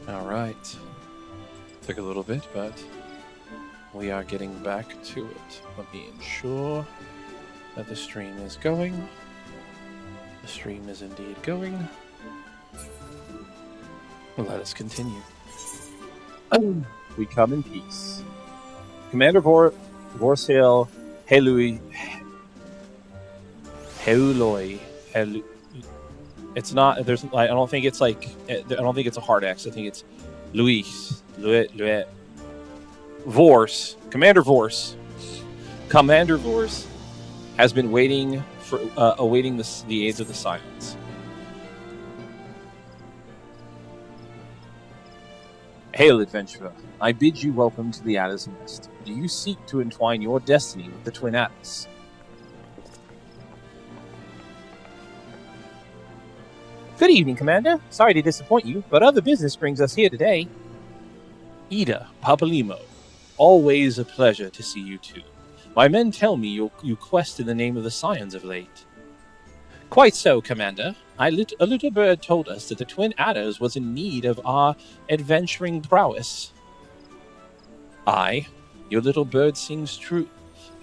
All right. Took a little bit, but we are getting back to it. Let me ensure that the stream is going. The stream is indeed going. Let us continue. We come in peace. Commander Vorsail Helui. Heuloi. It's not. There's. I don't think it's like. I don't think it's a hard X. I think it's Luis. Vorse. Commander Vorse. Commander Vorse has been waiting for awaiting the aids of the Scions. Hail, adventurer! I bid you welcome to the Adder's Nest. Do you seek to entwine your destiny with the Twin Adders? Good evening, Commander. Sorry to disappoint you, but other business brings us here today. Ida, Papalimo, always a pleasure to see you too. My men tell me you quest in the name of the Scions of late. Quite so, Commander. A little bird told us that the Twin Adders was in need of our adventuring prowess. Aye, your little bird sings true.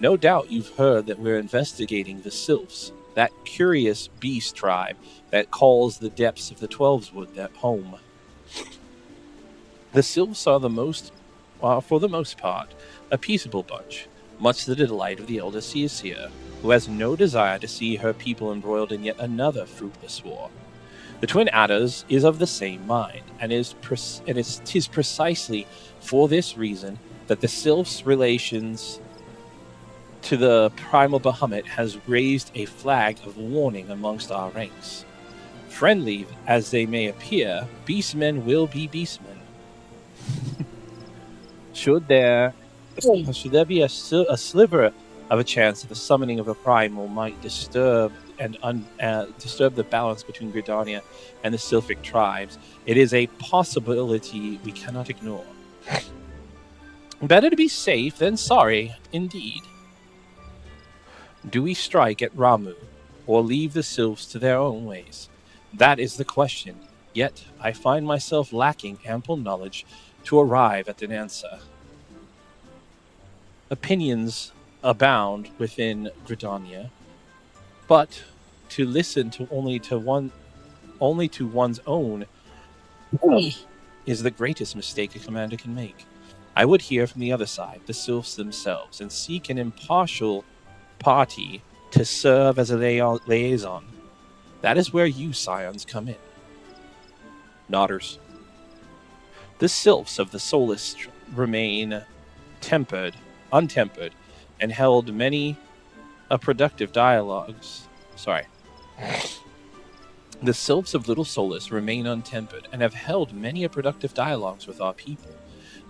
No doubt you've heard that we're investigating the Sylphs, that curious beast tribe that calls the depths of the Twelveswood their home. The Sylphs are for the most part, a peaceable bunch, much to the delight of the elder Seaseer, who has no desire to see her people embroiled in yet another fruitless war. The Twin Adders is of the same mind, and it is precisely for this reason that the Sylphs' relations to the primal Bahamut has raised a flag of warning amongst our ranks. Friendly as they may appear, beastmen will be beastmen. Should there be a sliver of a chance that the summoning of a primal might disturb the balance between Gridania and the Sylphic tribes, it is a possibility we cannot ignore. Better to be safe than sorry, indeed. Do we strike at Ramu, or leave the Sylphs to their own ways? That is the question, yet I find myself lacking ample knowledge to arrive at an answer. Opinions abound within Gridania, but to listen to only to one's own is the greatest mistake a commander can make. I would hear from the other side, the Sylphs themselves, and seek an impartial party to serve as a liaison. That is where you, Scions, come in. Nodders. The Sylphs of the Soulless remain untempered, and held many productive dialogues. The Sylphs of Little Solus remain untempered, and have held many productive dialogues with our people.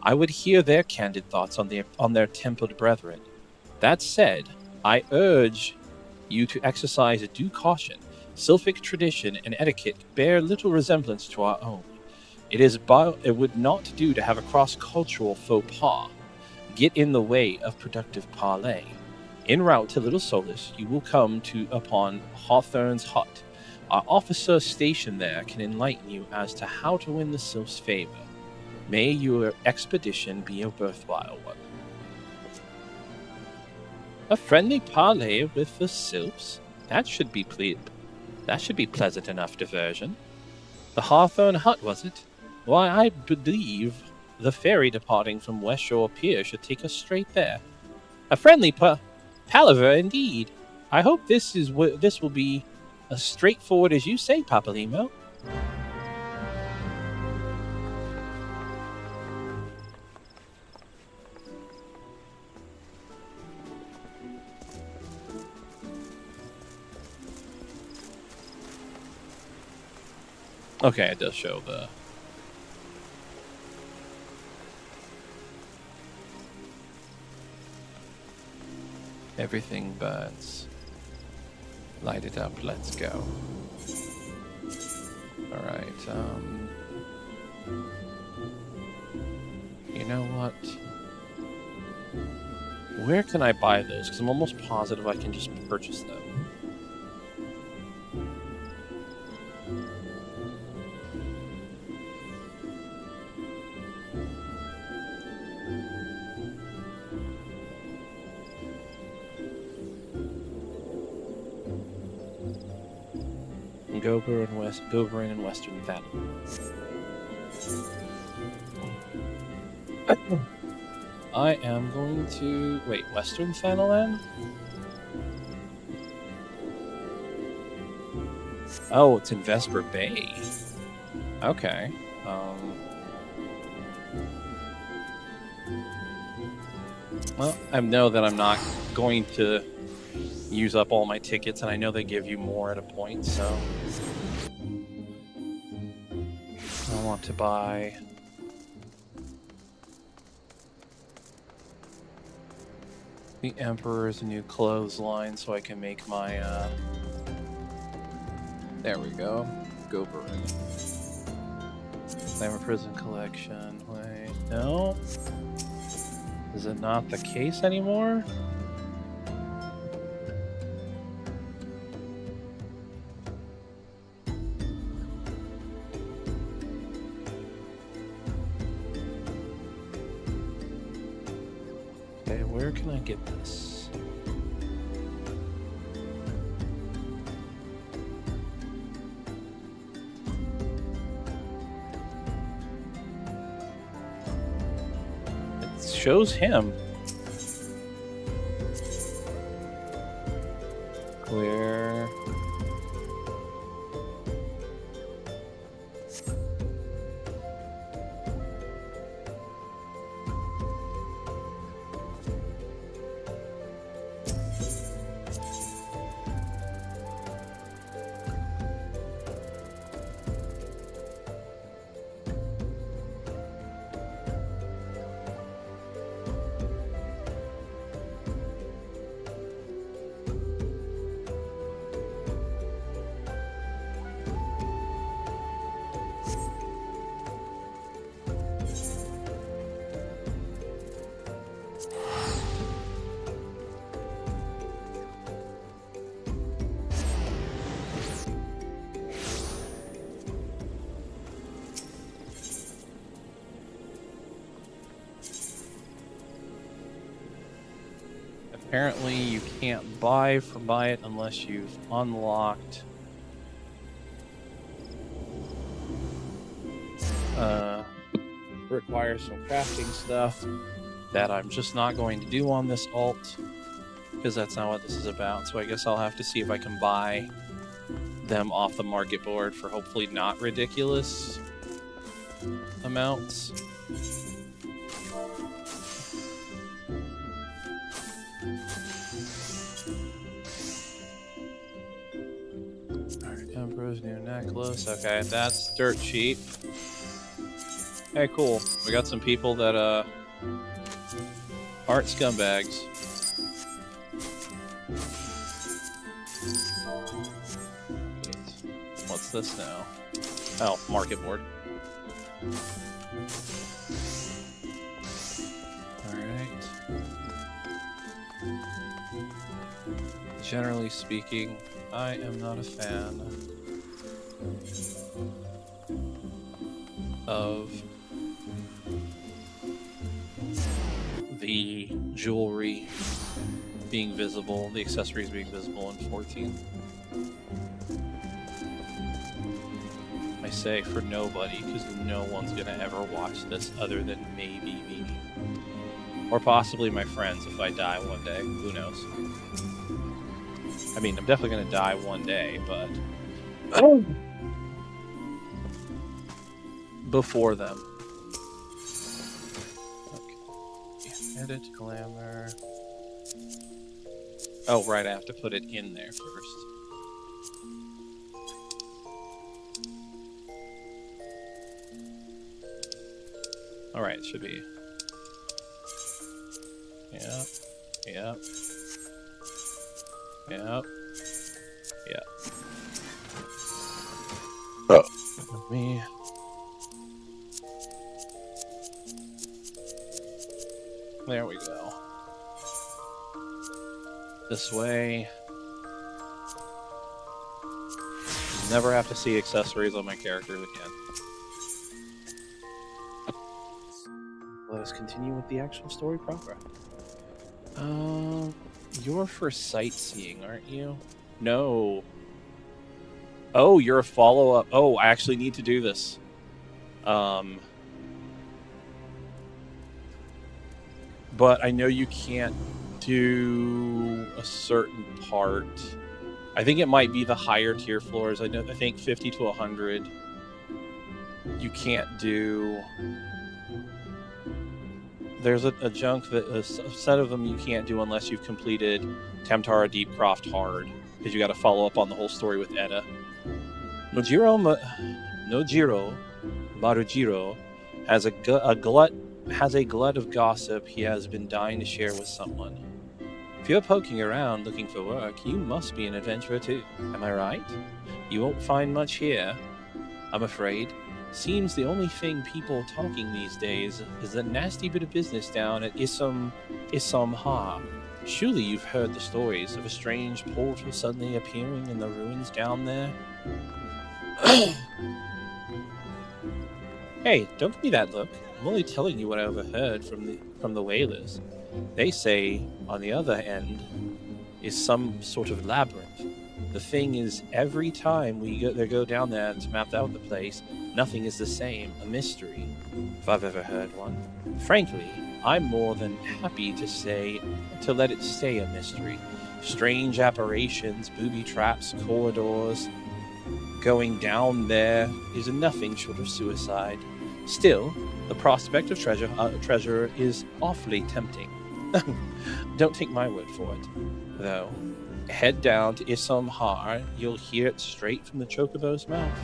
I would hear their candid thoughts on their tempered brethren. That said, I urge you to exercise due caution. Sylphic tradition and etiquette bear little resemblance to our own. It would not do to have a cross-cultural faux pas get in the way of productive parley. En route to Little Solus, you will come upon Hawthorne's hut. Our officer stationed there can enlighten you as to how to win the Sylph's favor. May your expedition be a worthwhile one. A friendly parley with the Sylphs? That should be pleasant enough diversion. The Hawthorne hut, was it? Why, I believe the ferry departing from West Shore Pier should take us straight there. A friendly palaver indeed. I hope this will be as straightforward as you say, Papalimo. Okay, it does show the... Everything burns. Light it up, let's go. Alright, you know what? Where can I buy those? Because I'm almost positive I can just purchase them. Goberin and Western Thanalan. I am going to wait. Western Thanalan? Oh, it's in Vesper Bay. Okay. Well, I know that I'm not going to use up all my tickets, and I know they give you more at a point, so I want to buy the Emperor's New Clothesline so I can make my, there we go, Goberin. Glamour Prison Collection, wait, no? Is it not the case anymore? Okay, where can I get this? It shows him. Where? Apparently you can't buy it unless you've unlocked requires some crafting stuff that I'm just not going to do on this alt because that's not what this is about. So I guess I'll have to see if I can buy them off the market board for hopefully not ridiculous amounts. Emperor's New Necklace. Okay, that's dirt cheap. Hey, cool. We got some people that aren't scumbags. What's this now? Oh, market board. Alright. Generally speaking, I am not a fan of the jewelry being visible, the accessories being visible in 14. I say for nobody, because no one's gonna ever watch this other than maybe me. Or possibly my friends if I die one day. Who knows? I mean, I'm definitely gonna die one day, but before them. Okay. Edit glamour. Oh, right, I have to put it in there first. Alright, it should be. Yep. Yep. Yep. Yep. Oh. Me. There we go. This way. Never have to see accessories on my characters again. Let us continue with the actual story proper. You're for sightseeing, aren't you? No. Oh, you're a follow-up. Oh, I actually need to do this. But I know you can't do a certain part. I think it might be the higher tier floors. I think 50 to 100. You can't do. There's a chunk that a set of them you can't do unless you've completed Tamtara Deepcroft hard, because you got to follow up on the whole story with Edda. Nojiro Marujiro has a glut of gossip he has been dying to share with someone. If you're poking around looking for work, you must be an adventurer too. Am I right? You won't find much here, I'm afraid. Seems the only thing people are talking these days is that nasty bit of business down at Isam Ha. Surely you've heard the stories of a strange portal suddenly appearing in the ruins down there? Hey, don't give me that look. I'm only telling you what I overheard from the whalers. They say, on the other end, is some sort of labyrinth. The thing is, every time we go down there to map out the place, nothing is the same, a mystery, if I've ever heard one. Frankly, I'm more than happy to let it stay a mystery. Strange apparitions, booby traps, corridors. Going down there is nothing short of suicide. Still, the prospect of treasure is awfully tempting. Don't take my word for it, though. Head down to Isam Har, you'll hear it straight from the Chocobo's mouth.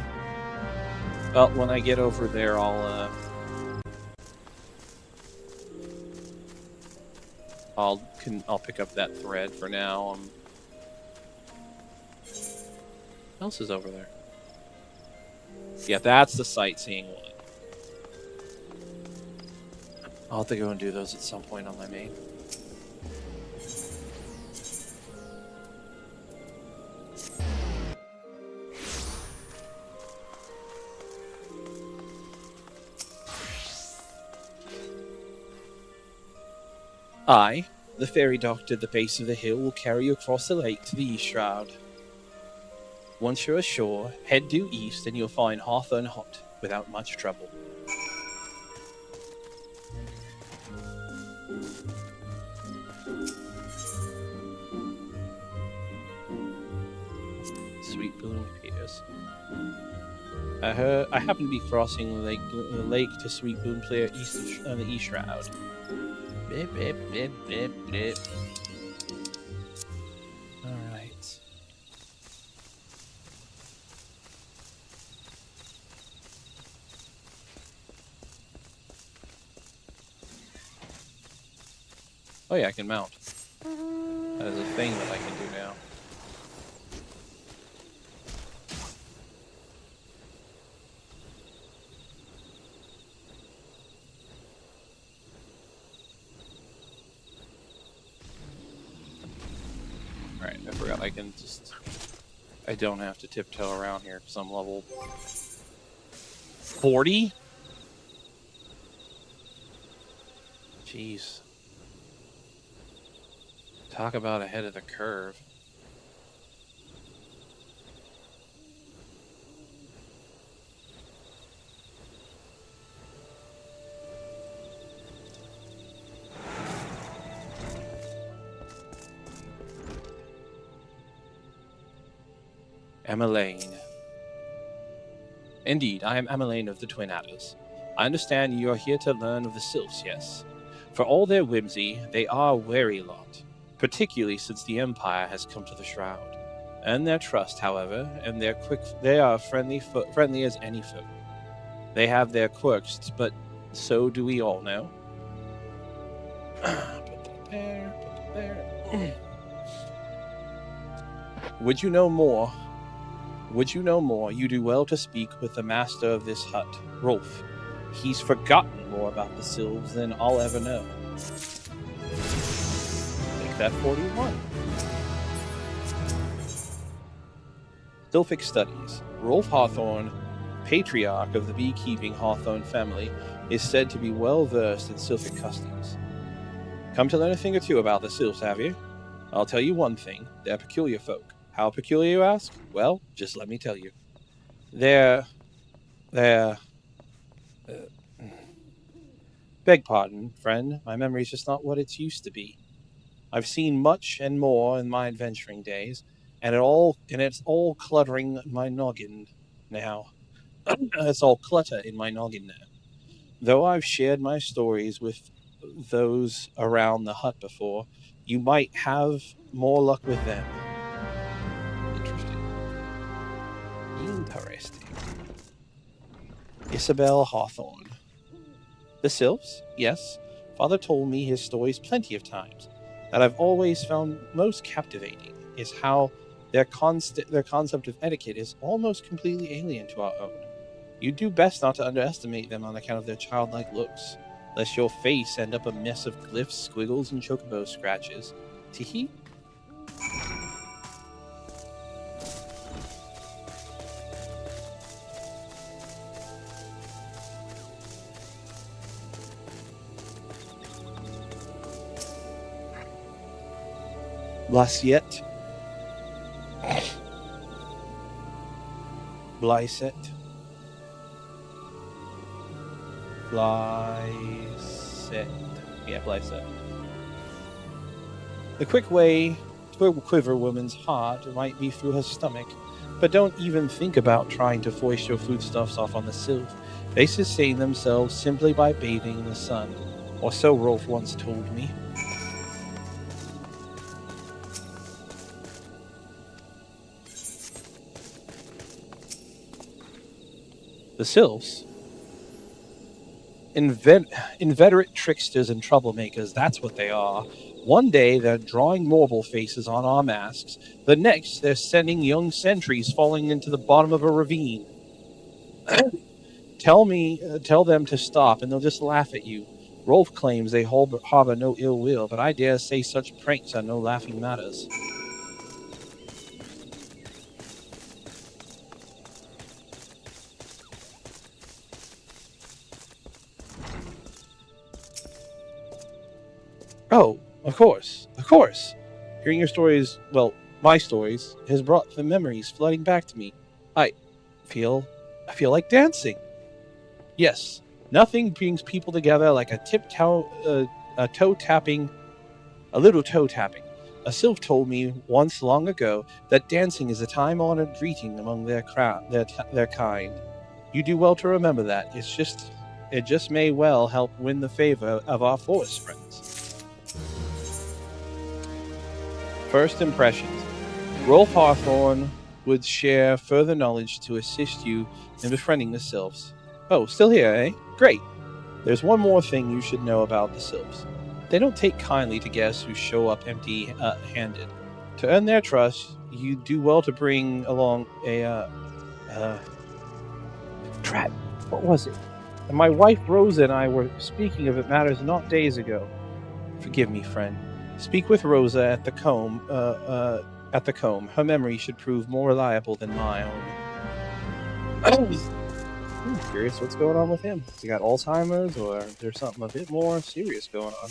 Well, when I get over there, I'll pick up that thread for now. What else is over there? Yeah, that's the sightseeing one. I'll have to go and do those at some point on my main. I, the fairy doctor at the base of the hill, will carry you across the lake to the East Shroud. Once you're ashore, head due east and you'll find Hawthorne Hut without much trouble. Sweet Boon Piers. I happen to be crossing the lake to Sweet Boon Pier east of the East Shroud. Blip, blip, blip, blip, blip. Alright. Oh yeah, I can mount. That is a thing that I can do now. Alright, I forgot I don't have to tiptoe around here because I'm level 40? Jeez. Talk about ahead of the curve. Emmeline. Indeed, I am Emmeline of the Twin Adders. I understand you are here to learn of the Sylphs, yes? For all their whimsy, they are a wary lot, particularly since the Empire has come to the Shroud. Earn their trust, however, and they are friendly as any folk. They have their quirks, but so do we all know. Put that there. Would you know more, you do well to speak with the master of this hut, Rolf. He's forgotten more about the Sylphs than I'll ever know. Make that 41. Sylphic Studies. Rolf Hawthorne, patriarch of the beekeeping Hawthorne family, is said to be well versed in Sylphic customs. Come to learn a thing or two about the Sylphs, have you? I'll tell you one thing, they're peculiar folk. How peculiar, you ask? Well, just let me tell you. They're, beg pardon, friend, my memory's just not what it used to be. I've seen much and more in my adventuring days, and it's all cluttering my noggin now. It's all clutter in my noggin now. Though I've shared my stories with those around the hut before, you might have more luck with them. Interesting. Isabel Hawthorne. The Sylphs? Yes. Father told me his stories plenty of times. That I've always found most captivating is how their concept of etiquette is almost completely alien to our own. You do best not to underestimate them on account of their childlike looks, lest your face end up a mess of glyphs, squiggles, and chocobo scratches. Teehee? Blasiet. Blyset. Blyset. Yeah, Blyset. The quick way to a quiver woman's heart might be through her stomach, but don't even think about trying to foist your foodstuffs off on the sylph. They sustain themselves simply by bathing in the sun, or so Rolf once told me. The sylphs? Inveterate tricksters and troublemakers, that's what they are. One day they're drawing marble faces on our masks. The next they're sending young sentries falling into the bottom of a ravine. Tell them to stop and they'll just laugh at you. Rolf claims they harbor no ill will, but I dare say such pranks are no laughing matters. Oh, of course. Hearing your stories, well, my stories, has brought the memories flooding back to me. I feel like dancing. Yes, nothing brings people together like a little toe tapping. A sylph told me once long ago that dancing is a time-honored greeting among their kind. You do well to remember that. It just may well help win the favor of our forest friends. First impressions. Rolf Hawthorne would share further knowledge to assist you in befriending the sylphs. Oh, still here, eh? Great. There's one more thing you should know about the sylphs. They don't take kindly to guests who show up empty-handed. To earn their trust, you do well to bring along a, Drat, what was it? And my wife Rosa and I were speaking of it matters not days ago. Forgive me, friend. Speak with Rosa at the comb. Her memory should prove more reliable than my own. I'm curious what's going on with him. Has he got Alzheimer's, or is there something a bit more serious going on?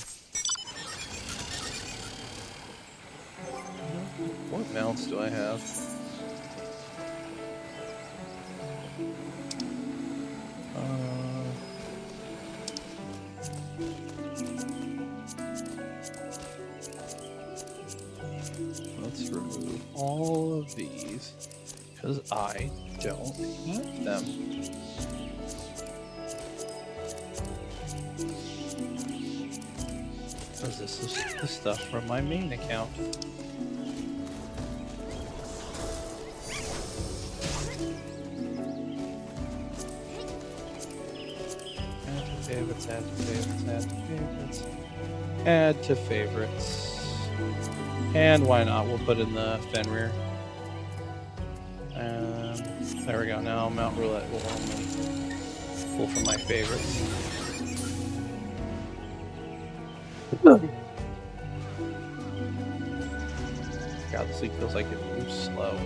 What mounts do I have? Let's remove all of these, because I don't have them. Because this is the stuff from my main account. Add to favorites, add to favorites, add to favorites. Add to favorites. And why not? We'll put in the Fenrir. And there we go. Now Mount Roulette will only pull from my favorites. God, this league feels like it moves slow.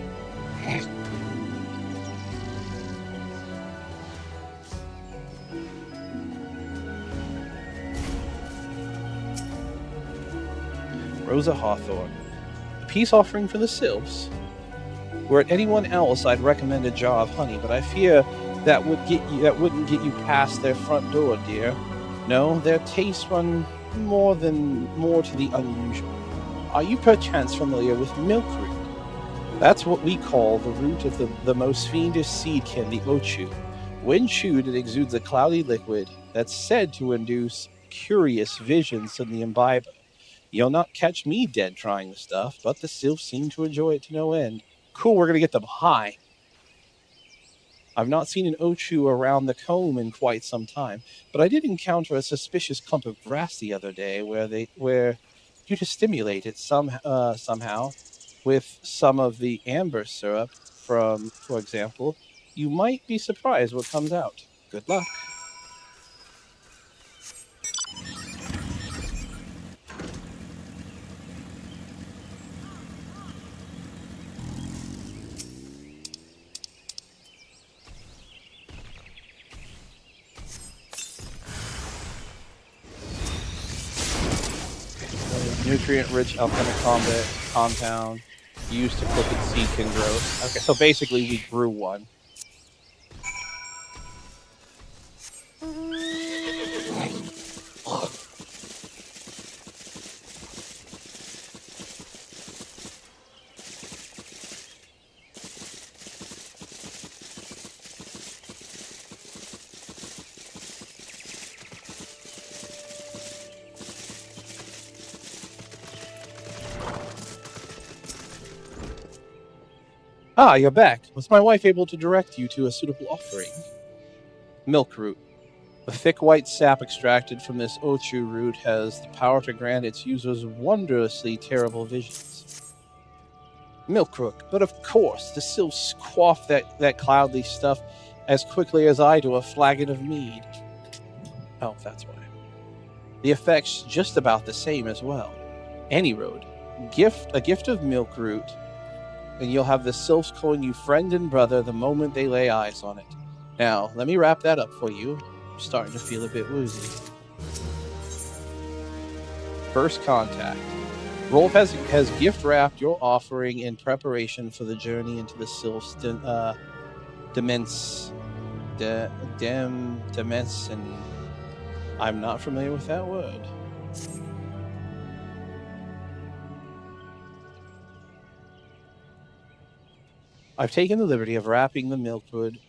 Rosa Hawthorne. A peace offering for the sylphs? Were it anyone else, I'd recommend a jar of honey, but I fear that wouldn't get you past their front door, dear. No, their tastes run more to the unusual. Are you perchance familiar with milk root? That's what we call the root of the most fiendish seed candy, ochu. When chewed, it exudes a cloudy liquid that's said to induce curious visions to the imbiber. You'll not catch me dead trying the stuff, but the sylphs seem to enjoy it to no end. Cool, we're going to get them high. I've not seen an ochu around the comb in quite some time, but I did encounter a suspicious clump of grass the other day where you to stimulate it somehow with some of the amber syrup for example, you might be surprised what comes out. Good luck. Nutrient-rich alchemic compound used to quicken seed can growth. Okay, so basically we grew one. Ah, you're back. Was my wife able to direct you to a suitable offering? Milk root. The thick white sap extracted from this ochu root has the power to grant its users wondrously terrible visions. Milk root. But of course, the sylphs quaff that cloudy stuff as quickly as I do a flagon of mead. Oh, that's why. The effect's just about the same as well. Any road. A gift of milk root, and you'll have the sylphs calling you friend and brother the moment they lay eyes on it. Now, let me wrap that up for you. I'm starting to feel a bit woozy. First contact. Rolf has gift wrapped your offering in preparation for the journey into the sylphs' dimension. I'm not familiar with that word. I've taken the liberty of wrapping the milkwood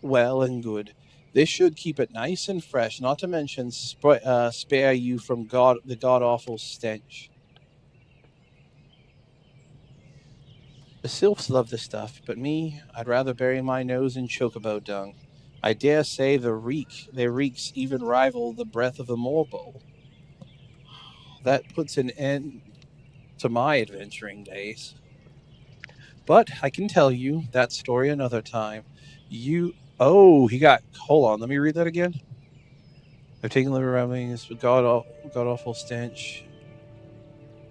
well and good. This should keep it nice and fresh, not to mention spare you from the god-awful stench. The sylphs love the stuff, but me, I'd rather bury my nose in chocobo dung. I dare say their reeks even rival the breath of a moorbowl. That puts an end to my adventuring days. But I can tell you that story another time. Hold on, let me read that again. I've taken liver ramblings with god-awful stench.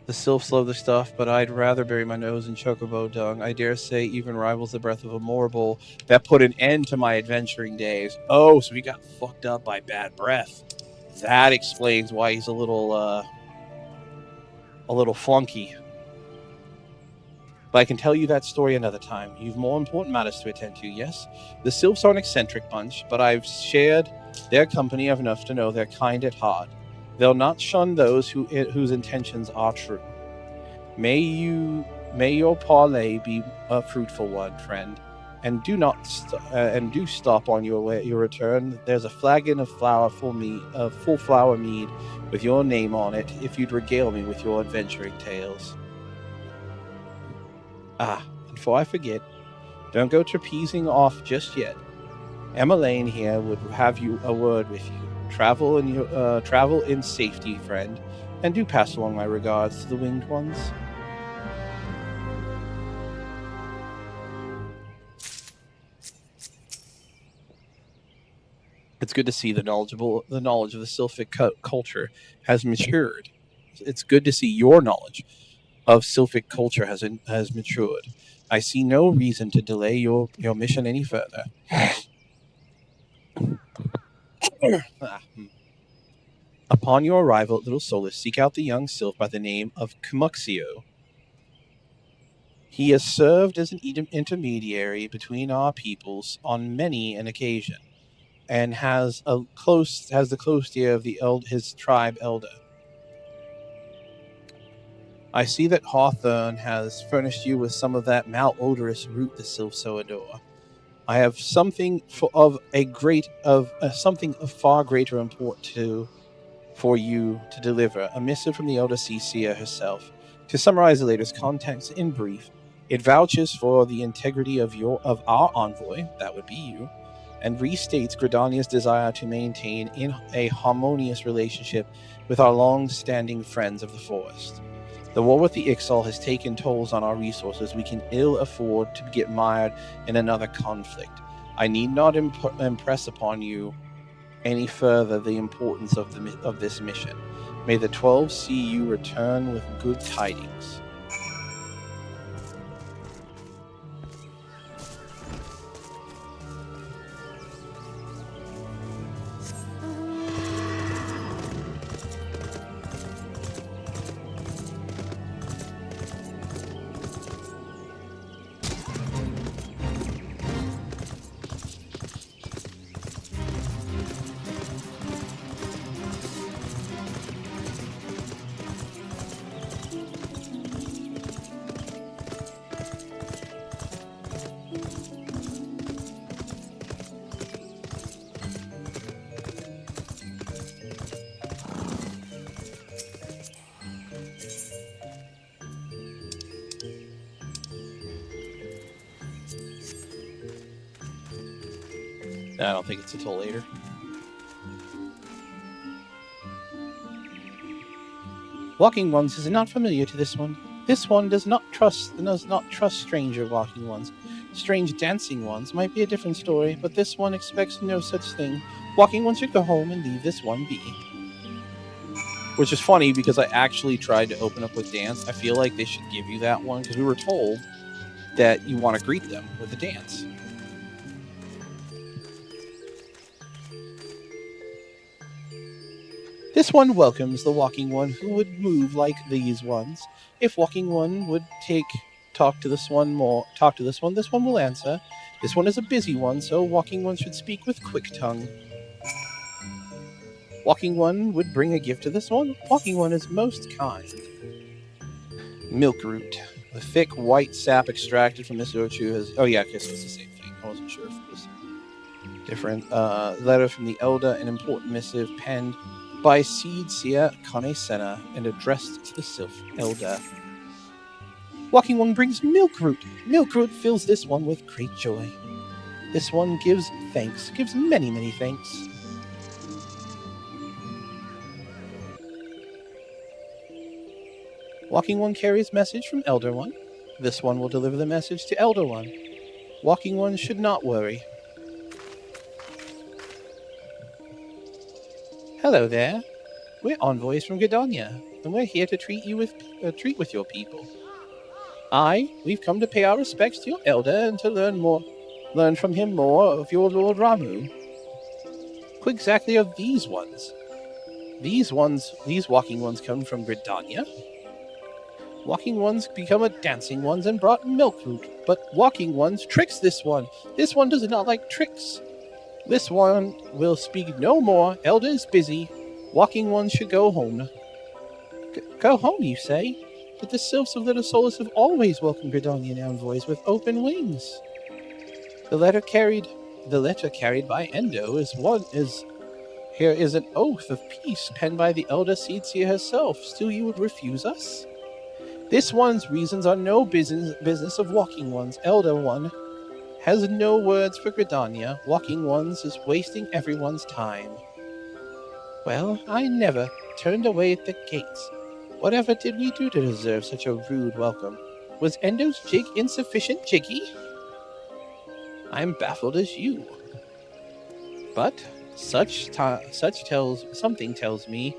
The sylphs love the stuff, but I'd rather bury my nose in chocobo dung. I dare say even rivals the breath of a moorbowl. That put an end to my adventuring days. Oh, so he got fucked up by bad breath. That explains why he's a little flunky. But I can tell you that story another time. You've more important matters to attend to, yes? The sylphs are an eccentric bunch, but I've shared their company enough to know they're kind at heart. They'll not shun those whose intentions are true. May your parley be a fruitful one, friend, and do stop on your return. There's a flagon of full flower mead with your name on it. If you'd regale me with your adventuring tales. Ah, and before I forget, don't go trapezing off just yet. Emma Lane here would have a word with you. Travel in safety, friend, and do pass along my regards to the winged ones. It's good to see the knowledge of the Sylphic culture has matured. It's good to see your knowledge of Sylphic culture has matured. I see no reason to delay your mission any further. Upon your arrival at Little Solus, seek out the young sylph by the name of Kumuxio. He has served as an intermediary between our peoples on many an occasion, and has the close ear of his tribe elder. I see that Hawthorne has furnished you with some of that malodorous root the sylphs so adore. I have something of far greater import for you to deliver, a missive from the elder Seer herself. To summarize the latest contents in brief, it vouches for the integrity of our envoy, that would be you, and restates Gridania's desire to maintain in a harmonious relationship with our long-standing friends of the forest. The war with the Ixal has taken tolls on our resources. We can ill afford to get mired in another conflict. I need not impress upon you any further the importance of this mission. May the 12 see you return with good tidings. I don't think it's until later. Walking Ones is not familiar to this one. This one does not trust stranger walking ones. Strange dancing ones might be a different story, but this one expects no such thing. Walking Ones should go home and leave this one be. Which is funny because I actually tried to open up with dance. I feel like they should give you that one because we were told that you want to greet them with a dance. This one welcomes the Walking One who would move like these ones. If Walking One would talk to this one, this one will answer. This one is a busy one, so Walking One should speak with quick tongue. Walking One would bring a gift to this one. Walking One is most kind. Milk root. The thick white sap extracted from this Uruchu has... Oh yeah, I guess it's the same thing. I wasn't sure if it was different. Letter from the Elder, an important missive penned by Seed Seer Kane Senna and addressed to the Sylph Elder. Walking One brings milk root. Milk root fills this one with great joy. This one gives many, many thanks. Walking One carries message from Elder One. This one will deliver the message to Elder One. Walking One should not worry. Hello there. We're envoys from Gridania, and we're here to treat with your people. We've come to pay our respects to your elder and to learn from him more of your Lord Ramu. Who exactly are these ones? These Walking Ones come from Gridania. Walking Ones become a dancing ones and brought milk root, but Walking Ones tricks this one. This one does not like tricks. This one will speak no more. Elder is busy. Walking Ones should go home. Go home, you say? But the Sylphs of Little Solus have always welcomed Gridanian envoys with open wings. The letter carried by Endo here is an oath of peace penned by the Elder Seedseer herself. Still you would refuse us? This one's reasons are no business of Walking Ones. Elder One has no words for Gridania. Walking Ones is wasting everyone's time. Well, I never turned away at the gates. Whatever did we do to deserve such a rude welcome? Was Endo's jig insufficient jiggy? I'm baffled as you. But something tells me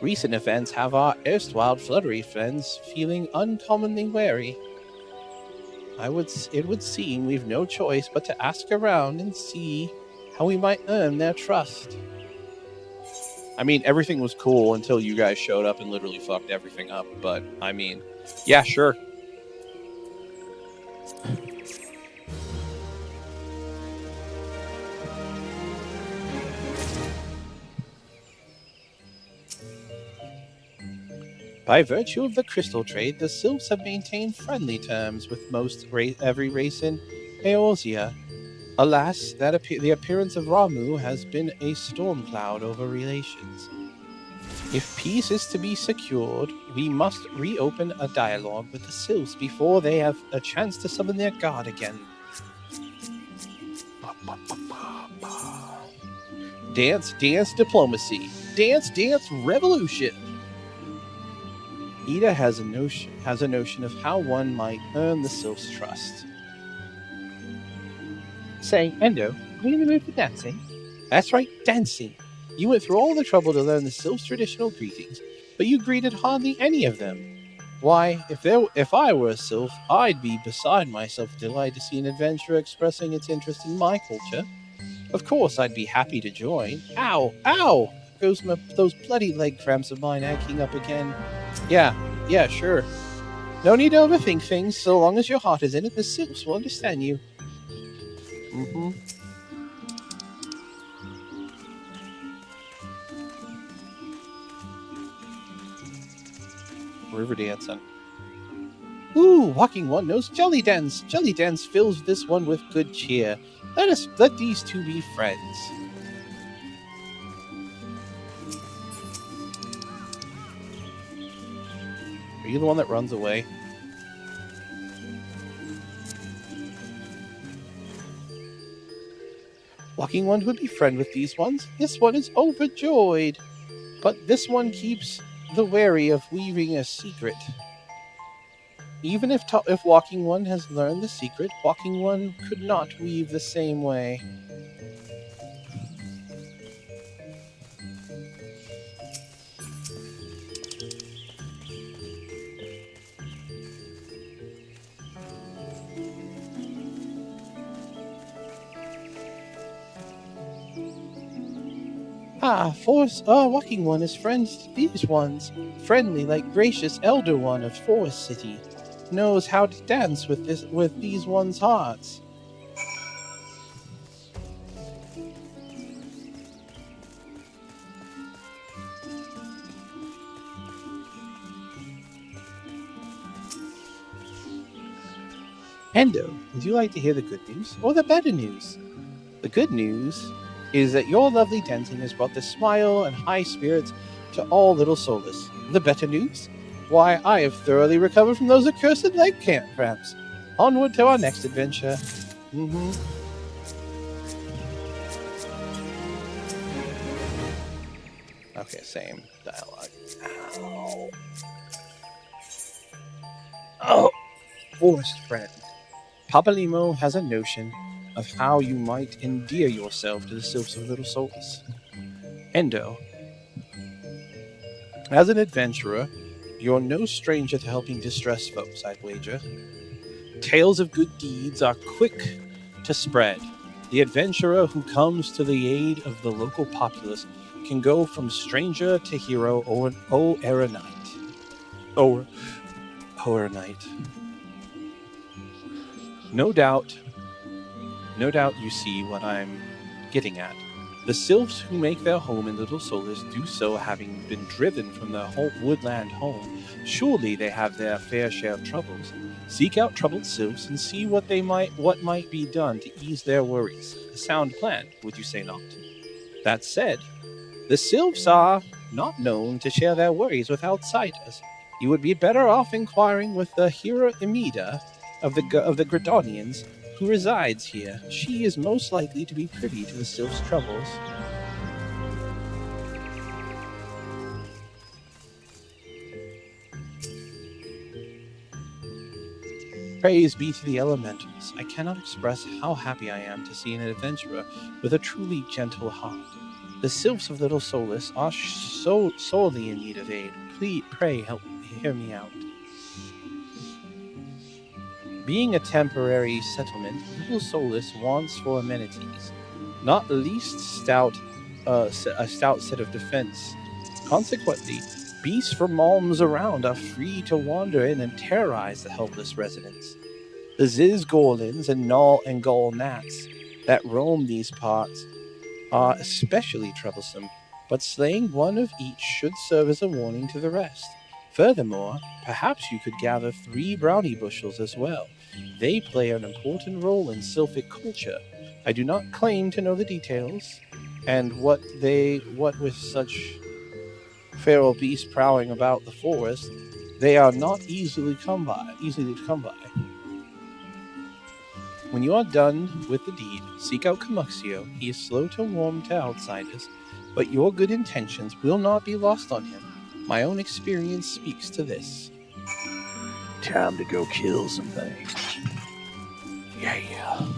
recent events have our erstwhile fluttery friends feeling uncommonly wary. It would seem we've no choice but to ask around and see how we might earn their trust. I mean, everything was cool until you guys showed up and literally fucked everything up, but, I mean, yeah, sure. By virtue of the crystal trade, the Sylphs have maintained friendly terms with every race in Eorzea. Alas, the appearance of Ramu has been a storm cloud over relations. If peace is to be secured, we must reopen a dialogue with the Sylphs before they have a chance to summon their god again. Dance, dance, diplomacy. Dance, dance, revolution. Ida has a notion of how one might earn the Sylph's trust. Say, Endo, are we in the mood for dancing? That's right, dancing. You went through all the trouble to learn the Sylph's traditional greetings, but you greeted hardly any of them. Why, if I were a Sylph, I'd be beside myself with delight to see an adventurer expressing its interest in my culture. Of course, I'd be happy to join. Ow! Ow! Those bloody leg cramps of mine acting up again. Yeah, sure. No need to overthink things, so long as your heart is in it, the Sylphs will understand you. River dancing. Ooh, Walking One knows Jelly Dance. Jelly Dance fills this one with good cheer. Let these two be friends. Are you the one that runs away? Walking One would be friend with these ones. This one is overjoyed. But this one keeps the wary of weaving a secret. Even if Walking One has learned the secret, Walking One could not weave the same way. Walking One is friends to these ones. Friendly like gracious Elder One of Forest City. Knows how to dance with these ones' hearts. Endo, would you like to hear the good news or the better news? The good news is that your lovely dancing has brought the smile and high spirits to all Little Solus. The better news? Why, I have thoroughly recovered from those accursed leg cramps. Onward to our next adventure. Okay, same dialogue. Ow. Oh, forest friend. Papa Limo has a notion of how you might endear yourself to the Sylphs of Little Solus. Endo. As an adventurer, you're no stranger to helping distressed folks, I'd wager. Tales of good deeds are quick to spread. The adventurer who comes to the aid of the local populace can go from stranger to hero overnight. No doubt you see what I'm getting at. The Sylphs who make their home in Little Solus do so having been driven from their woodland home. Surely they have their fair share of troubles. Seek out troubled Sylphs and see what might be done to ease their worries. A sound plan, would you say not? That said, the Sylphs are not known to share their worries with outsiders. You would be better off inquiring with the hero Emida of the Gridonians, who resides here. She is most likely to be privy to the Sylph's troubles. Praise be to the elementals. I cannot express how happy I am to see an adventurer with a truly gentle heart. The Sylphs of Little Solus are so sorely in need of aid. Pray hear me out. Being a temporary settlement, Little Solus wants for amenities, not least a stout set of defense. Consequently, beasts from malms around are free to wander in and terrorize the helpless residents. The Ziz Gorlins and Null and Gull Gnats that roam these parts are especially troublesome, but slaying one of each should serve as a warning to the rest. Furthermore, perhaps you could gather 3 brownie bushels as well. They play an important role in Sylphic culture. I do not claim to know the details, and what with such feral beasts prowling about the forest, they are not easily to come by. When you are done with the deed, seek out Camuxio. He is slow to warm to outsiders, but your good intentions will not be lost on him. My own experience speaks to this. Time to go kill some things. Yeah.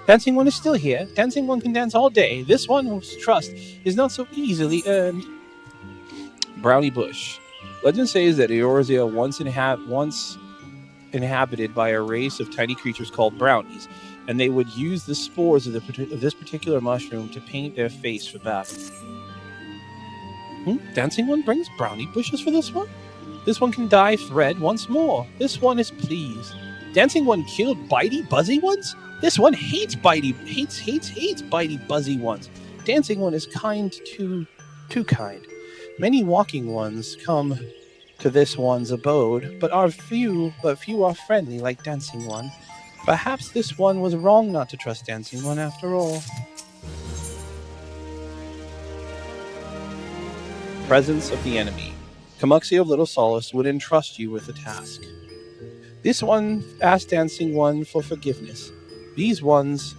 Dancing One is still here. Dancing One can dance all day. This one whose trust is not so easily earned. Brownie Bush. Legend says that Eorzea once inhabited by a race of tiny creatures called brownies, and they would use the spores of this particular mushroom to paint their face for battle. Dancing One brings brownie bushes for this one? This one can dye thread once more. This one is pleased. Dancing One killed bitey, buzzy ones? This one hates bitey, hates bitey, buzzy ones. Dancing One is kind, too kind. Many walking ones come to this one's abode, but few are friendly like Dancing One. Perhaps this one was wrong not to trust Dancing One after all. Presence of the enemy. Camuxio of Little Solace would entrust you with a task. This one asked Dancing One for forgiveness. These ones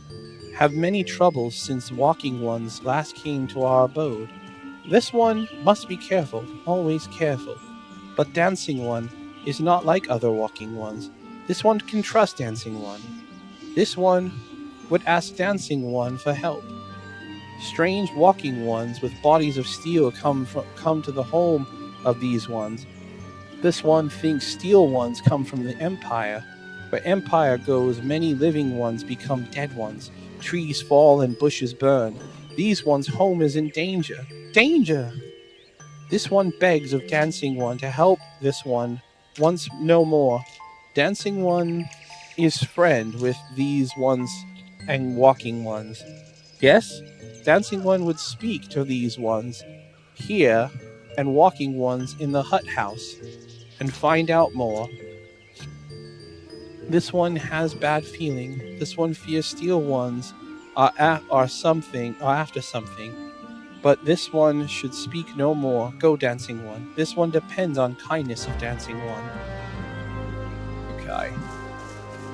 have many troubles since walking ones last came to our abode. This one must be careful, always careful. But Dancing One is not like other walking ones. This one can trust Dancing One. This one would ask Dancing One for help. Strange walking ones with bodies of steel come to the home of these ones. This one thinks steel ones come from the Empire. Where Empire goes, many living ones become dead ones. Trees fall and bushes burn. These ones' home is in danger. Danger! This one begs of Dancing One to help this one once no more. Dancing One is friend with these ones and walking ones. Yes? Dancing One would speak to these ones here and walking ones in the hut house and find out more. This one has bad feeling. This one fears steel ones are after something. But this one should speak no more. Go, Dancing One. This one depends on kindness of Dancing One. Okay.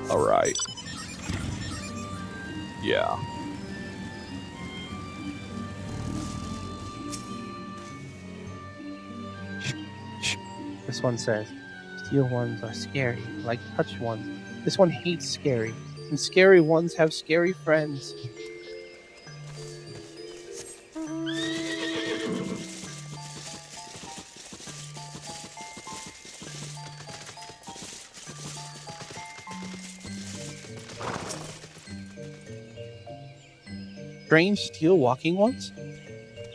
Alright. Yeah. This one says, steel ones are scary, like touch ones. This one hates scary, and scary ones have scary friends. Strange steel walking ones?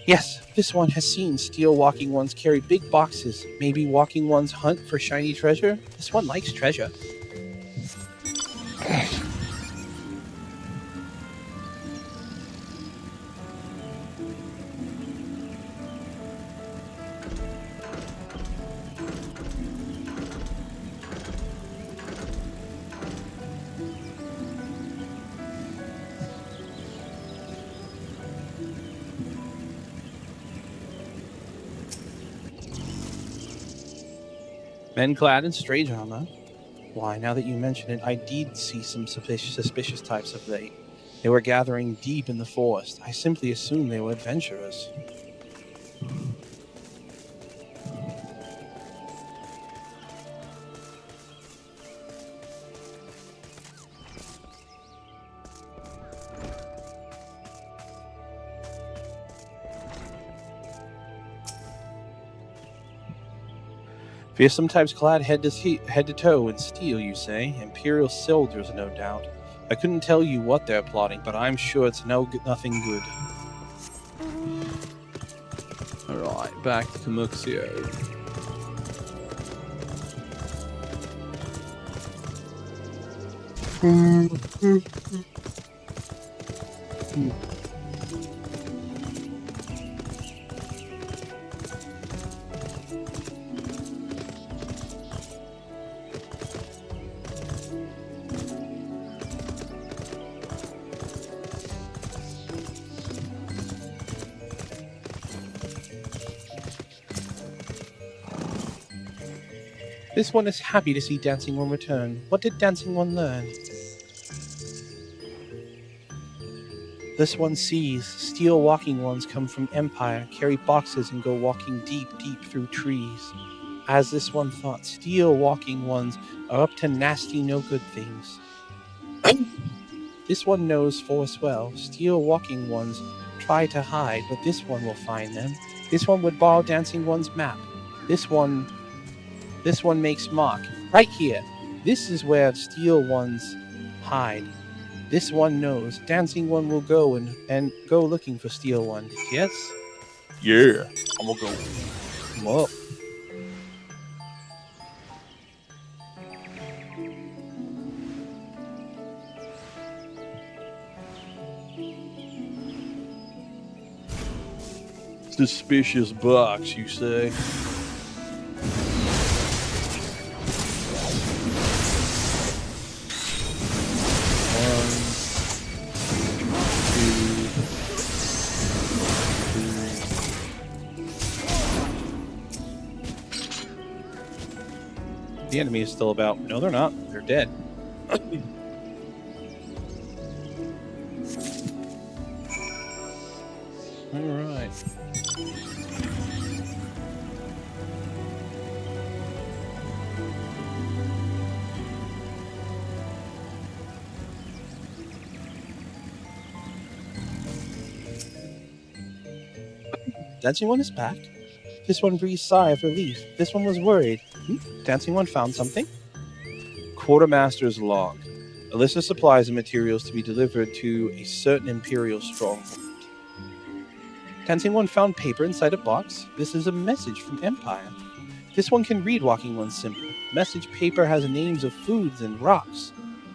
Yes, this one has seen steel walking ones carry big boxes. Maybe walking ones hunt for shiny treasure? This one likes treasure. Men clad in strange armor. Why, now that you mention it, I did see some suspicious types of late. They were gathering deep in the forest. I simply assumed they were adventurers. Fearsome types clad head to toe in steel, you say? Imperial soldiers, no doubt. I couldn't tell you what they're plotting, but I'm sure it's nothing good. Alright, back to Camuxio. This one is happy to see Dancing One return. What did Dancing One learn? This one sees steel walking ones come from Empire, carry boxes and go walking deep through trees. As this one thought, steel walking ones are up to nasty no good things. This one knows full as well. Steel walking ones try to hide, but this one will find them. This one would borrow Dancing One's map. This one makes mock. Right here. This is where steel ones hide. This one knows. Dancing One will go and go looking for steel ones. Yes? Yeah, I'm gonna go. Whoa. Suspicious box, you say? The enemy is still about. No, they're not. They're dead. Alright. Dancing One is back. This one breathed a sigh of relief. This one was worried. Dancing One found something? Quartermaster's log. A list of supplies and materials to be delivered to a certain Imperial stronghold. Dancing One found paper inside a box. This is a message from Empire. This one can read Walking One's symbol. Message paper has names of foods and rocks.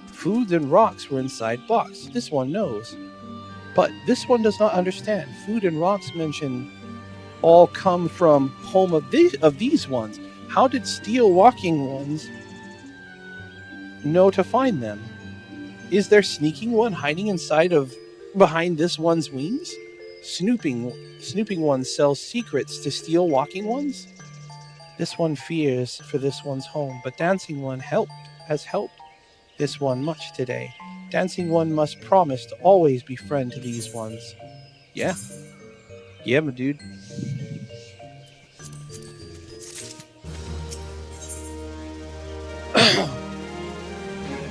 Foods and rocks were inside box. This one knows. But this one does not understand. Food and rocks mention all come from home of these ones. How did steel walking ones know to find them? Is there sneaking one hiding behind this one's wings? Snooping one sells secrets to steel walking ones? This one fears for this one's home, but Dancing One has helped this one much today. Dancing One must promise to always be friend to these ones. Yeah. Yeah, my dude.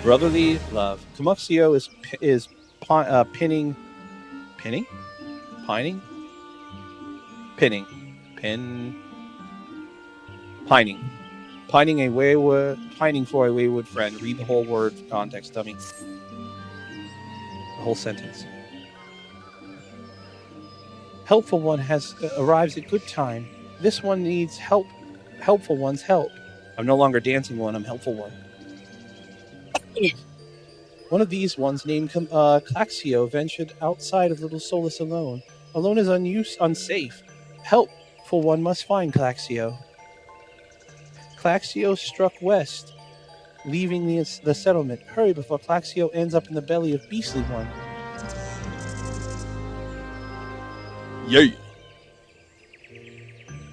Brotherly love. Camuxio is pinning, pining, pining for a wayward friend. Read the whole word for context, dummy. The whole sentence. Helpful one arrives at good time. This one needs help. Helpful one's help. I'm no longer dancing one. I'm helpful one. One of these ones, named Claxio, ventured outside of Little Solus alone. Alone is unsafe. Helpful one must find Claxio. Claxio struck west, leaving the settlement. Hurry before Claxio ends up in the belly of Beastly One. Yay!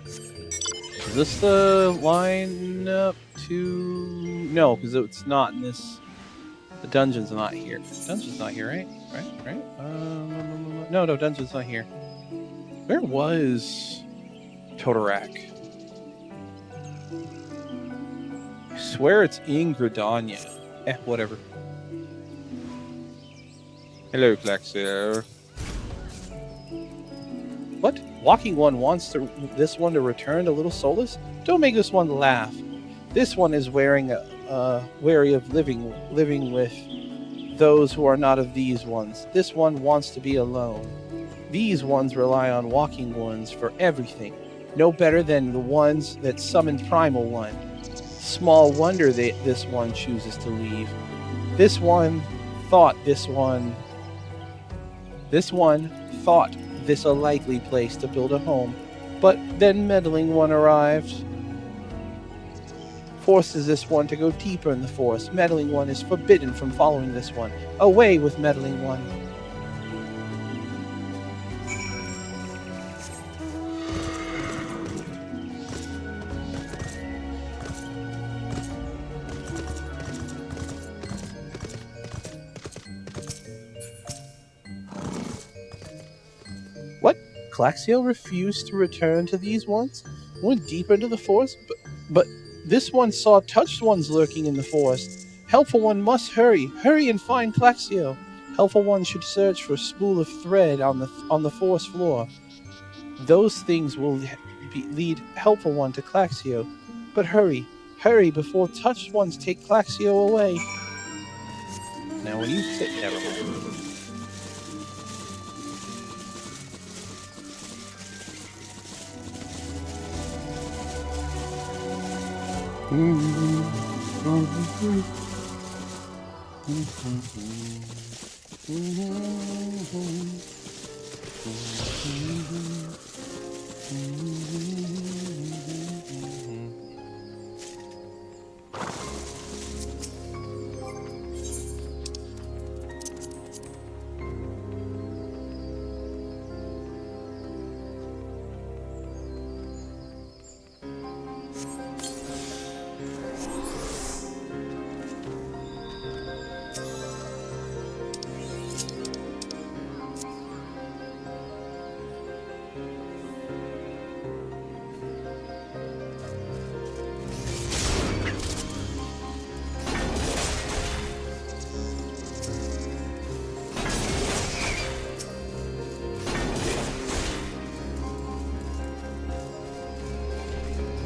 Is this the line up to... No, because it's not in this... The dungeon's not here. Dungeon's not here, right? Right? No, dungeon's not here. Where was Totorak? I swear it's in Gridania. Whatever. Hello, Claxio. What? Walking One wants this one to return to Little Solus? Don't make this one laugh. This one is wary of living with those who are not of these ones. This one wants to be alone. These ones rely on Walking Ones for everything. No better than the ones that summon Primal One. Small wonder this one chooses to leave. This one thought this a likely place to build a home, but then Meddling One arrived. Forces this one to go deeper in the forest. Meddling One is forbidden from following this one. Away with Meddling One. What? Claxio refused to return to these ones? Went deeper into the forest? But this one saw touched ones lurking in the forest. Helpful One must hurry. Hurry and find Claxio. Helpful One should search for a spool of thread on the forest floor. Those things will lead Helpful One to Claxio. But hurry before touched ones take Claxio away. Now when you sit, never mind.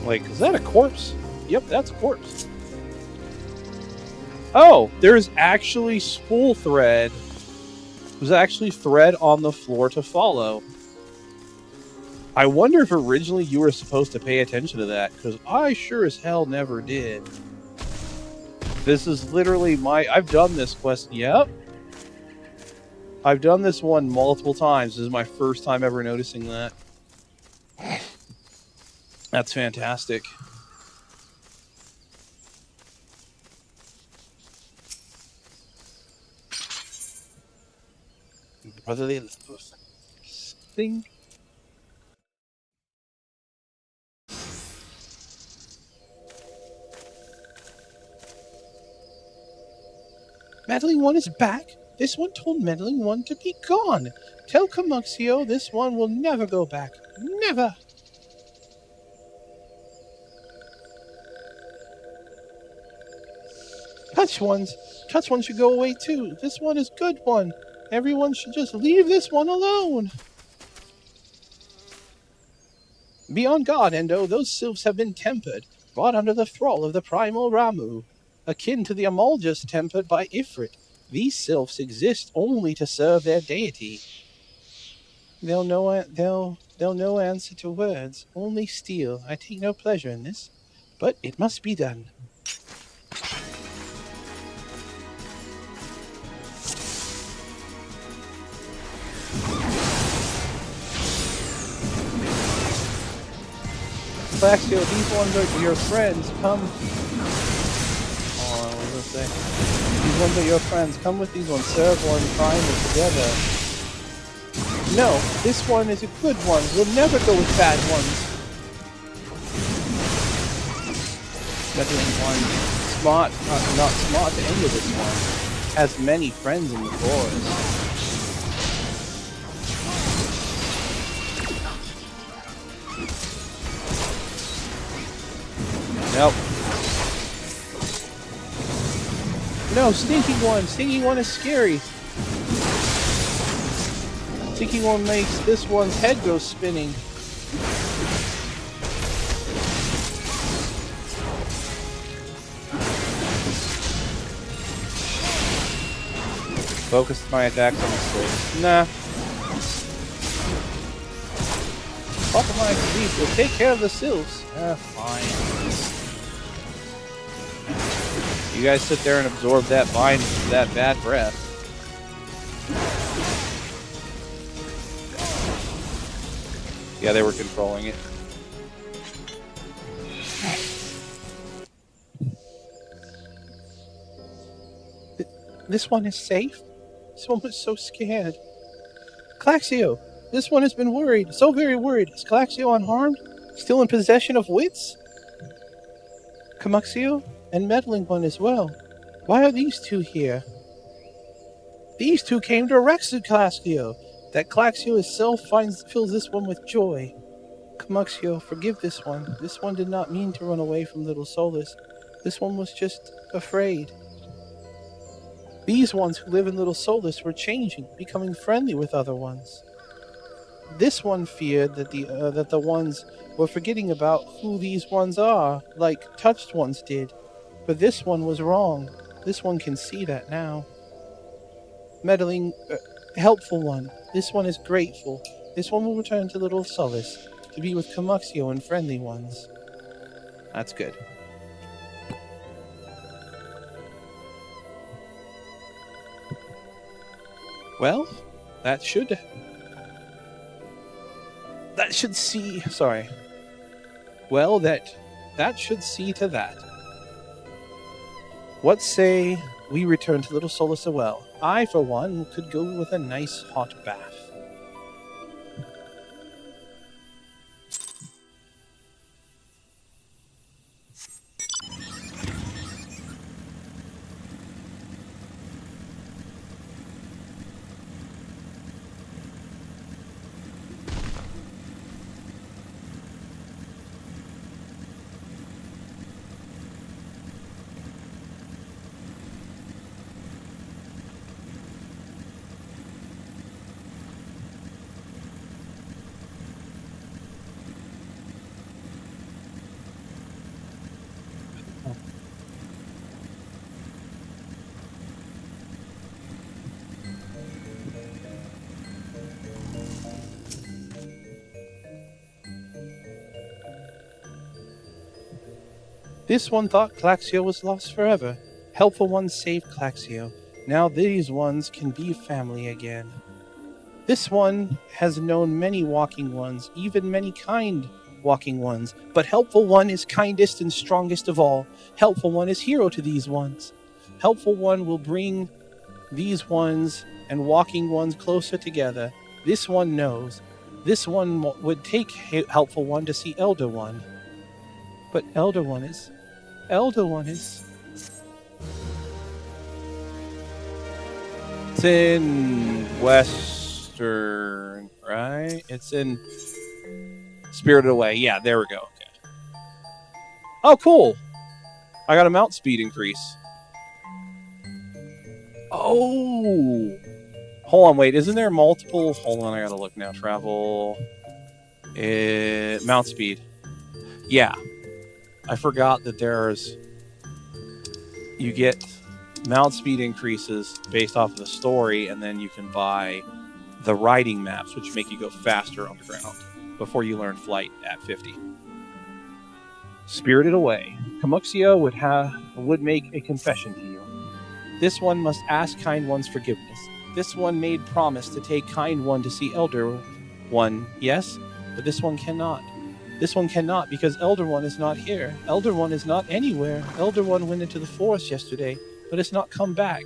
Like, is that a corpse? Yep, that's a corpse. Oh, there's actually spool thread. There's actually thread on the floor to follow. I wonder if originally you were supposed to pay attention to that, because I sure as hell never did. This is literally I've done this quest. Yep. I've done this one multiple times. This is my first time ever noticing that. That's fantastic. Brotherly thing. Meddling One is back? This one told Meddling One to be gone. Tell Camuxio this one will never go back. Never! Touch ones should go away too. This one is good one. Everyone should just leave this one alone. Be on guard, Endo. Those sylphs have been tempered, brought under the thrall of the primal Ramu, akin to the Amoljas tempered by Ifrit. These sylphs exist only to serve their deity. They'll no answer to words, only steel. I take no pleasure in this, but it must be done. Flaxio, these ones are your friends. Come. Oh, what was I say? These ones are your friends. Come with these ones. Serve one, find it together. No, this one is a good one. We'll never go with bad ones. Meddling one. Smart, not smart to any of this one. Has many friends in the forest. Nope. No, Stinking One. Stinking One is scary. Stinking One makes this one's head go spinning. Focus my attacks on the sword. Nah. Pokemon Sleep will take care of the sylphs. Fine. You guys sit there and absorb that vine, that bad breath. Yeah, they were controlling it. This one is safe? This one was so scared. Claxio, this one has been worried, so very worried. Is Claxio unharmed? Still in possession of wits? Camuxio? And Meddling One as well. Why are these two here? These two came direct to Claxio. That Claxio itself fills this one with joy. Camuxio, forgive this one. This one did not mean to run away from Little Solus. This one was just afraid. These ones who live in Little Solus were changing, becoming friendly with other ones. This one feared that the ones were forgetting about who these ones are, like touched ones did. But this one was wrong. This one can see that now. Meddling, helpful one. This one is grateful. This one will return to Little Solus to be with Camuxio and friendly ones. That's good. Well, that should see. Sorry. Well, that should see to that. What say we return to Little Solus as well? I, for one, could go with a nice hot bath. This one thought Claxio was lost forever. Helpful ones saved Claxio. Now these ones can be family again. This one has known many walking ones, even many kind walking ones, but Helpful One is kindest and strongest of all. Helpful One is hero to these ones. Helpful One will bring these ones and walking ones closer together. This one knows. This one would take Helpful One to see Elder One. But Elder One is... It's in Western, right? It's in Spirited Away. Yeah, there we go. Okay. Oh, cool. I got a mount speed increase. Oh! Hold on, wait. Isn't there multiple... Hold on, I gotta look now. Travel... Mount speed. Yeah. I forgot that there's... You get mount speed increases based off of the story, and then you can buy the riding maps, which make you go faster on the ground before you learn flight at 50. Spirited away. Kamuxia would make a confession to you. This one must ask Kind One's forgiveness. This one made promise to take Kind One to see Elder One, yes? But this one cannot. This one cannot because Elder One is not here. Elder One is not anywhere. Elder One went into the forest yesterday, but has not come back.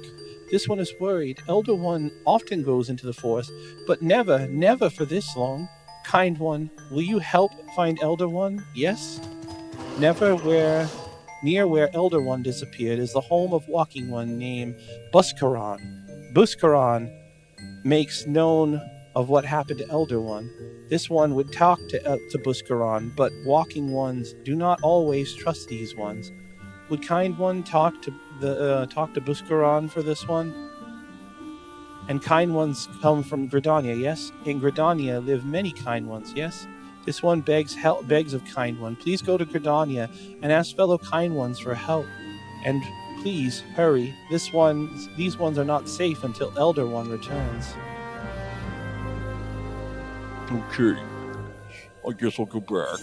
This one is worried. Elder One often goes into the forest, but never, never for this long. Kind One, will you help find Elder One? Yes? Near where Elder One disappeared is the home of Walking One named Buskaran. Buskaran makes known of what happened to Elder One. This one would talk to Buskaran, but Walking Ones do not always trust these ones. Would Kind One talk to Buskaran for this one? And Kind Ones come from Gridania, yes? In Gridania live many Kind Ones, yes? This one begs of Kind One. Please go to Gridania and ask fellow Kind Ones for help. And please, hurry. These ones are not safe until Elder One returns. Okay. I guess I'll go back.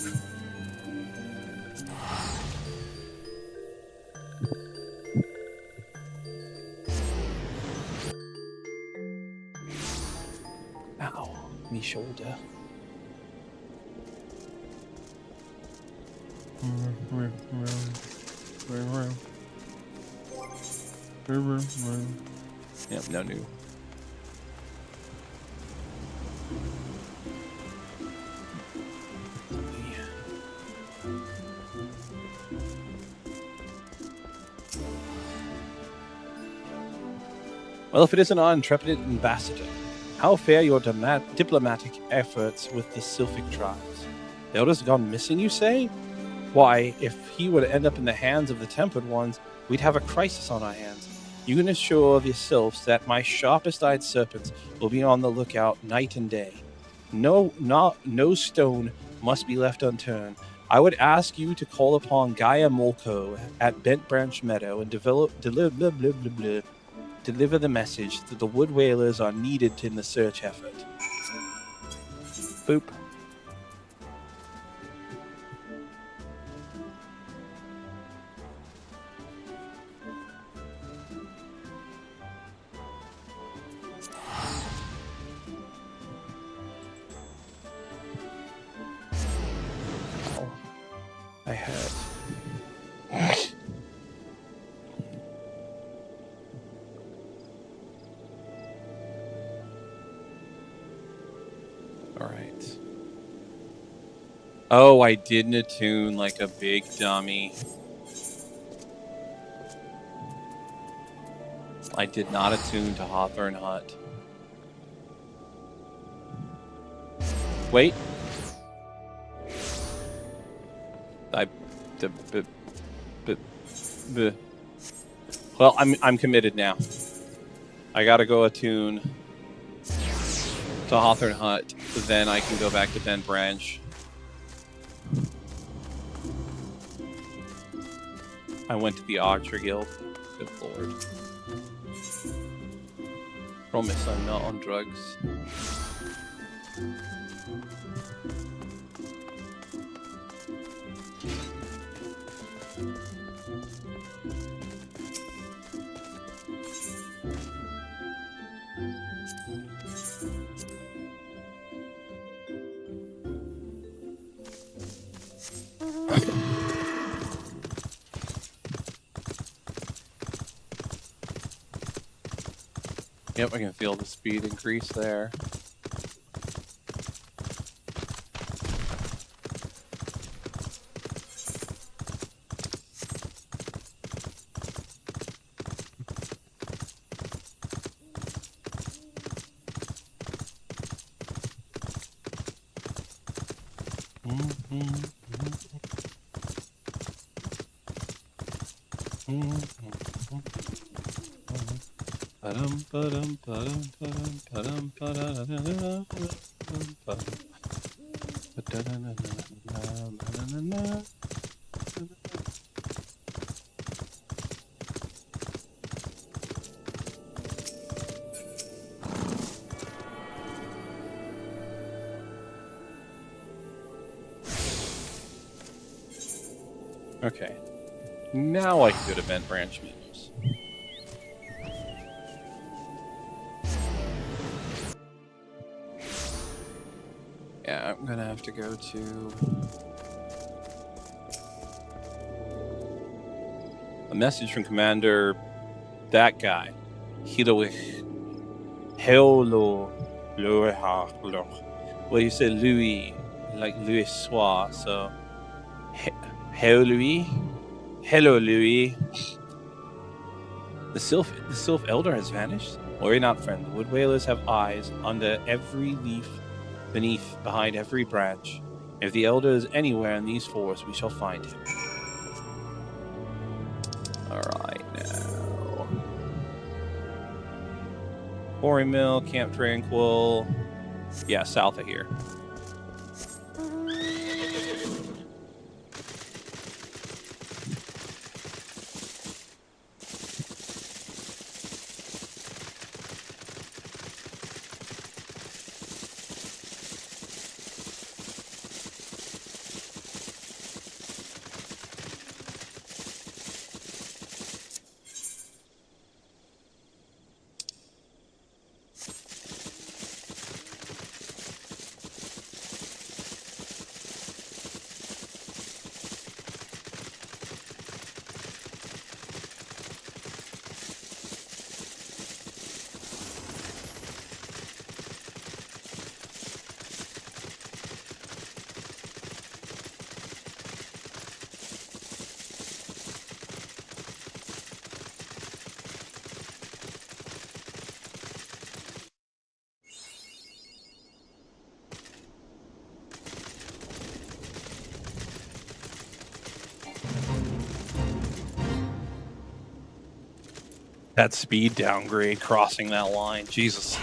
Ow, me shoulder. Yep, no new. Well, if it isn't our intrepid ambassador, how fare your diplomatic efforts with the Sylphic tribes? The Elder's gone missing, you say? Why, if he were to end up in the hands of the Tempered Ones, we'd have a crisis on our hands. You can assure the Sylphs that my sharpest-eyed serpents will be on the lookout night and day. No stone must be left unturned. I would ask you to call upon Gaia Molko at Bent Branch Meadow and deliver the message that the Wood Whalers are needed in the search effort. Boop. I had. All right. Oh, I didn't attune like a big dummy. I did not attune to Hawthorne Hut. Wait. Well, I'm committed now. I gotta go attune to Hawthorne Hut, then I can go back to Bent Branch. I went to the Archer Guild. Good lord. Promise I'm not on drugs. Yep, I can feel the speed increase there. Okay. Now I can go to Bent Branch menus. Yeah, I'm gonna have to go to... A message from Commander... that guy. Hidowich. Hello. Well, you say Louis, like Louis Soir, so... Hello, Louis. Hello, Louis. The Sylph Elder has vanished? Worry not, friend. The Wood Whalers have eyes under every leaf, behind every branch. If the Elder is anywhere in these forests, we shall find him. Alright, now... Quarry Mill, Camp Tranquil... Yeah, south of here. That speed downgrade crossing that line. Jesus.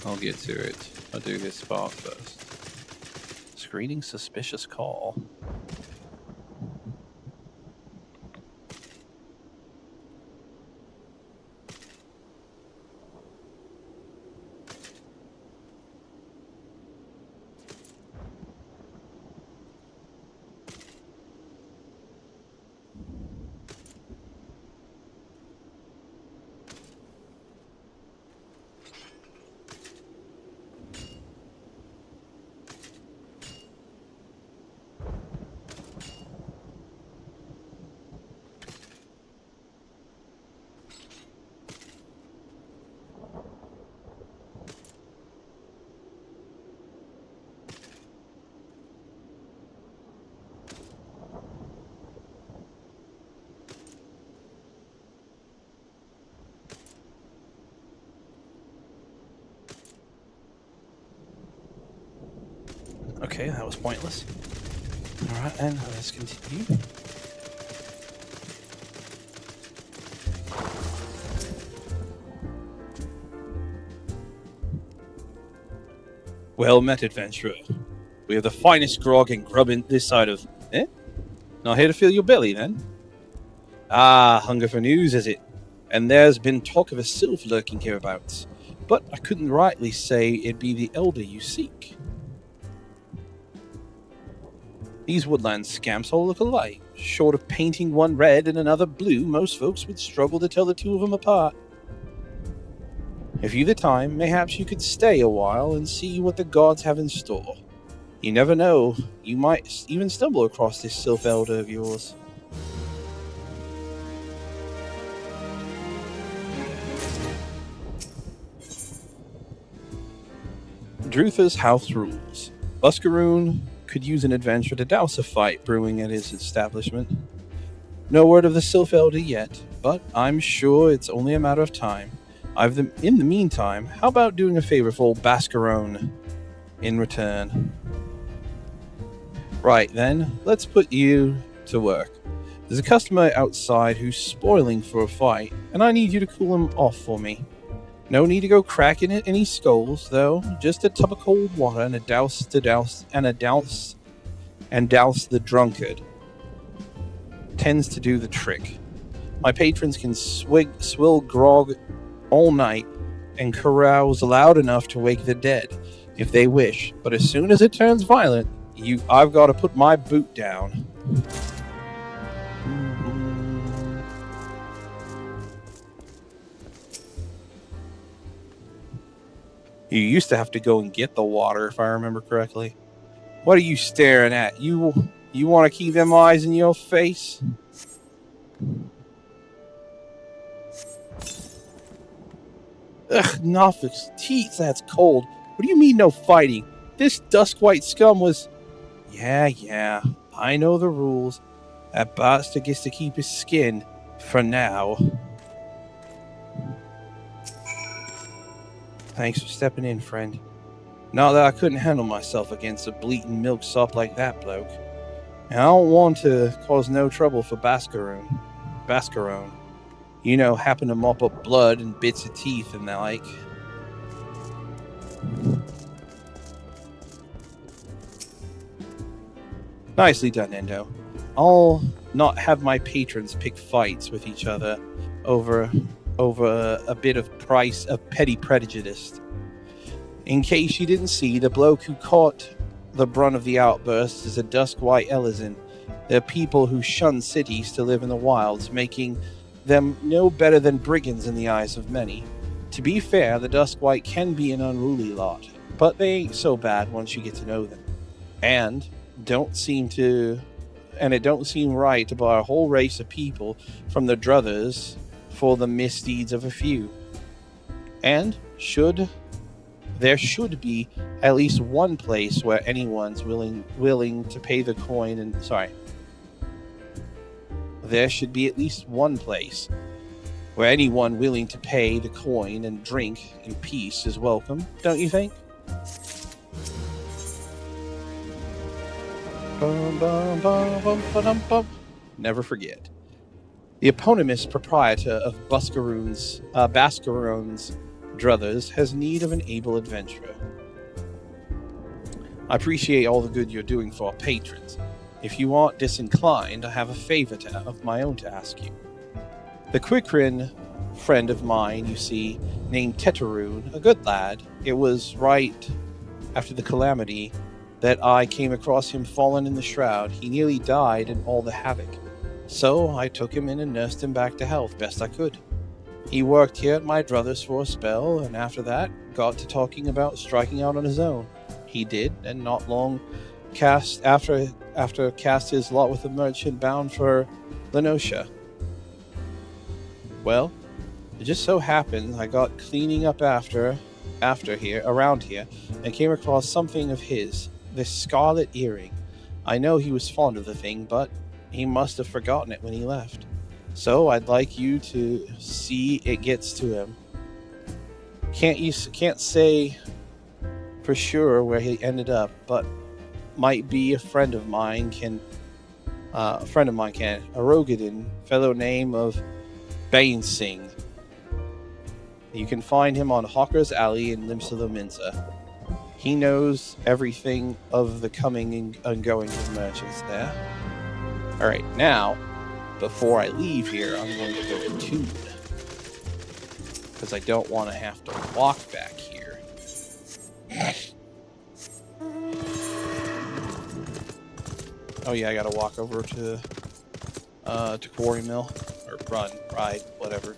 I'll get to it. I'll do this spot first. Screening suspicious call. Okay, that was pointless. Alright, then let's continue. Well met, adventurer. We have the finest grog and grub in this side of... Eh? Not here to fill your belly, then? Ah, hunger for news, is it? And there's been talk of a sylph lurking hereabouts. But I couldn't rightly say it'd be the elder you seek. These woodland scamps all look alike. Short of painting one red and another blue, most folks would struggle to tell the two of them apart. If you've the time, mayhaps you could stay a while and see what the gods have in store. You never know, you might even stumble across this sylph elder of yours. Drutha's house rules. Buscaroon could use an adventure to douse a fight brewing at his establishment. No word of the sylph elder yet, but I'm sure it's only a matter of time. In the meantime, how about doing a favor for old Bascarone in return? Right then, let's put you to work. There's a customer outside who's spoiling for a fight, and I need you to cool him off for me. No need to go cracking at any skulls, though. Just a tub of cold water and douse the drunkard. Tends to do the trick. My patrons can swill grog all night and carouse loud enough to wake the dead, if they wish. But as soon as it turns violent, I've got to put my boot down. You used to have to go and get the water, if I remember correctly. What are you staring at? You want to keep them eyes in your face? Ugh, Nofix, teeth, that's cold. What do you mean no fighting? This dusk-white scum was... Yeah, I know the rules. That bastard gets to keep his skin, for now. Thanks for stepping in, friend. Not that I couldn't handle myself against a bleating milksop like that bloke. And I don't want to cause no trouble for Bascarone. You know, happen to mop up blood and bits of teeth and the like. Nicely done, Endo. I'll not have my patrons pick fights with each other over a bit of petty prejudice. In case you didn't see, the bloke who caught the brunt of the outburst is a dusk-white Elizin. They're people who shun cities to live in the wilds, making them no better than brigands in the eyes of many. To be fair, the dusk-white can be an unruly lot, but they ain't so bad once you get to know them. And it don't seem right to bar a whole race of people from the druthers for the misdeeds of a few. And there should be at least one place where anyone's willing to pay the coin and there should be at least one place where anyone willing to pay the coin and drink in peace is welcome, don't you think? Never forget. The eponymous proprietor of Bascarone's druthers has need of an able adventurer. I appreciate all the good you're doing for our patrons. If you aren't disinclined, I have a favor of my own to ask you. The Quickrin friend of mine, you see, named Tetaroon, a good lad. It was right after the calamity that I came across him fallen in the shroud. He nearly died in all the havoc. So I took him in and nursed him back to health best I could. He worked here at my druthers for a spell, and after that, got to talking about striking out on his own. He did, and not long cast his lot with a merchant bound for Lenosha. Well, it just so happened I got cleaning up around here, and came across something of his, this scarlet earring. I know he was fond of the thing, but he must have forgotten it when he left. So I'd like you to see it gets to him. Can't say for sure where he ended up, but might be a friend of mine can. A Rogadin, fellow name of Bainsing. You can find him on Hawker's Alley in Limsa. He knows everything of the coming and going of merchants there. Alright, now, before I leave here, I'm going to go to Tune. Because I don't want to have to walk back here. Oh yeah, I gotta walk over to Quarry Mill. Or ride, whatever.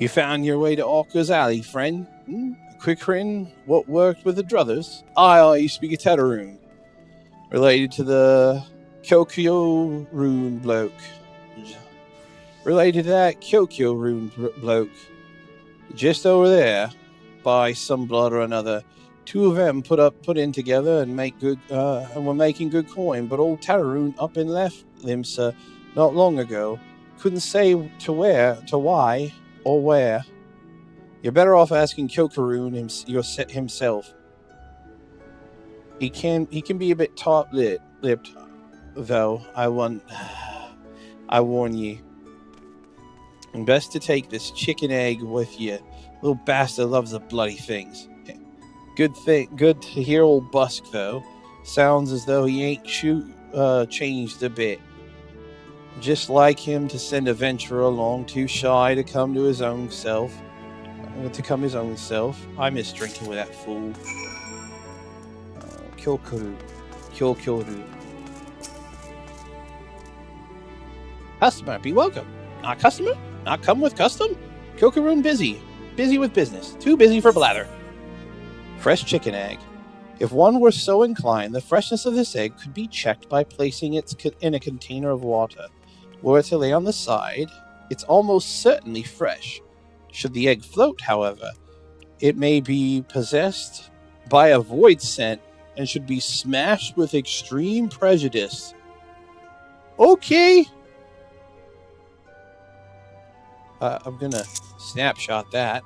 You found your way to Orca's Alley, friend? Quickrin, what worked with the druthers? I speak a Tetaroon, related to the Kyokyo Rune bloke. Related to that Kyokyo Rune bloke. Just over there, by some blood or another, two of them put in together and make good, and were making good coin. But old Tetaroon up and left them, sir, not long ago. Couldn't say to why or where. You're better off asking Kyokaroon himself. He can be a bit tight-lipped, though. I warn ye. And best to take this chicken egg with you. Little bastard loves the bloody things. Good to hear old Busk, though. Sounds as though he ain't changed a bit. Just like him to send a venturer along, too shy to come to his own self. I miss drinking with that fool. Kyokyoru. Customer, be welcome. Not customer? Not come with custom? Kyokaroon busy. Busy with business. Too busy for blather. Fresh chicken egg. If one were so inclined, the freshness of this egg could be checked by placing it in a container of water. Were it to lay on the side, it's almost certainly fresh. Should the egg float, however, it may be possessed by a void scent and should be smashed with extreme prejudice. Okay. I'm gonna snapshot that.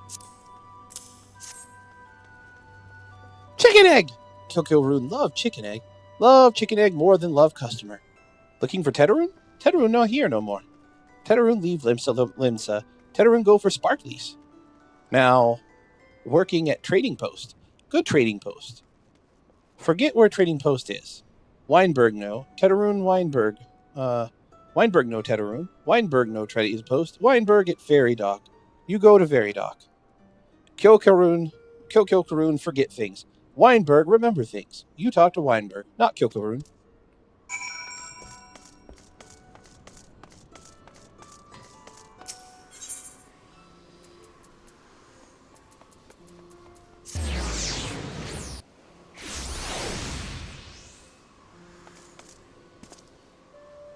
Chicken egg! Kyokaroon love chicken egg. Love chicken egg more than love customer. Looking for Tetaroon? Tetaroon not here no more. Tetaroon leave Limsa. Tetaroon go for Sparklies. Now, working at Trading Post. Good Trading Post. Forget where Trading Post is. Weinberg no. Tetaroon Weinberg. Weinberg no Tetaroon. Weinberg no Trading Post. Weinberg at Ferry Dock. You go to Ferry Dock. Kyokaroon forget things. Weinberg remember things. You talk to Weinberg, not Kyokaroon.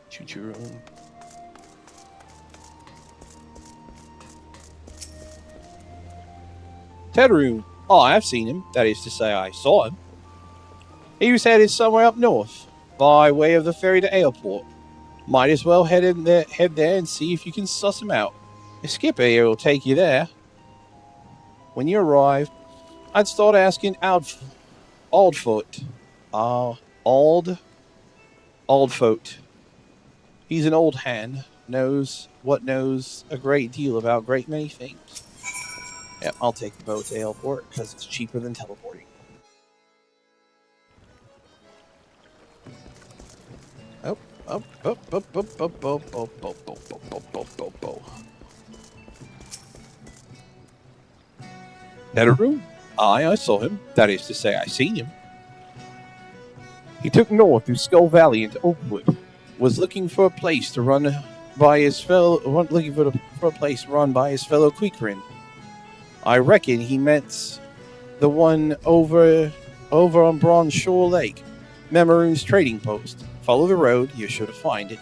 Choo-choo-room. Tetaroon. Oh, I've seen him. That is to say, I saw him. He was headed somewhere up north, by way of the ferry to airport. Might as well head there and see if you can suss him out. The skipper here will take you there. When you arrive, I'd start asking Aldfoot. Aldfoot. He's an old hand, knows a great deal about a great many things. Yep, I'll take the boat to airport because it's cheaper than teleporting. Tetaroon? I saw him. That is to say, I seen him. He took north through Skull Valley into Oakwood. Was looking for a place to run by his fellow. Looking for a place run by his fellow Quickrin. I reckon he meant the one over on Bronze Shore Lake, Memaroon's trading post. Follow the road, you're sure to find it.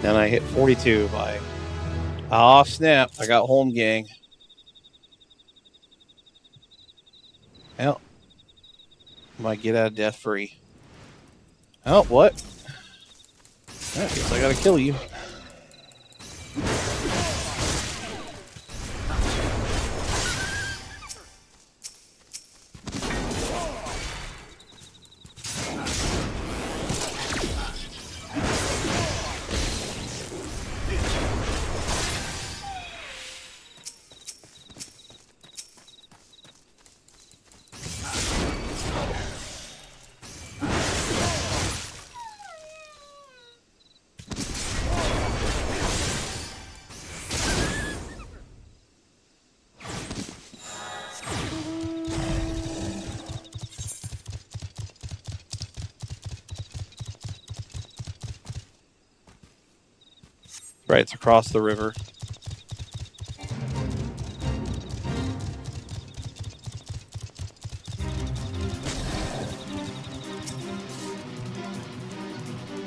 Then I hit 42 by... Oh, snap. I got home gang. Well, might get out of death free. Oh, what? I guess I gotta kill you. Right, it's across the river.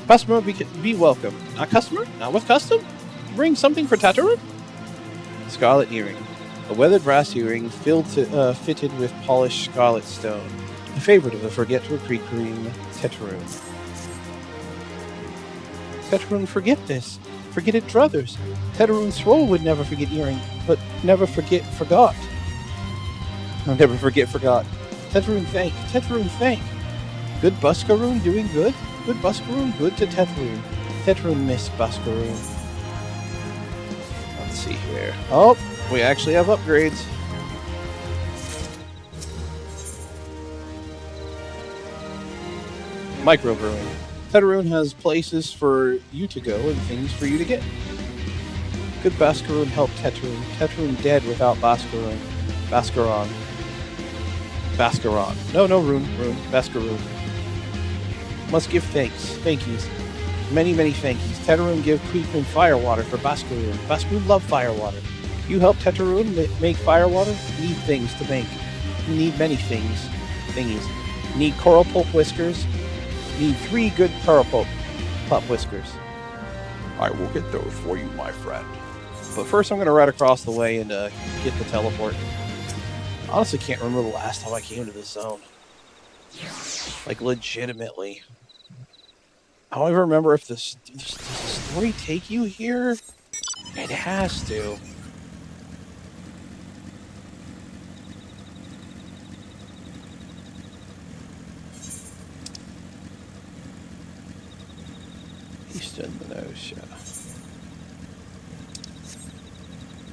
Customer, be welcome. Not customer? Not with custom? Bring something for Tataru? Scarlet earring. A weathered brass earring fitted with polished scarlet stone. A favorite of the Forgetful Cream Tetarun. Tetarun forget this. Forget it druthers. Tetarun swore would never forget earring, but never forgot. I'll never forget forgot. Tetarun thank. Tetarun thank. Good Buskaroon doing good? Good Buskaroon, good to Tetarun. Tetarun miss Buskaroon. Let's see here. Oh, we actually have upgrades. Microbrewing. Tetarun has places for you to go and things for you to get. Good Baskaroon help Tetarun. Tetarun dead without Baskaroon. Baskaron. No, Rune. Baskaroon. Must give thanks. Thank yous. Many thank yous. Tetarun give Creekman firewater for Baskaroon. Baskaroon love firewater. You help Tetarun make firewater? Need things to make. You need many things. Thingies. Need coral pulp whiskers? Need 3 good coral pulp whiskers. I will get those for you, my friend. But first I'm going to ride across the way and get the teleport. Honestly can't remember the last time I came to this zone. Like, legitimately. I don't even remember if does the story take you here? It has to. Eastern Minutia.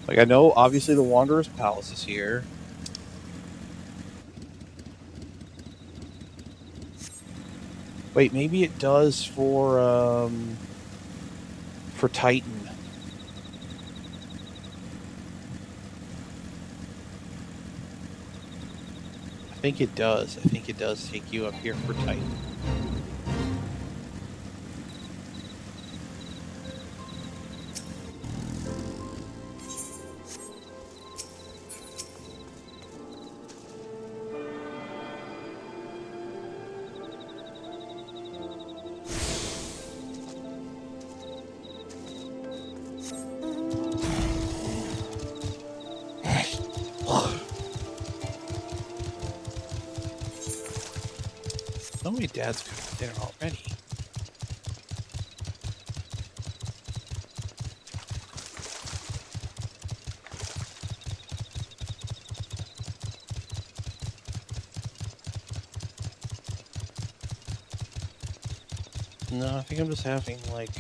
Like, I know, obviously, the Wanderer's Palace is here. Wait, maybe it does for Titan. I think it does. I think it does take you up here for Titan. So many dads could be there already. No, I think I'm just having, like,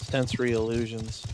sensory illusions.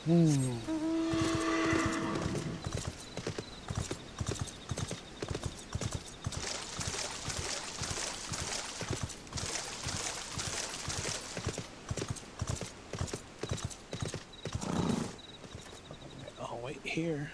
I'll wait here.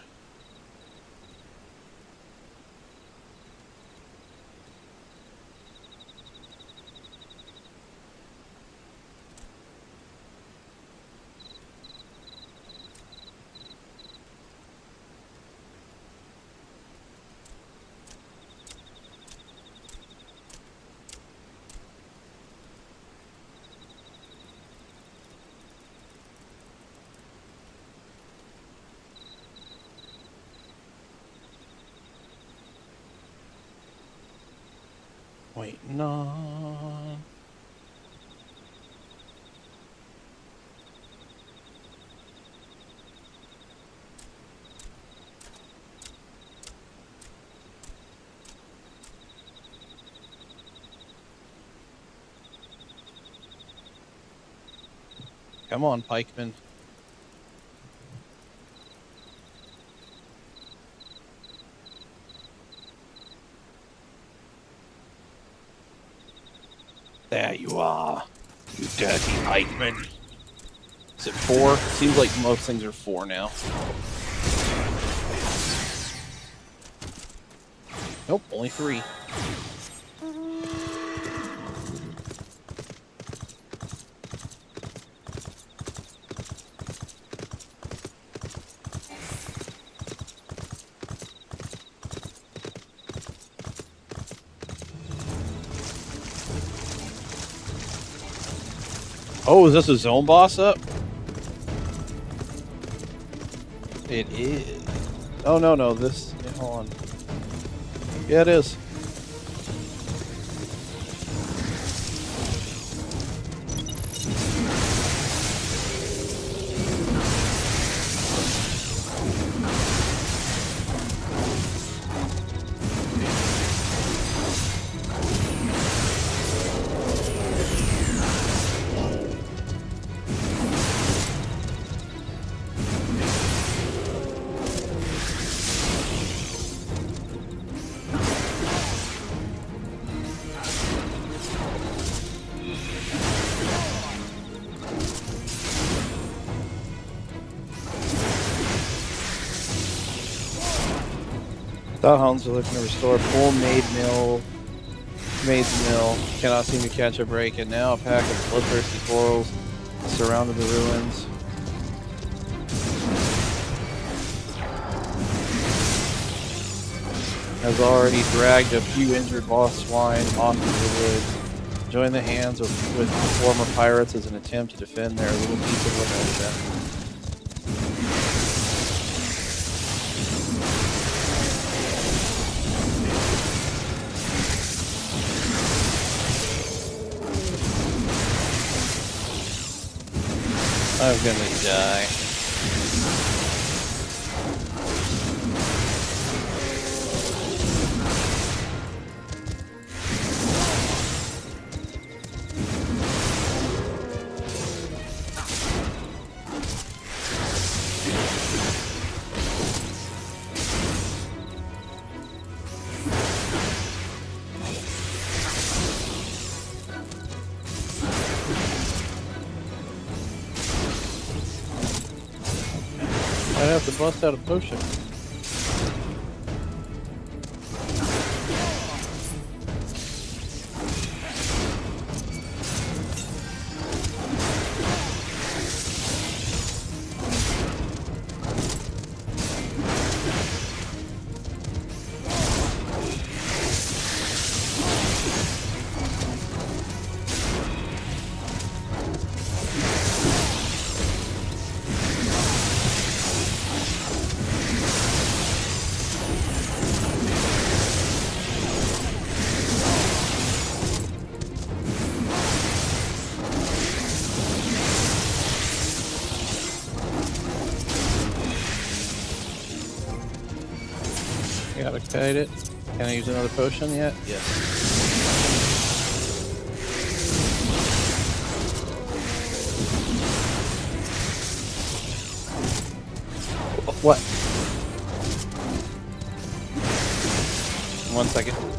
Waiting on. Come on, pikeman. There you are, you dirty pikeman. Is it 4? Seems like most things are 4 now. Nope, only 3. Oh, is this a zone boss up? It is. Oh, no, this... yeah, hold on. Yeah, it is. Thought are looking to restore full maid's mill. Cannot seem to catch a break, and now a pack of bloodthirsty corals surrounded the ruins. Has already dragged a few injured boss swine onto the woods. Join the hands with former pirates as an attempt to defend their little piece of Lamenta. I'm gonna die. I'd have to bust out a potion. Gotta kite it. Can I use another potion yet? Yes. What? 1 second.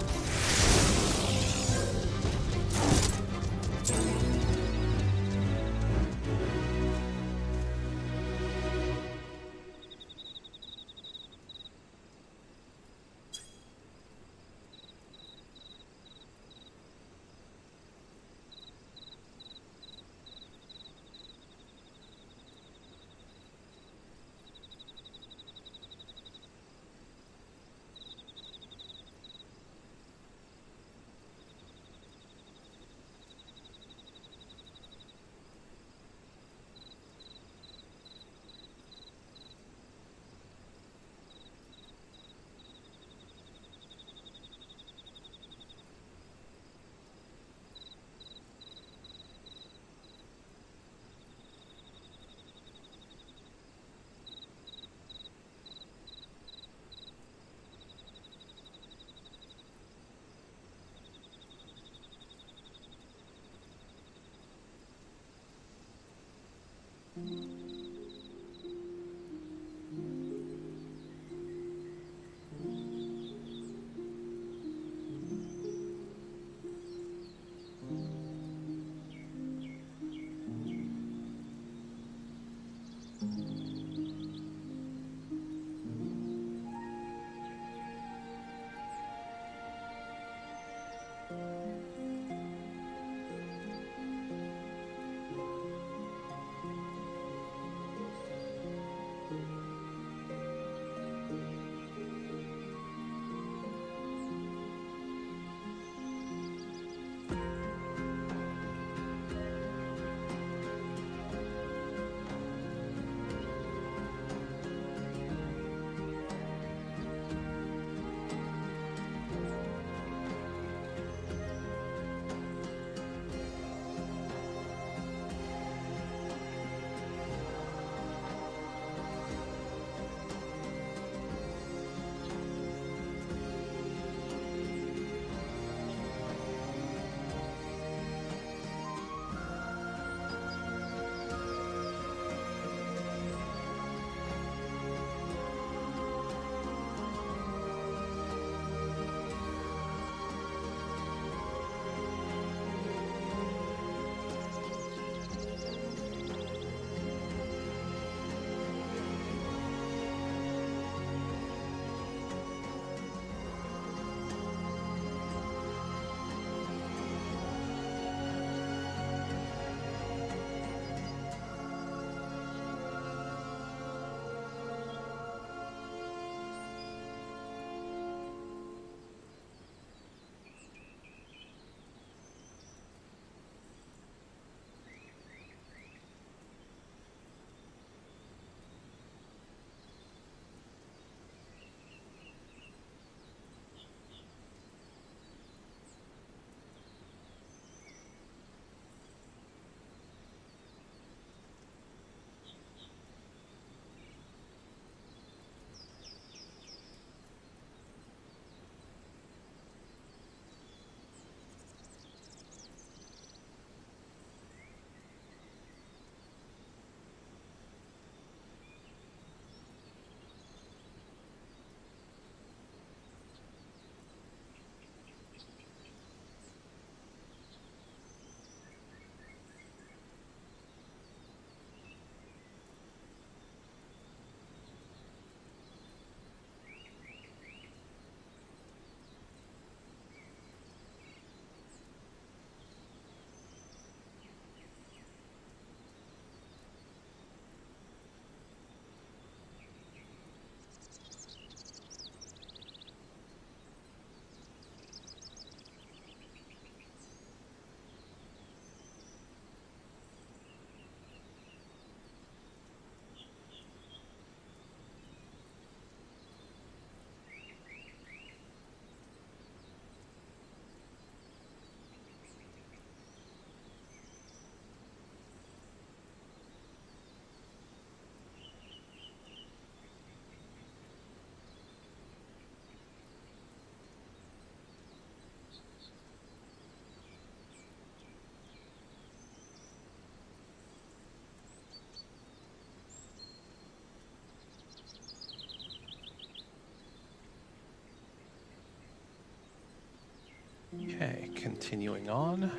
Okay, continuing on.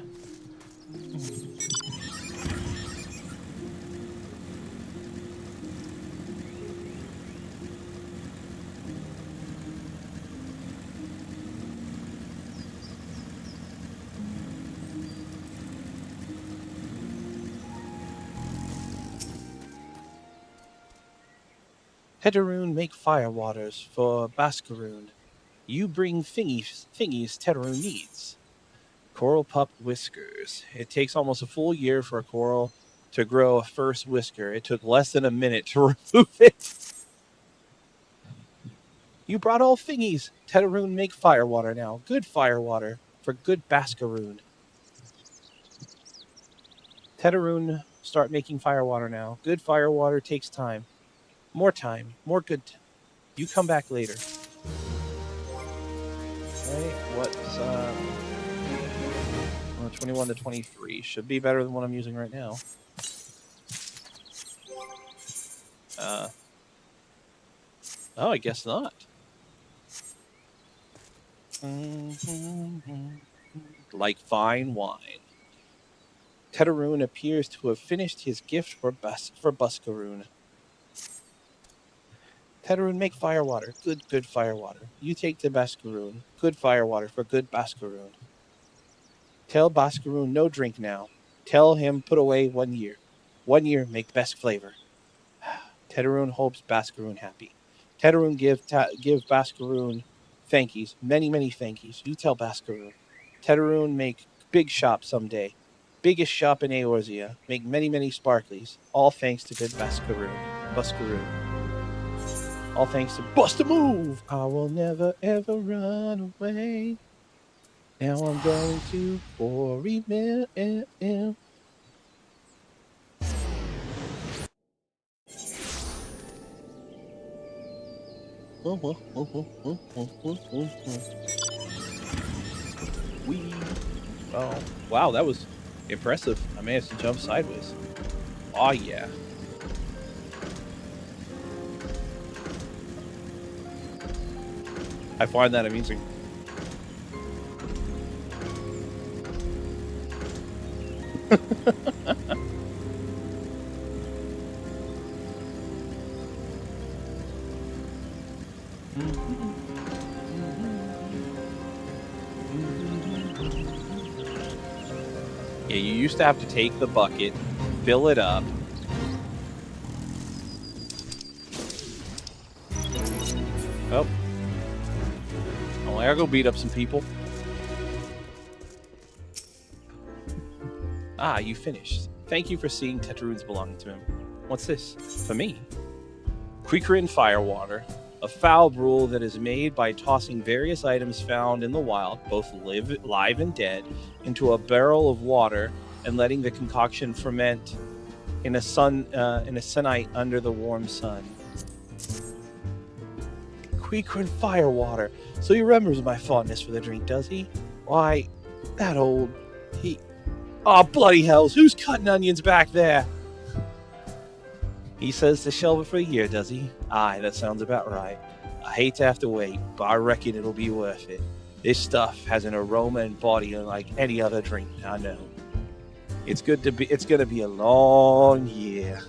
Tetaroon make fire waters for Bascaroon. You bring thingies Tetaroon needs. Coral pup whiskers. It takes almost a full year for a coral to grow a first whisker. It took less than a minute to remove it. You brought all thingies. Tetaroon make fire water now. Good fire water for good Bascaroon. Tetaroon start making fire water now. Good fire water takes time. More good. You come back later. Okay, what's 21 to 23 should be better than what I'm using right now. Oh, I guess not. Like fine wine. Tetaroon appears to have finished his gift for Buscaroon. Tetaroon make fire water. Good fire water. You take the Bascaroon. Good fire water for good Bascaroon. Tell Bascaroon no drink now. Tell him put away 1 year. 1 year make best flavor. Tetaroon hopes Bascaroon happy. Tetaroon give Bascaroon thankies. Many thankies. You tell Bascaroon. Tetaroon make big shop someday. Biggest shop in Eorzea. Make many sparklies. All thanks to good Buscaroon. All thanks to Bust a Move. I will never ever run away. Now I'm going to Quarry Mill. Wee. Oh, wow, that was impressive. I managed to jump sideways. Oh, yeah. I find that amusing. Yeah, you used to have to take the bucket, fill it up. Oh. Oh, I gotta go beat up some people. Ah, you finished. Thank you for seeing Tetaroon's belonging to him. What's this? For me? Quickerin Firewater. A foul brew that is made by tossing various items found in the wild, both live and dead, into a barrel of water and letting the concoction ferment in a sunite under the warm sun. Quickerin Firewater. So he remembers my fondness for the drink, does he? Why, that old... Oh, bloody hells, who's cutting onions back there? He says to shelve it for a year, does he? Aye, that sounds about right. I hate to have to wait, but I reckon it'll be worth it. This stuff has an aroma and body unlike any other drink I know. It's gonna be a long year.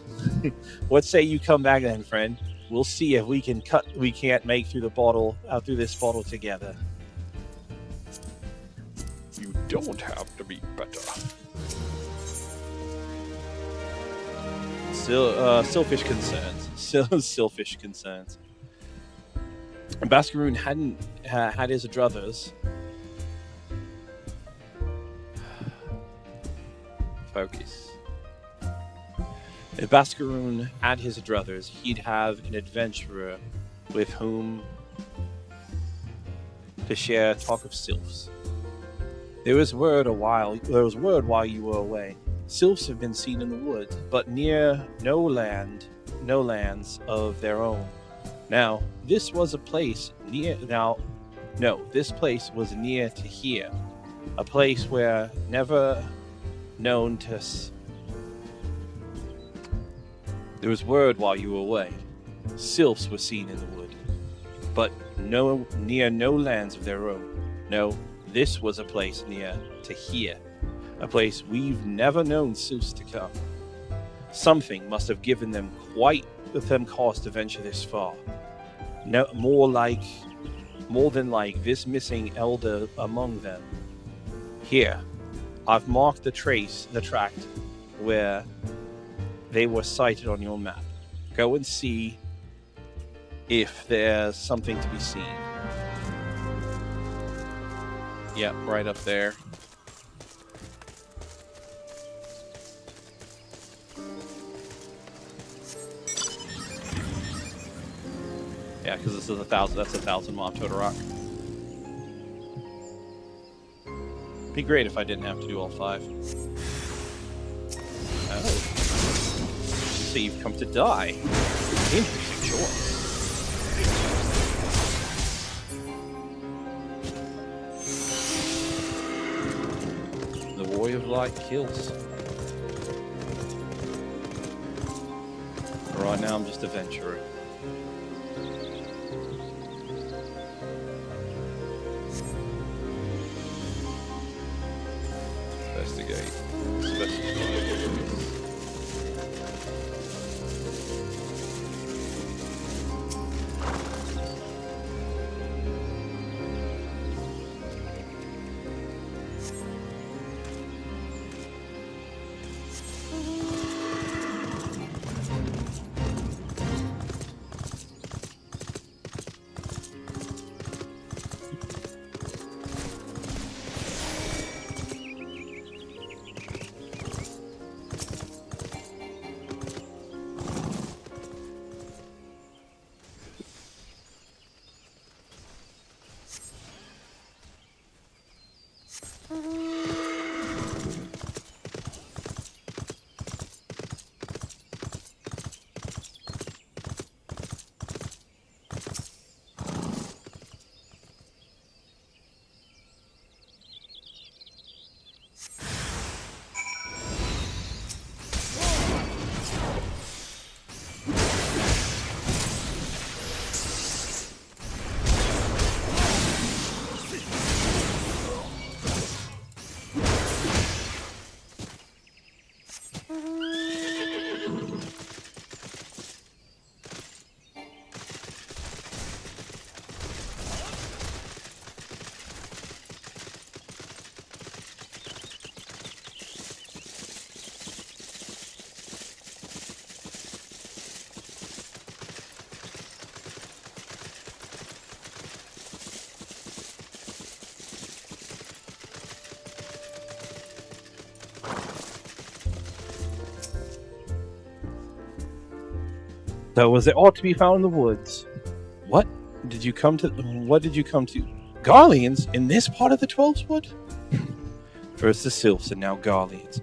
What say you come back then, friend? We'll see if we can't make through this bottle together. You don't have to be better. Sillfish concerns. Sillfish concerns. Bascaroon hadn't had his druthers. Focus. If Bascaroon had his druthers, he'd have an adventurer with whom to share talk of sylphs. There was word while you were away. Sylphs have been seen in the woods, but near no lands of their own. Now, this was near to here, a place where never known to. There was word while you were away. Sylphs were seen in the wood, but near no lands of their own. No, This was a place near to here, a place we've never known Zeus to come. Something must have given them cause to venture this far. No, more than like this missing elder among them. Here, I've marked the tract where they were sighted on your map. Go and see if there's something to be seen. Yep, right up there. Yeah, because this is 1,000. That's 1,000 mob total rock. Be great if I didn't have to do all 5. Oh. So you've come to die. Interesting choice. The Warrior of Light kills. Right now I'm just a venturer. Investigate. Special. So was it ought to be found in the woods? What did you come to? Garleans in this part of the 12's Wood? First the Sylphs and now Garleans,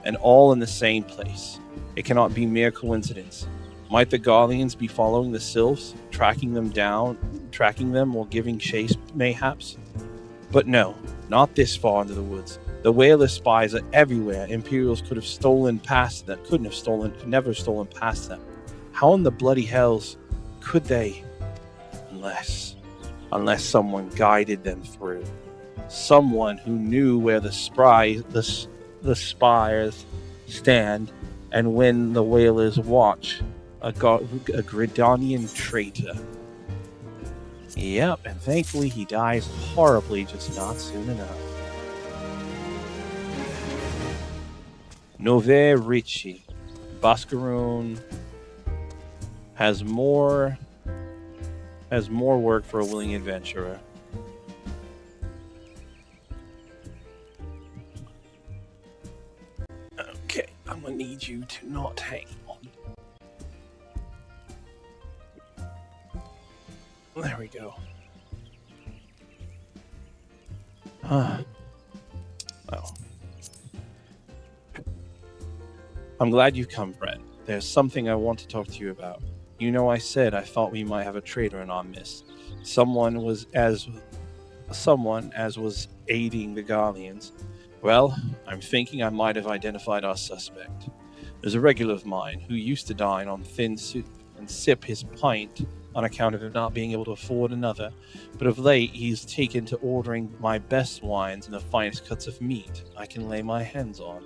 and all in the same place. It cannot be mere coincidence. Might the Garleans be following the Sylphs, tracking them or giving chase, mayhaps? But no, not this far into the woods. The Whaler spies are everywhere. Imperials could never stolen past them. How in the bloody hells could they? Unless someone guided them through. Someone who knew where the spires stand, and when the Whalers watch, a Gridanian traitor. Yep, and thankfully he dies horribly, just not soon enough. Nove Ricci. Bascaroon has more work for a willing adventurer. Okay, I'm gonna need you to not hang on. There we go. Oh. I'm glad you've come, Brett. There's something I want to talk to you about. You know, I said I thought we might have a traitor in our midst. Someone as was aiding the Garleans. Well, I'm thinking I might have identified our suspect. There's a regular of mine who used to dine on thin soup and sip his pint on account of him not being able to afford another, but of late he's taken to ordering my best wines and the finest cuts of meat I can lay my hands on.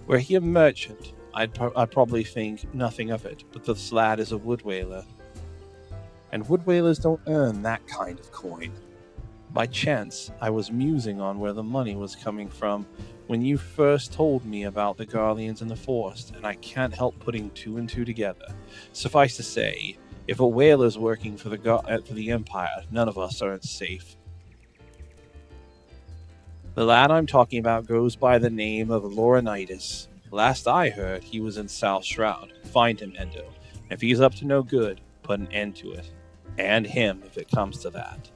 Were he a merchant, I'd probably think nothing of it, but this lad is a wood whaler. And wood whalers don't earn that kind of coin. By chance, I was musing on where the money was coming from when you first told me about the Garleans in the forest, and I can't help putting two and two together. Suffice to say, if a whaler's working for the Empire, none of us are safe. The lad I'm talking about goes by the name of Laurinaitis. Last I heard, he was in South Shroud. Find him, Endo. If he's up to no good, put an end to it. And him, if it comes to that.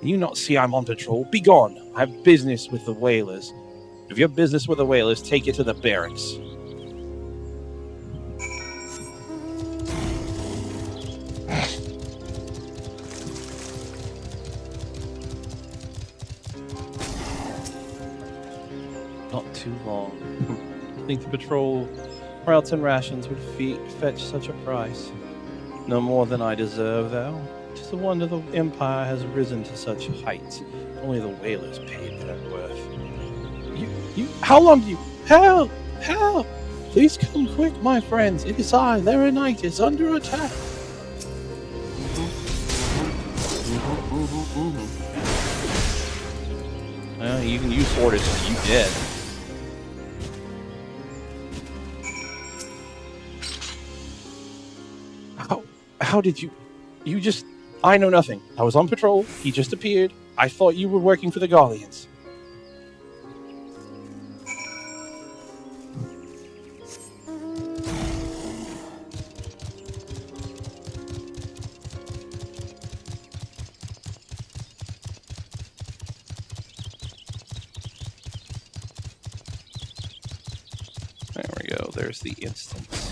You not see I'm on patrol? Be gone! I have business with the whalers. If you have business with the whalers, take it to the barracks. Not too long. I think the patrol routes and rations would fetch such a price. No more than I deserve, though. It's a wonder the Empire has risen to such heights. Only the whalers paid their worth. How long do you... Help! Help! Please come quick, my friends. It is I, Laurinaitis, under attack. Well, you can use Fortis, so you dead. How did you... You just... I know nothing. I was on patrol. He just appeared. I thought you were working for the Garleans. There we go. There's the instance.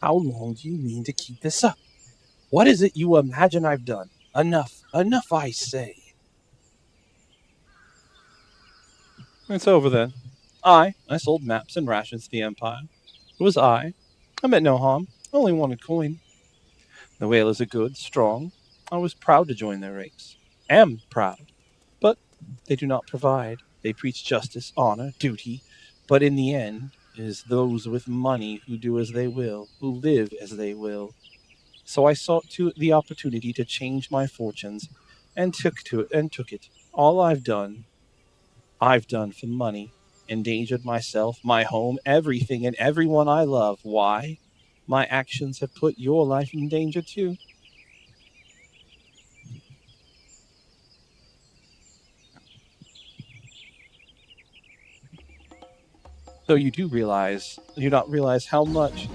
How long do you mean to keep this up? What is it you imagine I've done? Enough. Enough, I say. It's over then. I sold maps and rations to the Empire. It was I meant no harm. Only wanted coin. The whalers are good, strong. I was proud to join their ranks. Am proud. But they do not provide. They preach justice, honor, duty. But in the end... is those with money who do as they will, who live as they will. So I sought the opportunity to change my fortunes, and took it. All I've done for money, endangered myself, my home, everything and everyone I love. Why? My actions have put your life in danger too. Though you do not realize how much.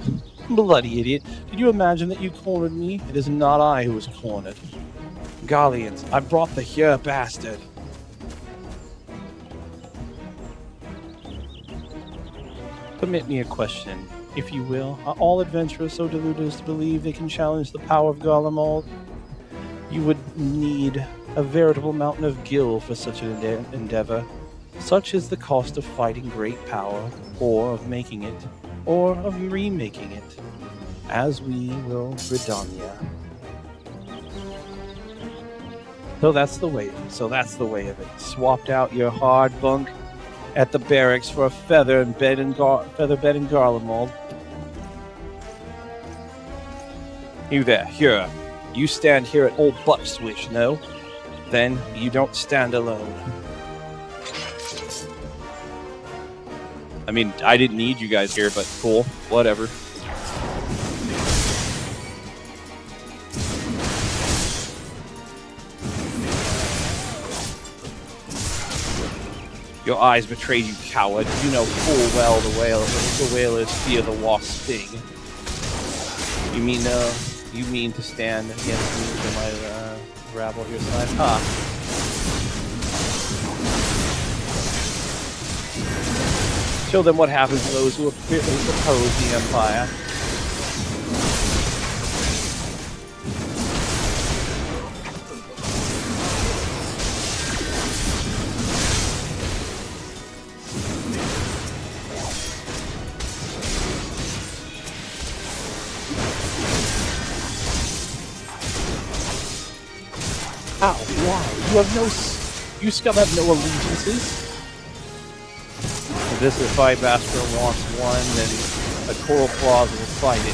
Bloody idiot. Did you imagine that you cornered me? It is not I who was cornered. Garleans, I brought the here bastard. Permit me a question, if you will. Are all adventurers so deluded as to believe they can challenge the power of Garlemald? You would need a veritable mountain of gil for such an endeavor. Such is the cost of fighting great power, or of making it, or of remaking it, as we will Britannia. So that's the way of it. Swapped out your hard bunk at the barracks for a feather bed in Garlemald. You there, here. You stand here at old Buck Switch, no? Then you don't stand alone. I mean, I didn't need you guys here, but cool. Whatever. Your eyes betrayed you, coward. You know full well the whalers fear the wasp's sting. You mean You mean to stand against me for my rabble at your side? Ha! Show them what happens to those who oppose the Empire. Ow, why? You scum have no allegiances. If this is a fight Bastion wants one, then a Coral Claws will fight it.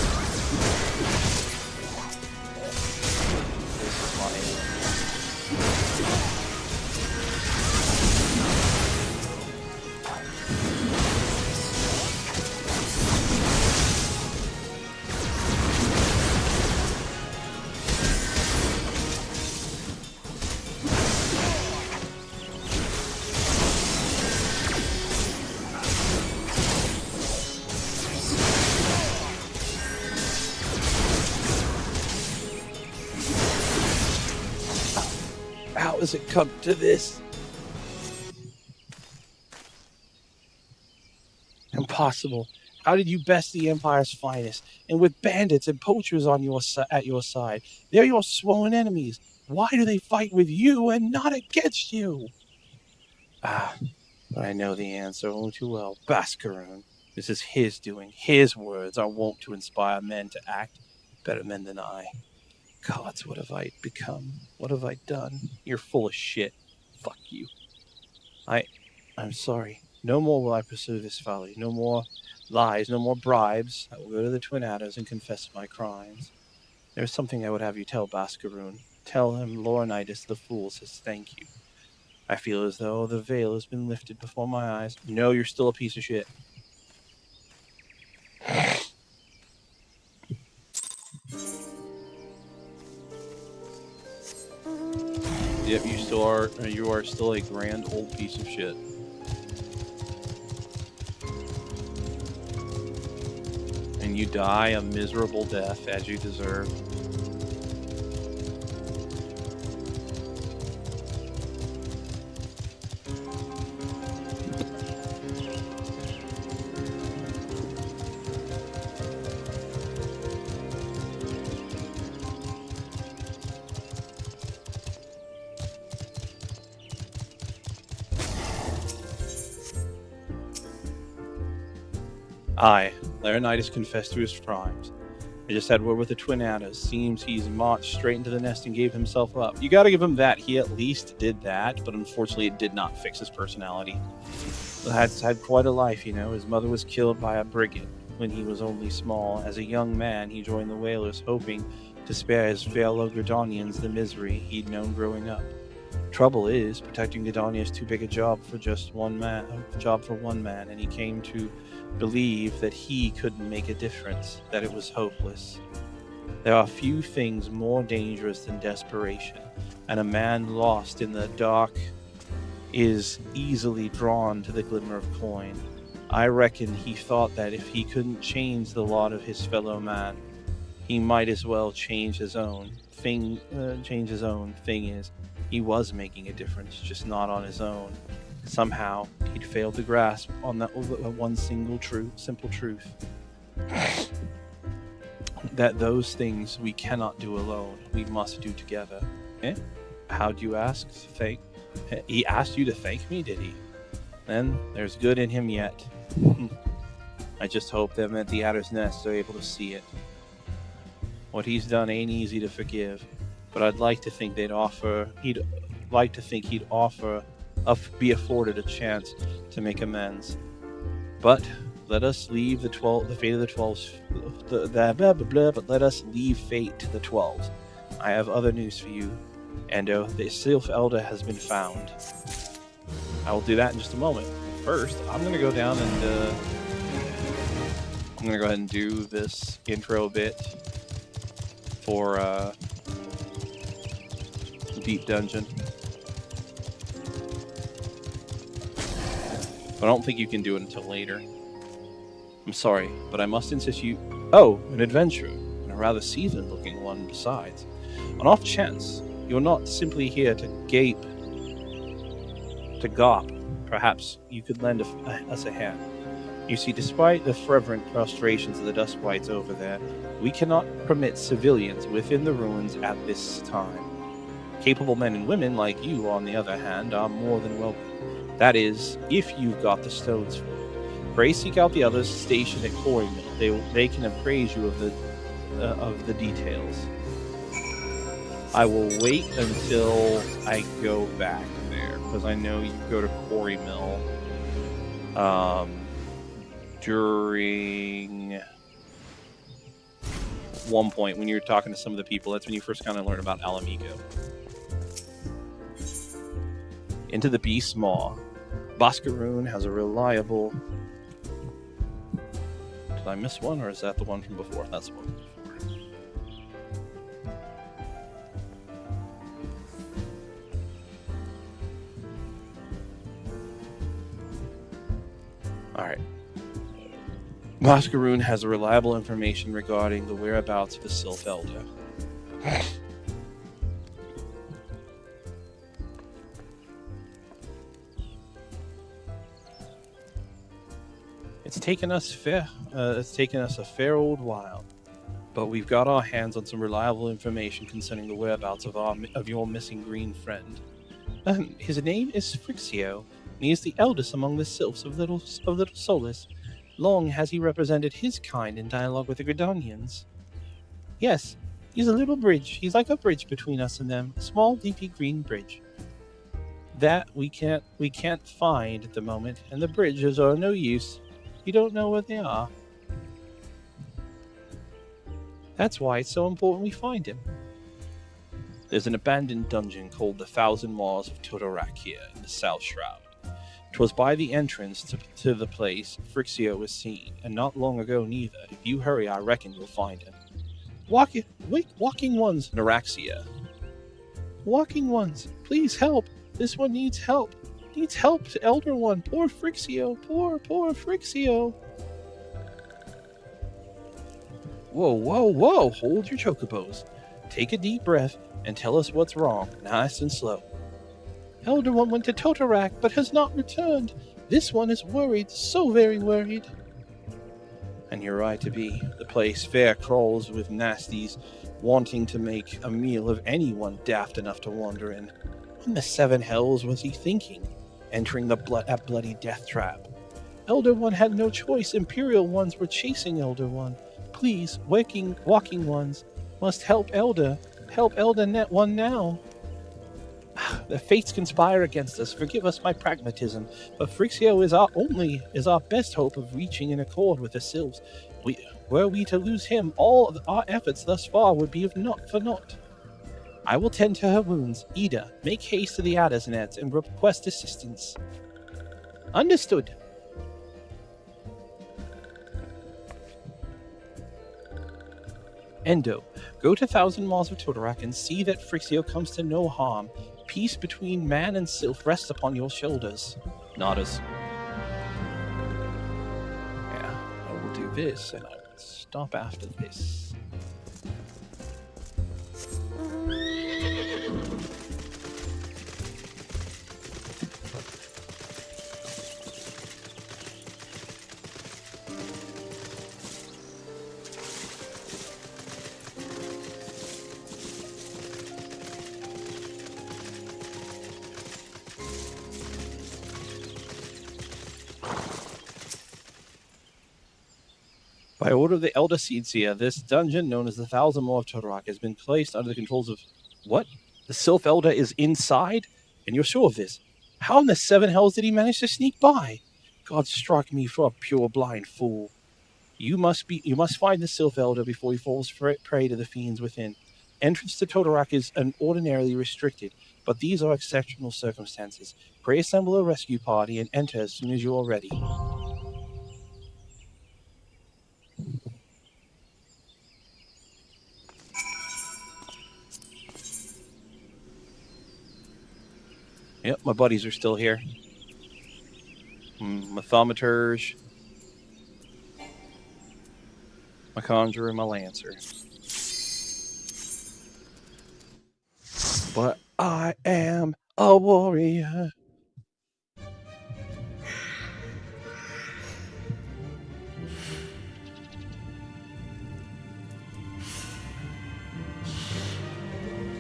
This is my How has it come to this? Impossible. How did you best the Empire's finest, and with bandits and poachers on at your side? They're your sworn enemies. Why do they fight with you and not against you? But I know the answer only too well. Bascaroon. This is his doing. His words are wont to inspire men to act. Better men than I. Gods, what have I become? What have I done? You're full of shit. Fuck you. I'm sorry. No more will I pursue this folly. No more lies, no more bribes. I will go to the Twin Adders and confess my crimes. There is something I would have you tell Bascaroon. Tell him Laurinaitis the Fool says thank you. I feel as though the veil has been lifted before my eyes. No, you're still a piece of shit. Yep, you are still a grand old piece of shit. And you die a miserable death as you deserve. Laurinaitis confessed to his crimes. I just had word with the Twin Adders. Seems he's marched straight into the nest and gave himself up. You gotta give him that. He at least did that, but unfortunately it did not fix his personality. He had quite a life, you know. His mother was killed by a brigand when he was only small. As a young man, he joined the Whalers, hoping to spare his fellow Gridanians the misery he'd known growing up. Trouble is, protecting Gridania is too big a job for just one man. And he came to believe that he couldn't make a difference, that it was hopeless. There are few things more dangerous than desperation, and a man lost in the dark is easily drawn to the glimmer of coin. I reckon he thought that if he couldn't change the lot of his fellow man, he might as well change his own. Thing is, he was making a difference, just not on his own. Somehow, he'd failed to grasp on that one simple truth. That those things we cannot do alone, we must do together. Eh? How'd you ask? He asked you to thank me, did he? Then, there's good in him yet. I just hope them at the Adder's Nest are able to see it. What he's done ain't easy to forgive, but I'd like to think he'd be afforded a chance to make amends. But let us leave the fate of the 12s. But let us leave fate to the 12s. I have other news for you, Endo. The Sylph Elder has been found. I will do that in just a moment. First, I'm going to go down and I'm going to go ahead and do this intro bit for Deep Dungeon. But I don't think you can do it until later. I'm sorry, but I must insist you... Oh, an adventurer, and a rather seasoned-looking one. anyone besides. On off chance, you're not simply here to gape, to gawp. Perhaps you could lend us a hand. You see, despite the fervent prostrations of the Dust Wights over there, we cannot permit civilians within the ruins at this time. Capable men and women like you, on the other hand, are more than welcome. That is, if you've got the stones for it. Pray seek out the others stationed at Quarry Mill. They can appraise you of the details. I will wait until I go back there, because I know you go to Quarry Mill during one point when you're talking to some of the people. That's when you first kind of learn about Alamigo. Into the Beast's Maw. Boscaroon has a reliable... Did I miss one, or is that the one from before? That's the one from before. Alright. Boscaroon has reliable information regarding the whereabouts of the Sylph Elder. It's taken us a fair old while, but we've got our hands on some reliable information concerning the whereabouts of your missing green friend. His name is Frixio, and he is the eldest among the sylphs of Little Solus. Long has he represented his kind in dialogue with the Gridanians. Yes, he's a little bridge. He's like a bridge between us and them, a small, leafy green bridge. That we can't find at the moment, and the bridges are no use. You don't know what they are. That's why it's so important we find him. There's an abandoned dungeon called the Thousand Maws of Totorak here in the South Shroud. 'Twas by the entrance to the place Frixio was seen, and not long ago neither. If you hurry, I reckon you'll find him. Walking ones, Naraxia. Walking ones, please help. This one needs help. Needs help, Elder One. Poor Frixio. Poor Frixio. Whoa. Hold your chocobos. Take a deep breath and tell us what's wrong, nice and slow. Elder One went to Totorak, but has not returned. This one is worried, so very worried. And you're right to be. The place fair crawls with nasties wanting to make a meal of anyone daft enough to wander in. What in the seven hells was he thinking, entering that bloody death trap? Elder One had no choice. Imperial ones were chasing Elder One. Please, walking ones must help Elder. Help Elder Net One now. The fates conspire against us. Forgive us my pragmatism, but Frixio is our best hope of reaching an accord with the Sylphs. Were we to lose him, all of our efforts thus far would be for naught. I will tend to her wounds. Ida, make haste to the Addersnets and request assistance. Understood. Endo, go to Thousand Maws of Totorak and see that Frixio comes to no harm. Peace between man and sylph rests upon your shoulders. Nodders. Yeah, I will do this, and I will stop after this. By order of the Elder Seedseer, this dungeon, known as the Thousand Maw of Totorak, has been placed under the controls of... What? The Sylph Elder is inside? And you're sure of this? How in the seven hells did he manage to sneak by? God strike me for a pure blind fool. You must find the Sylph Elder before he falls prey to the fiends within. Entrance to Totorak is ordinarily restricted, but these are exceptional circumstances. Pray assemble a rescue party and enter as soon as you are ready. Yep, my buddies are still here. My Thaumaturge, my Conjurer, my Lancer. but I am a warrior.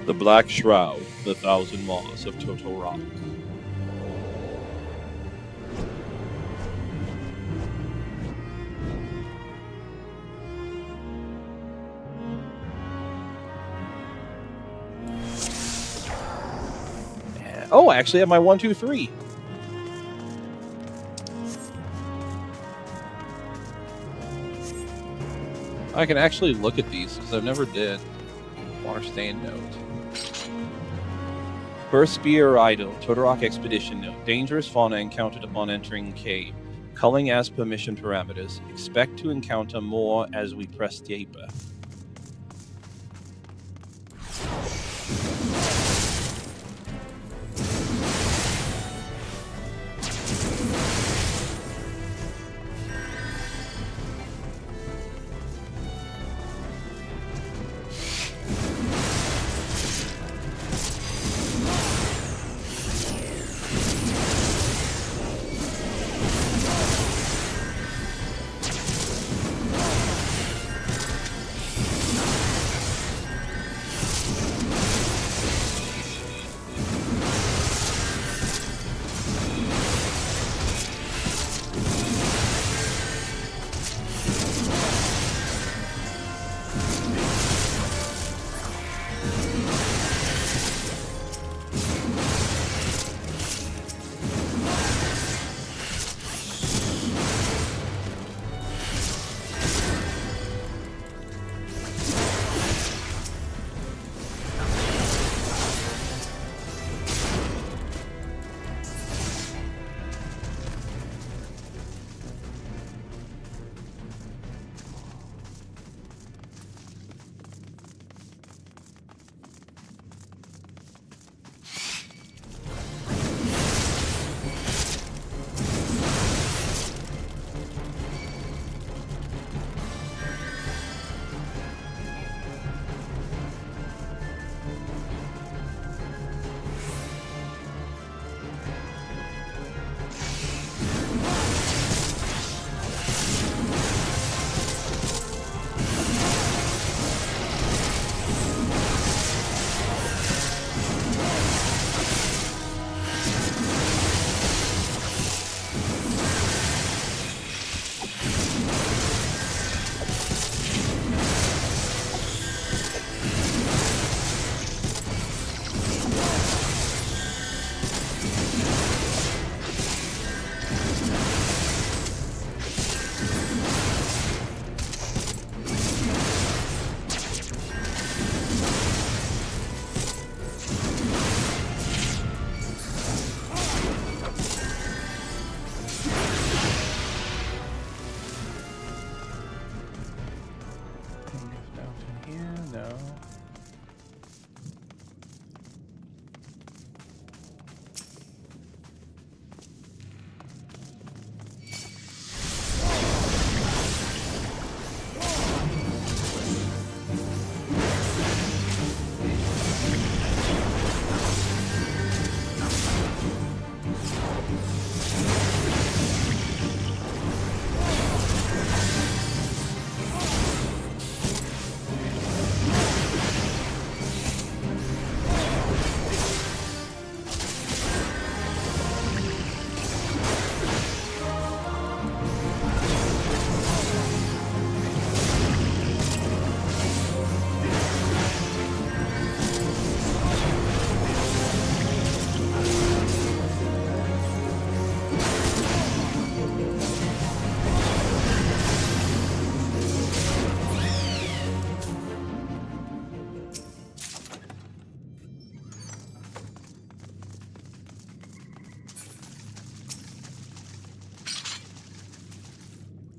The Black Shroud, the Thousand Laws of Total Rock. Oh, I actually have my 1, 2, 3. I can actually look at these because I never did. Waterstand note. First Spear Idol, Todorok Expedition Note. Dangerous fauna encountered upon entering cave. Culling as permission parameters. Expect to encounter more as we press deeper.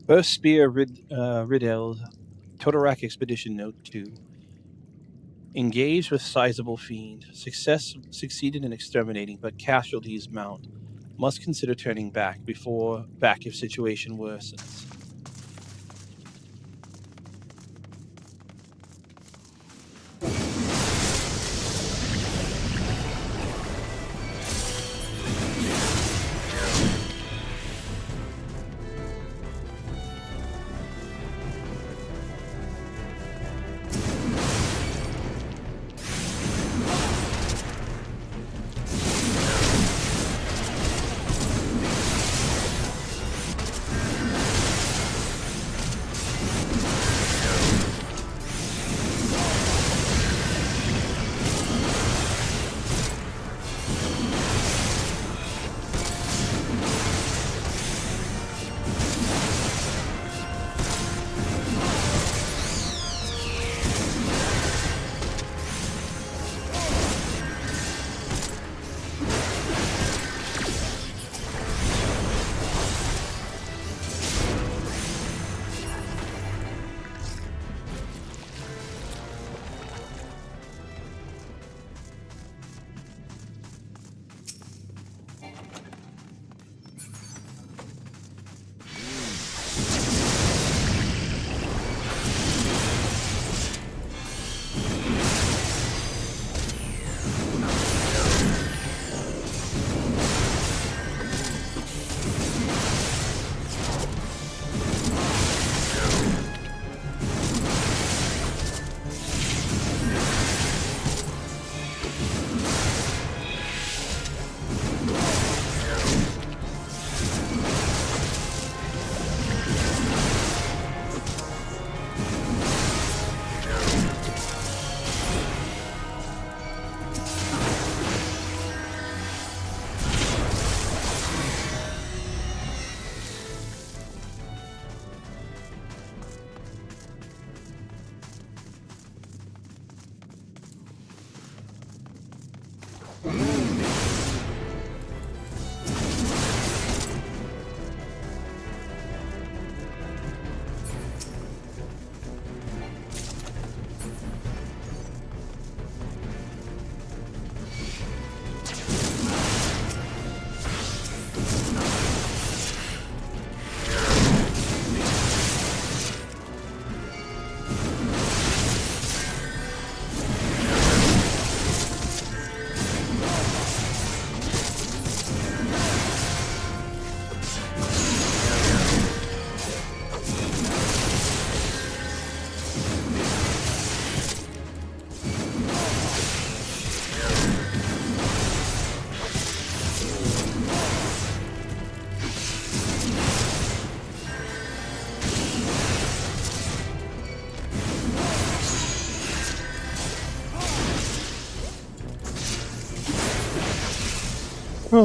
First Spear Riddell's Todorok Expedition Note 2. Engaged with sizable fiend. Succeeded in exterminating, but casualties mount. Must consider turning back if situation worsens. No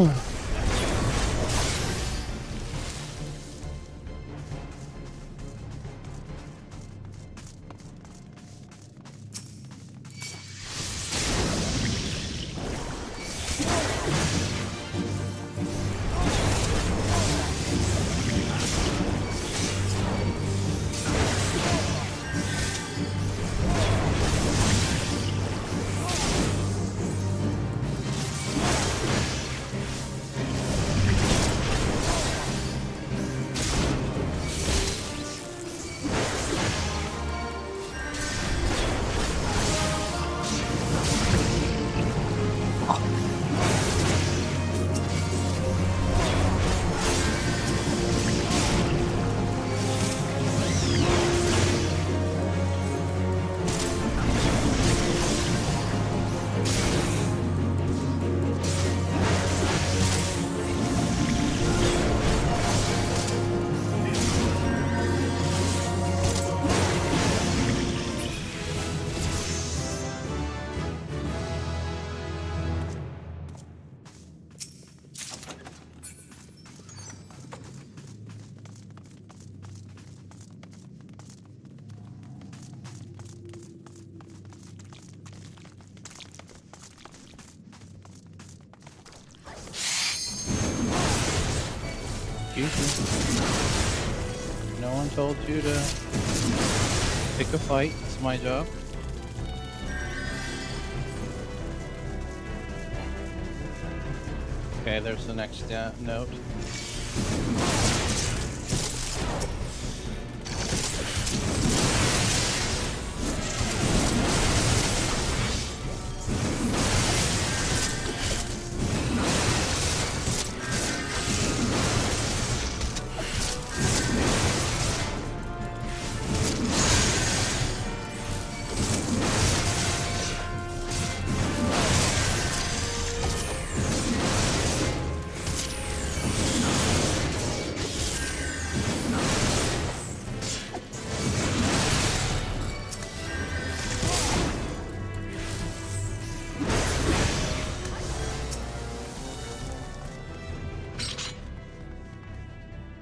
one told you to pick a fight. It's my job. Okay, there's the next note.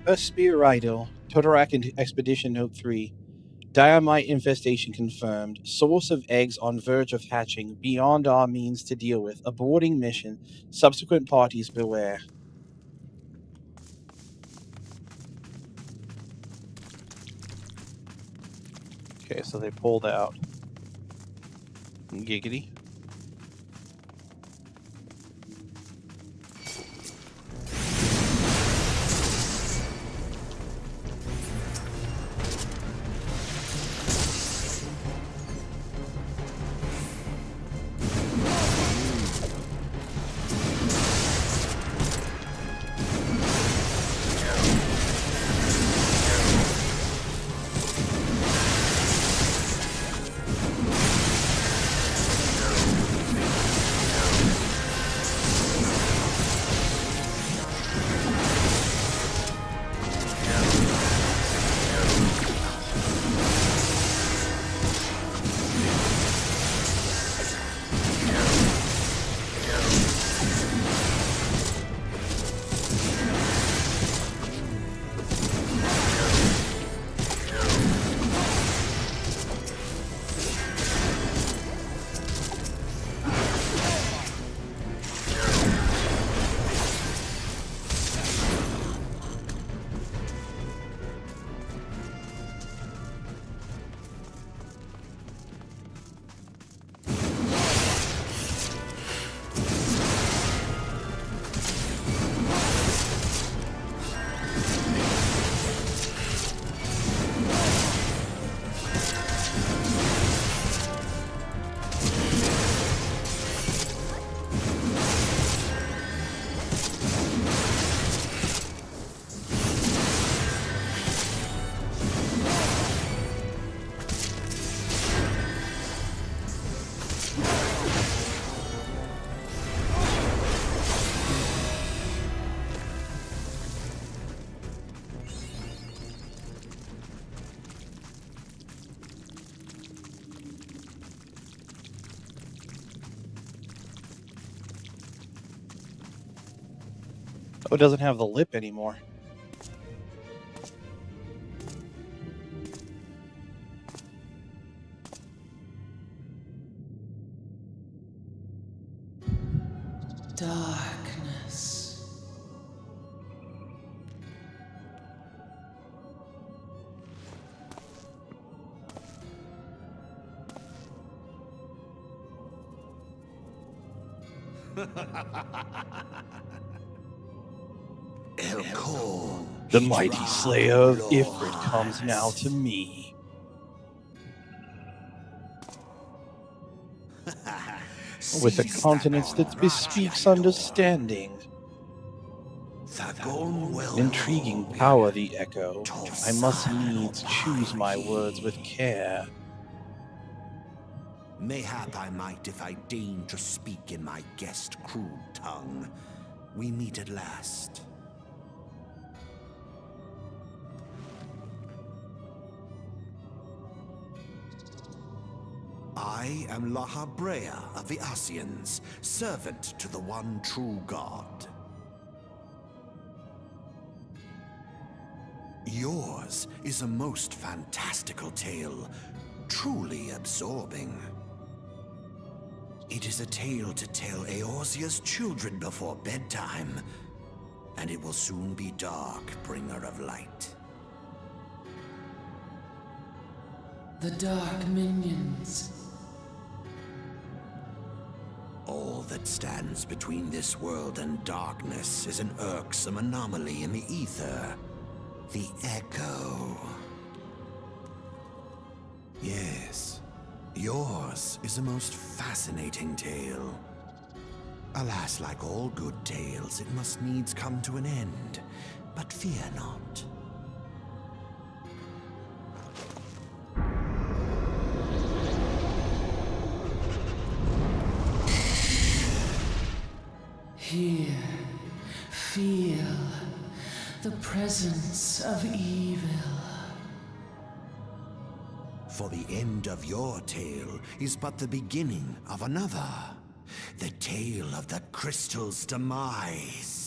First Spear Idol, Totorak Expedition Note 3. Diamite infestation confirmed. Source of eggs on verge of hatching. Beyond our means to deal with. Aborting mission. Subsequent parties beware. Okay, so they pulled out. Giggity. Oh, it doesn't have the lip anymore. Darkness. The mighty slayer of Ifrit comes now to me. With a countenance that bespeaks understanding. Intriguing power, the echo. I must needs choose my words with care. Mayhap I might if I deign to speak in my guest crude tongue. We meet at last. I am Lahabrea of the Asians, servant to the one true God. Yours is a most fantastical tale, truly absorbing. It is a tale to tell Eorzea's children before bedtime, and it will soon be dark, bringer of light. The dark minions. All that stands between this world and darkness is an irksome anomaly in the ether. The Echo. Yes, yours is a most fascinating tale. Alas, like all good tales, it must needs come to an end. But fear not. Here, feel the presence of evil. For the end of your tale is but the beginning of another. The tale of the crystal's demise.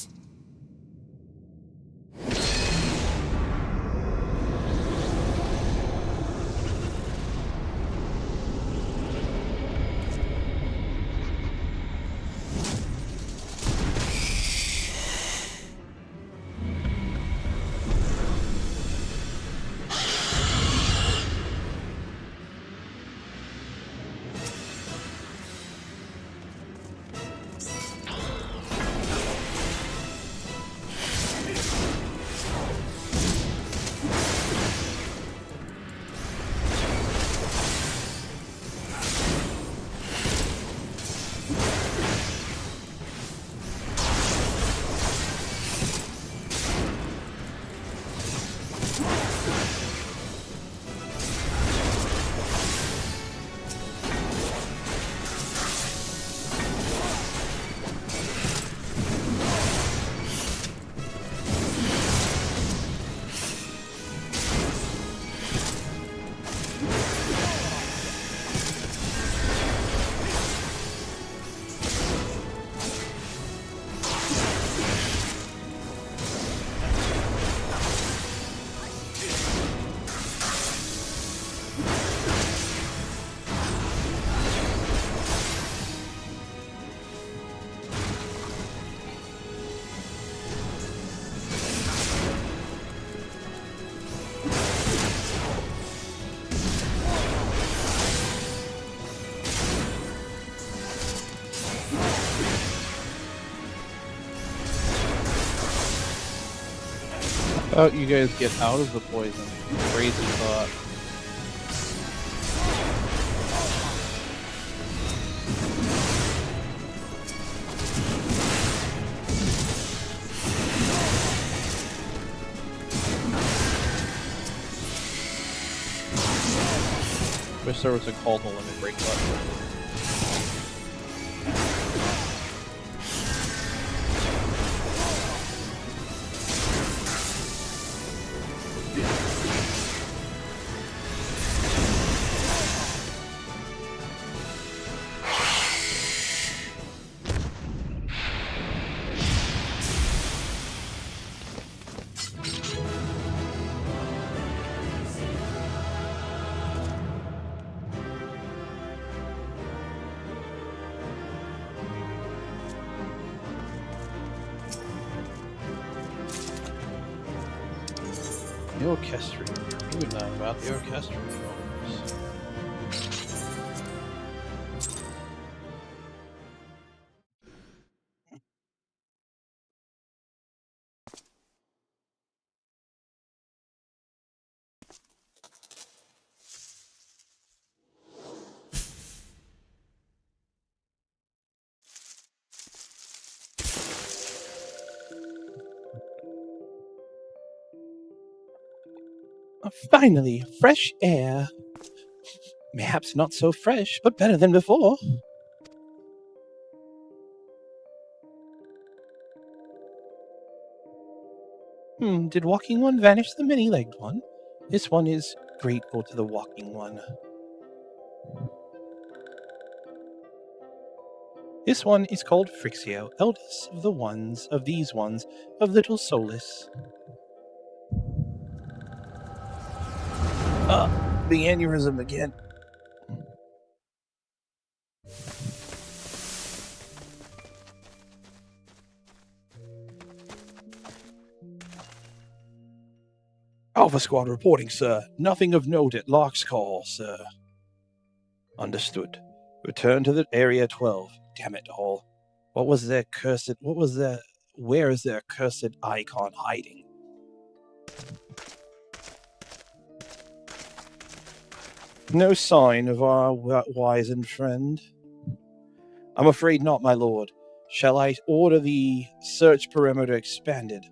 Oh, you guys get out of the poison. Crazy thought. Wish there was a call to limit break button. The orchestra. You would know about the orchestra. Finally, fresh air. Perhaps not so fresh, but better than before. Did Walking One vanish the many-legged one? This one is grateful to the Walking One. This one is called Frixio, eldest of these ones, of little Solus. The aneurysm again. Alpha Squad reporting, sir. Nothing of note at Lark's call, sir. Understood. Return to the Area 12. Damn it all. Where is their cursed icon hiding? No sign of our wizened friend. I'm afraid not, my lord. Shall I order the search perimeter expanded?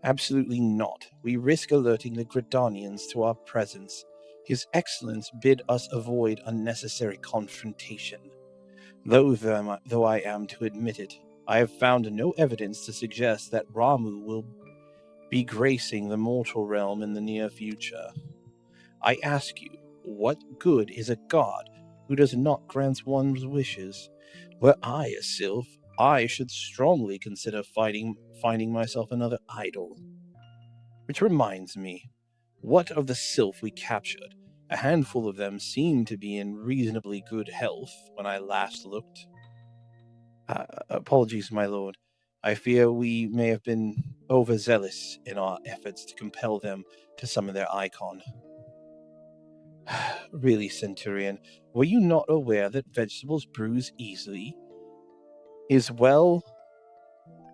Absolutely not. We risk alerting the Gridanians to our presence. His Excellence bid us avoid unnecessary confrontation. Though I am to admit it, I have found no evidence to suggest that Ramu will be gracing the mortal realm in the near future. I ask you, what good is a god who does not grant one's wishes? Were I a sylph, I should strongly consider finding myself another idol. Which reminds me, what of the sylph we captured? A handful of them seemed to be in reasonably good health when I last looked. Apologies, my lord. I fear we may have been overzealous in our efforts to compel them to summon their icon. Really, Centurion, were you not aware that vegetables bruise easily? It is well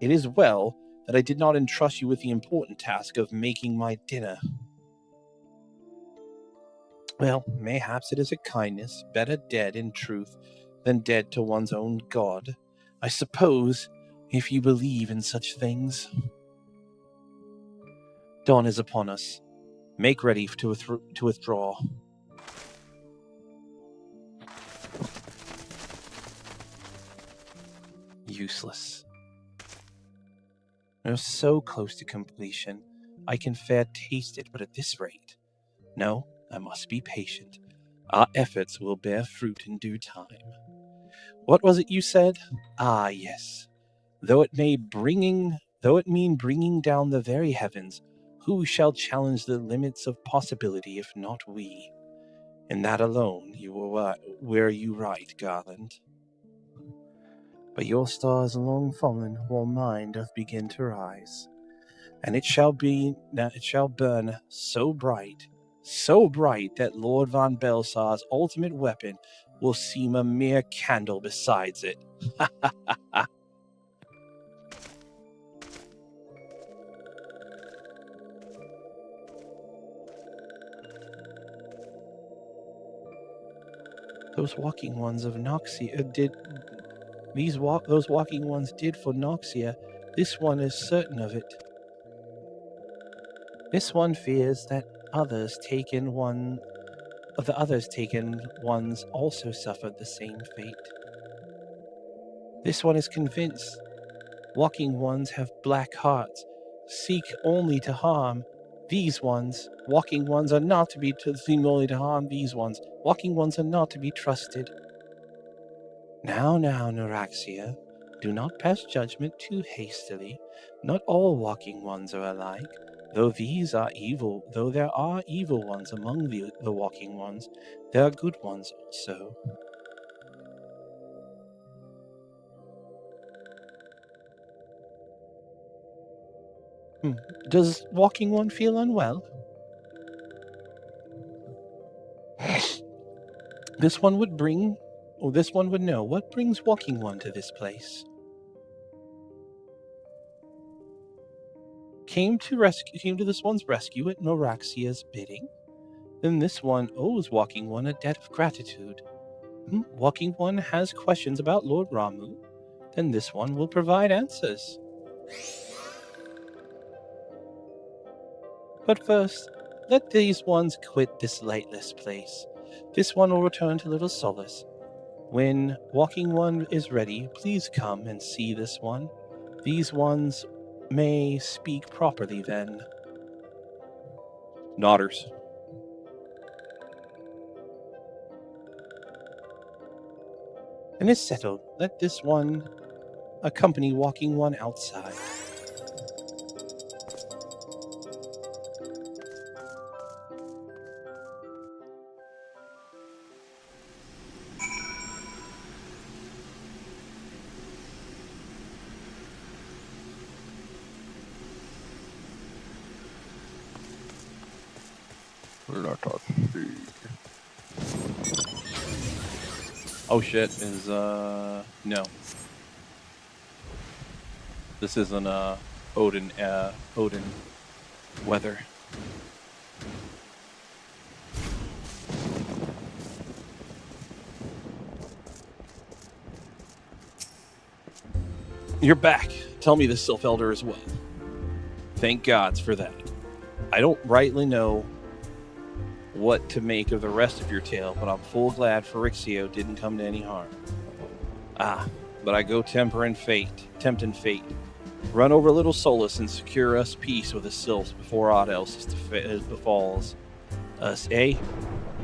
that I did not entrust you with the important task of making my dinner. Well, mayhaps it is a kindness, better dead in truth than dead to one's own god. I suppose, if you believe in such things. Dawn is upon us. Make ready to withdraw. Useless. We're so close to completion. I can fair taste it, but at this rate. No, I must be patient. Our efforts will bear fruit in due time. What was it you said? Ah, yes. Though it mean bringing down the very heavens, who shall challenge the limits of possibility if not we? In that alone, were you right, Garland. But your star is long fallen, while mine doth begin to rise, and it shall burn so bright that Lord von Belsar's ultimate weapon will seem a mere candle besides it. Those walking ones of Noxia those walking ones did for Noxia. This one is certain of it. This one fears that the others taken ones also suffered the same fate. This one is convinced. Walking ones have black hearts, seek only to harm. These ones, walking ones, are not to be seem only to harm. These ones, walking ones, are not to be trusted. Now, Neuraxia, do not pass judgment too hastily. Not all walking ones are alike. Though there are evil ones among the walking ones, there are good ones also. Does Walking One feel unwell? This one would know what brings Walking One to this place. Came to this one's rescue at Noraxia's bidding. Then this one owes Walking One a debt of gratitude. Walking One has questions about Lord Ramu. Then this one will provide answers. But first, let these ones quit this lightless place. This one will return to Little Solace. When Walking One is ready, please come and see this one. These ones may speak properly then. Nodders. And it's settled. Let this one accompany Walking One outside. Let us see. Oh shit, is no. This isn't Odin weather. You're back. Tell me the Sylph Elder as well. Thank gods for that. I don't rightly know what to make of the rest of your tale, but I'm full glad Ferrixio didn't come to any harm. But I go tempting fate. Run over Little Solace and secure us peace with the Sylphs before aught else befalls us, eh?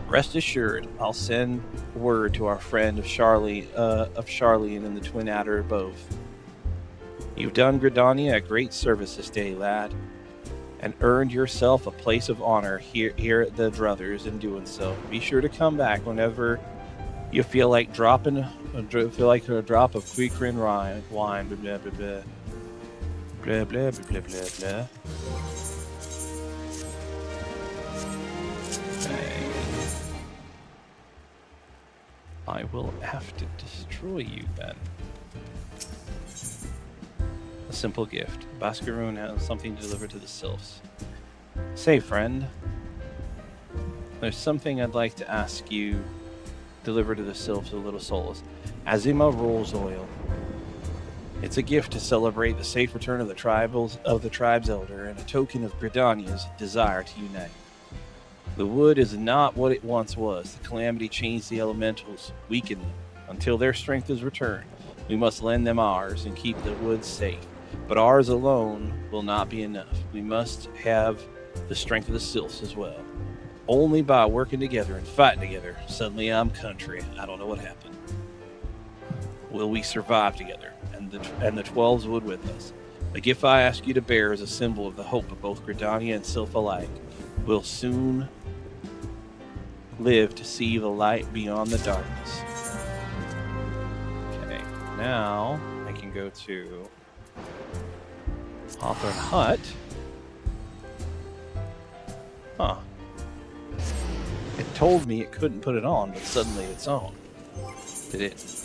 Rest assured, I'll send word to our friend of Charlene and the Twin Adder both. You've done Gridania a great service this day, lad, and earned yourself a place of honor here at the Druthers in doing so. Be sure to come back whenever you feel like a drop of Queekrin wine. Blah blah blah blah. Blah blah blah blah blah. Okay. I will have to destroy you then. A simple gift. Bascaroon has something to deliver to the Sylphs. Say, friend, there's something I'd like to ask you. Deliver to the Sylphs of Little Solace. Azima rolls oil. It's a gift to celebrate the safe return of the tribe's elder and a token of Gridania's desire to unite. The wood is not what it once was. The calamity changed the elementals, weakened them. Until their strength is returned, we must lend them ours and keep the wood safe. But ours alone will not be enough. We must have the strength of the Sylphs as well. Only by working together and fighting together, suddenly I'm country. I don't know what happened. Will we survive together, and the 12s wood with us? The gift I ask you to bear is a symbol of the hope of both Gridania and Sylph alike. We'll soon live to see the light beyond the darkness. Okay, now I can go to Hawthorne Hut. Huh. It told me it couldn't put it on, but suddenly it's on. Did it?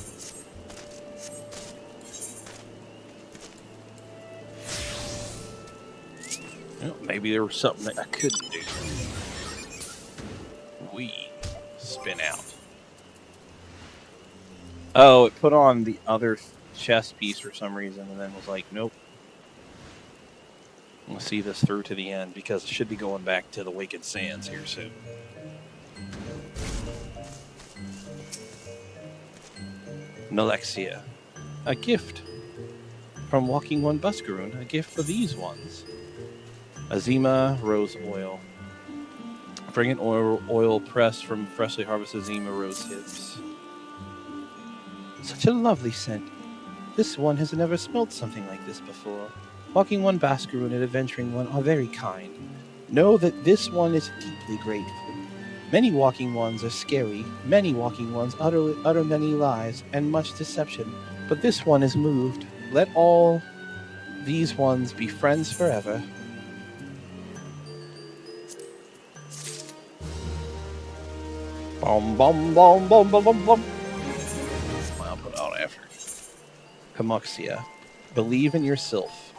Well, maybe there was something that I couldn't do. We spin out. Oh, it put on the other chest piece for some reason, and then was like, nope. We'll see this through to the end, because it should be going back to the Waked Sands here soon. Nalexia. A gift from Walking One Buscaroon. A gift for these ones. Azima rose oil. Fragrant oil pressed from freshly harvested Azima rose hips. Such a lovely scent. This one has never smelled something like this before. Walking One Bascaroon and Adventuring One are very kind. Know that this one is deeply grateful. Many Walking Ones are scary. Many Walking Ones utter many lies and much deception. But this one is moved. Let all these ones be friends forever. Bom, bom, bom, bom, bom, bom, bom. Smile, put out effort. Camuxia. Believe in yourself.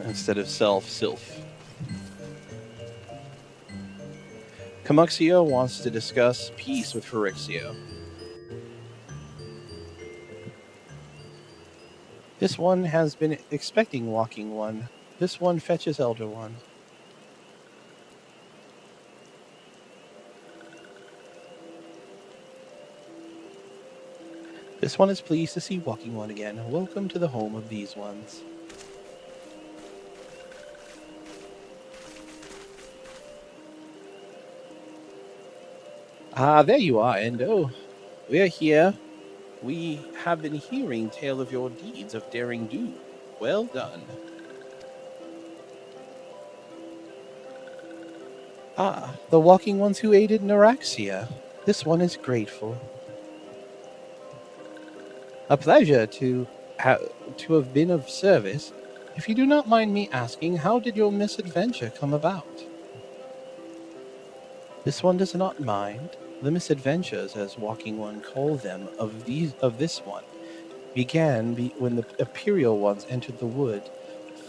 Instead of self. Camuxia wants to discuss peace with Ferrixio. This one has been expecting Walking One. This one fetches Elder One. This one is pleased to see Walking One again. Welcome to the home of these ones. Ah, there you are, Endo. We're here. We have been hearing tale of your deeds of daring do. Well done. Ah, the Walking Ones who aided Neuraxia. This one is grateful. A pleasure to have been of service. If you do not mind me asking, how did your misadventure come about? This one does not mind. The misadventures, as Walking One called them, of this one, began when the Imperial Ones entered the wood.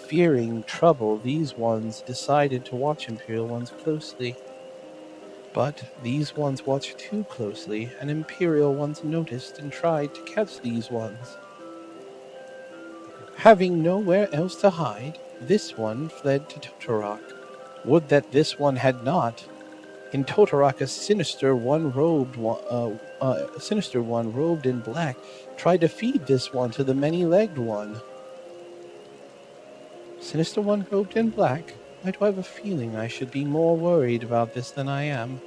Fearing trouble, these ones decided to watch Imperial Ones closely. But these ones watched too closely, and Imperial Ones noticed and tried to catch these ones. Having nowhere else to hide, this one fled to Totorak. Would that this one had not. In Totorak, a sinister one robed in black tried to feed this one to the many-legged one. Sinister one robed in black? I do have a feeling I should be more worried about this than I am.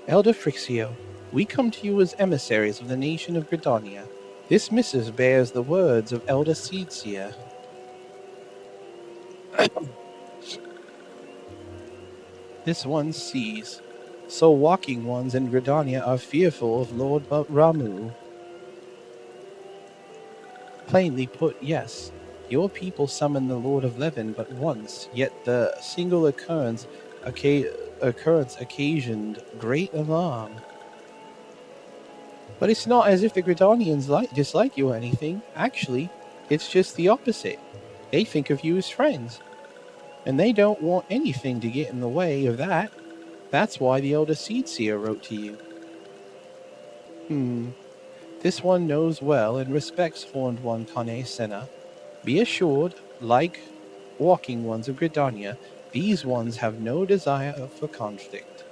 Elder Frixio, we come to you as emissaries of the nation of Gridania. This missive bears the words of Elder Seedseer. This one sees. So Walking Ones in Gridania are fearful of Lord Ramu. Plainly put, yes. Your people summon the Lord of Levin but once, yet the single occurrence occasioned great alarm. But it's not as if the Gridanians dislike you or anything. Actually, it's just the opposite. They think of you as friends. And they don't want anything to get in the way of that. That's why the Elder Seedseer wrote to you. This one knows well and respects Horned One Kane Senna. Be assured, like Walking Ones of Gridania, these ones have no desire for conflict.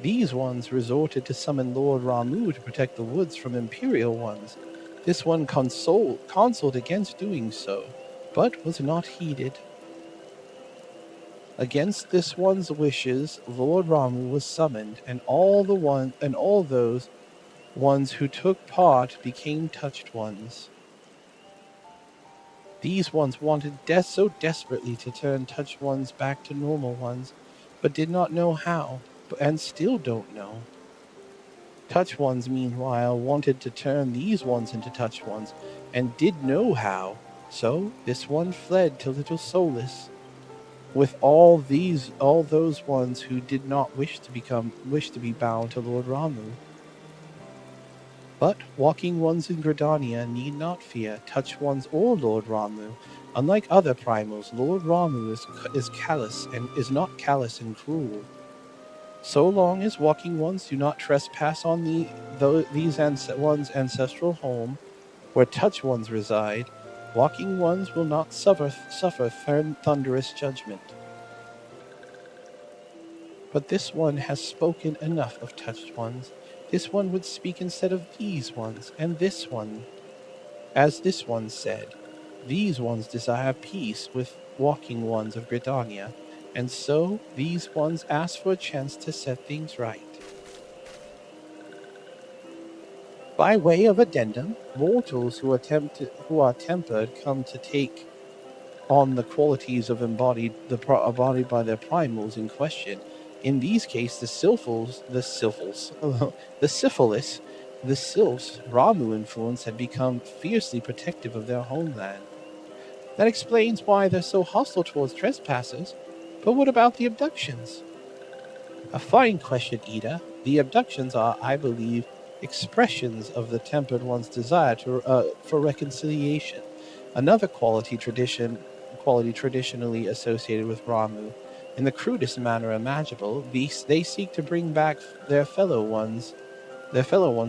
These ones resorted to summon Lord Ramu to protect the woods from Imperial Ones. This one counseled against doing so, but was not heeded. Against this one's wishes, Lord Ramu was summoned, and all those ones who took part became touched ones. These ones wanted so desperately to turn touched ones back to normal ones, but did not know how, and still don't know. Touched ones, meanwhile, wanted to turn these ones into touched ones, and did know how. So this one fled to Little Solus, with all those ones who did not wish to be bound to Lord Ramu. But Walking Ones in Gridania need not fear touched ones or Lord Ramu. Unlike other primals, Lord Ramu is callous and is not callous and cruel. So long as Walking Ones do not trespass on these ones' ancestral home, where touched ones reside, Walking Ones will not suffer thunderous judgment. But this one has spoken enough of touched ones. This one would speak instead of these ones, and this one. As this one said, these ones desire peace with Walking Ones of Gridania, and so these ones ask for a chance to set things right. By way of addendum, mortals who are tempered come to take on the qualities of embodied by their primals in question. In these cases, the sylphs, Ramu influence had become fiercely protective of their homeland. That explains why they're so hostile towards trespassers. But what about the abductions? A fine question, Ida. The abductions are, I believe, expressions of the Tempered One's desire for reconciliation, another quality traditionally associated with Ramu. In the crudest manner imaginable, they seek to bring back their fellow ones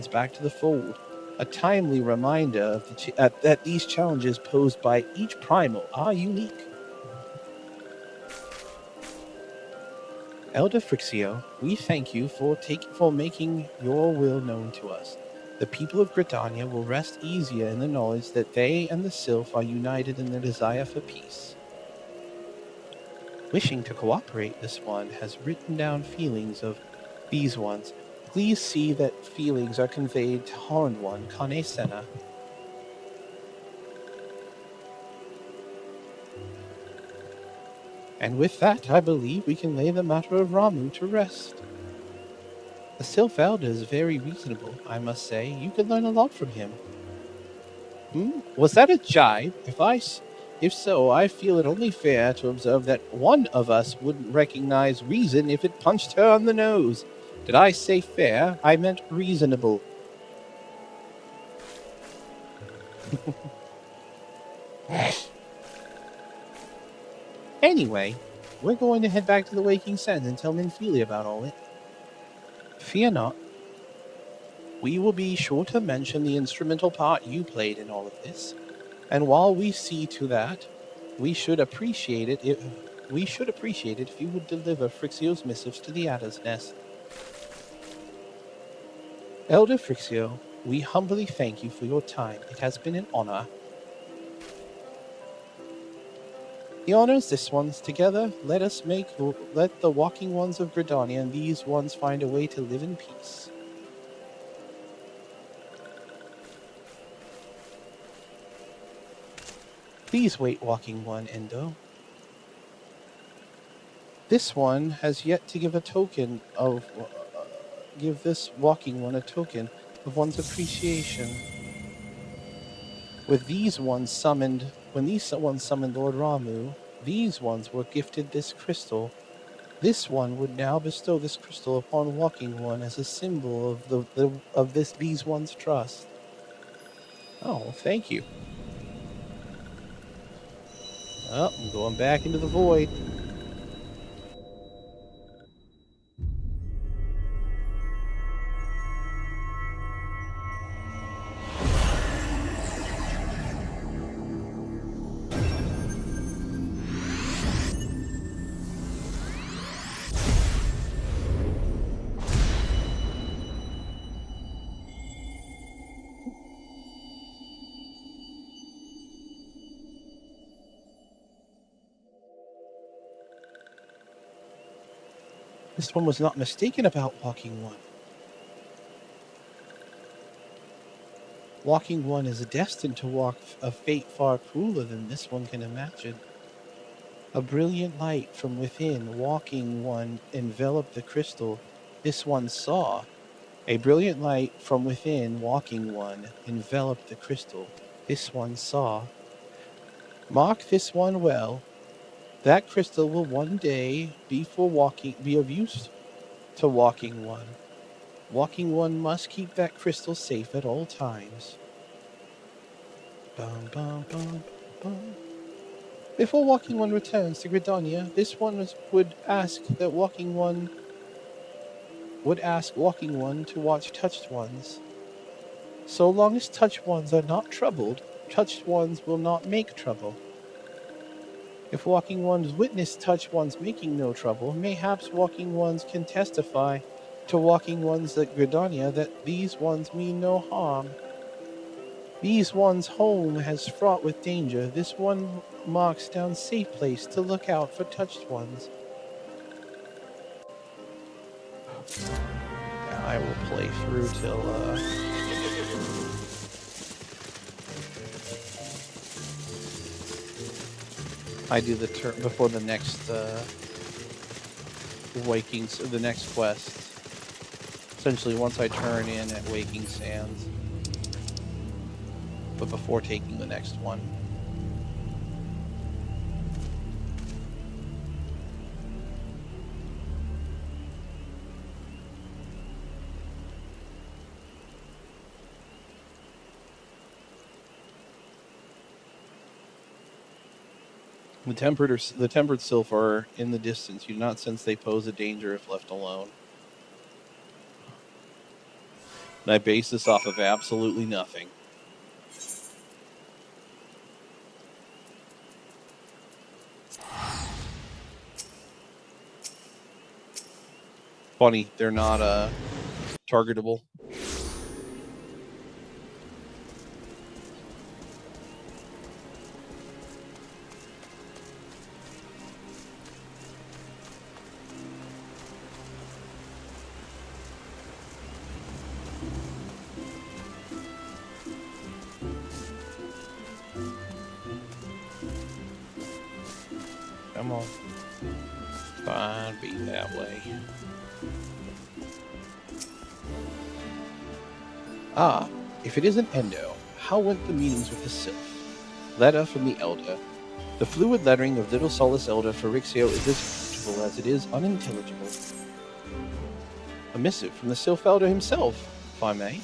back to the fold. A timely reminder of that these challenges posed by each primal are unique. Elder Frixio, we thank you for making your will known to us. The people of Gridania will rest easier in the knowledge that they and the Sylph are united in their desire for peace. Wishing to cooperate, this one has written down feelings of these ones. Please see that feelings are conveyed to Horned One, Kane Senna. And with that, I believe we can lay the matter of Ramu to rest. The Sylph Elder is very reasonable, I must say. You could learn a lot from him. Was that a jibe? If so, I feel it only fair to observe that one of us wouldn't recognize reason if it punched her on the nose. Did I say fair? I meant reasonable. Anyway, we're going to head back to the Waking Sands and tell Minfili about all it. Fear not. We will be sure to mention the instrumental part you played in all of this. And while we see to that, we should appreciate it if you would deliver Frixio's missives to the Adder's Nest. Elder Frixio, we humbly thank you for your time. It has been an honor. The honor is this one's. Together, let the walking ones of Gridania and these ones find a way to live in peace. Please wait, walking one, Endo. This one has yet to give give this walking one a token of one's appreciation. When these ones summoned Lord Ramu, these ones were gifted this crystal. This one would now bestow this crystal upon walking one as a symbol of these ones' trust. Oh, thank you. Oh, I'm going back into the void. This one was not mistaken about Walking One. Walking One is destined to walk a fate far crueler than this one can imagine. A brilliant light from within Walking One enveloped the crystal this one saw. A brilliant light from within Walking One enveloped the crystal this one saw. Mark this one well. That crystal will one day be of use to Walking One. Walking One must keep that crystal safe at all times. Bum, bum, bum, bum. Before Walking One returns to Gridania, this one would ask Walking One to watch Touched Ones. So long as Touched Ones are not troubled, Touched Ones will not make trouble. If Walking Ones witness Touched Ones making no trouble, mayhaps Walking Ones can testify to Walking Ones at Gridania that these ones mean no harm. These ones' home has fraught with danger. This one marks down safe place to look out for Touched Ones. Yeah, I will play through till I do the turn before the next the next quest. Essentially, once I turn in at Waking Sands, but before taking the next one. The tempered sylph are in the distance. You do not sense they pose a danger if left alone. And I base this off of absolutely nothing. Funny, they're not targetable. Come on. Fine, be that way. Ah, if it isn't Endo, how went the meetings with the Sylph? Letter from the Elder. The fluid lettering of Little Solace Elder Ferrixio is as beautiful as it is unintelligible. A missive from the Sylph Elder himself, if I may.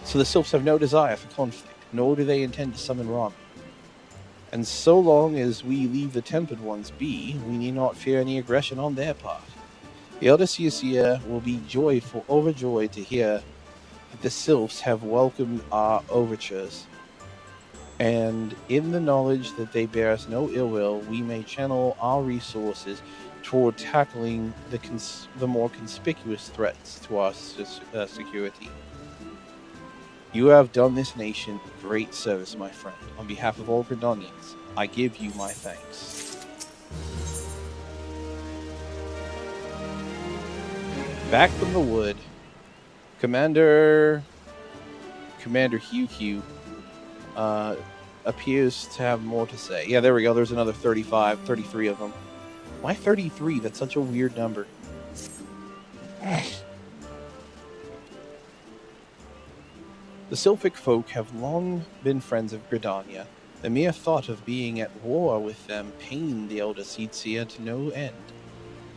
So the Sylphs have no desire for conflict, nor do they intend to summon Ramen. And so long as we leave the Tempered Ones be, we need not fear any aggression on their part. The Elder Seer will be overjoyed to hear that the Sylphs have welcomed our overtures. And in the knowledge that they bear us no ill will, we may channel our resources toward tackling the more conspicuous threats to our security. You have done this nation great service, my friend. On behalf of all Gridonians, I give you my thanks. Back from the wood, Commander Hugh appears to have more to say. Yeah, there we go. There's another 33 of them. Why 33? That's such a weird number. The Sylphic folk have long been friends of Gridonia. The mere thought of being at war with them pained the elder Seedseer to no end.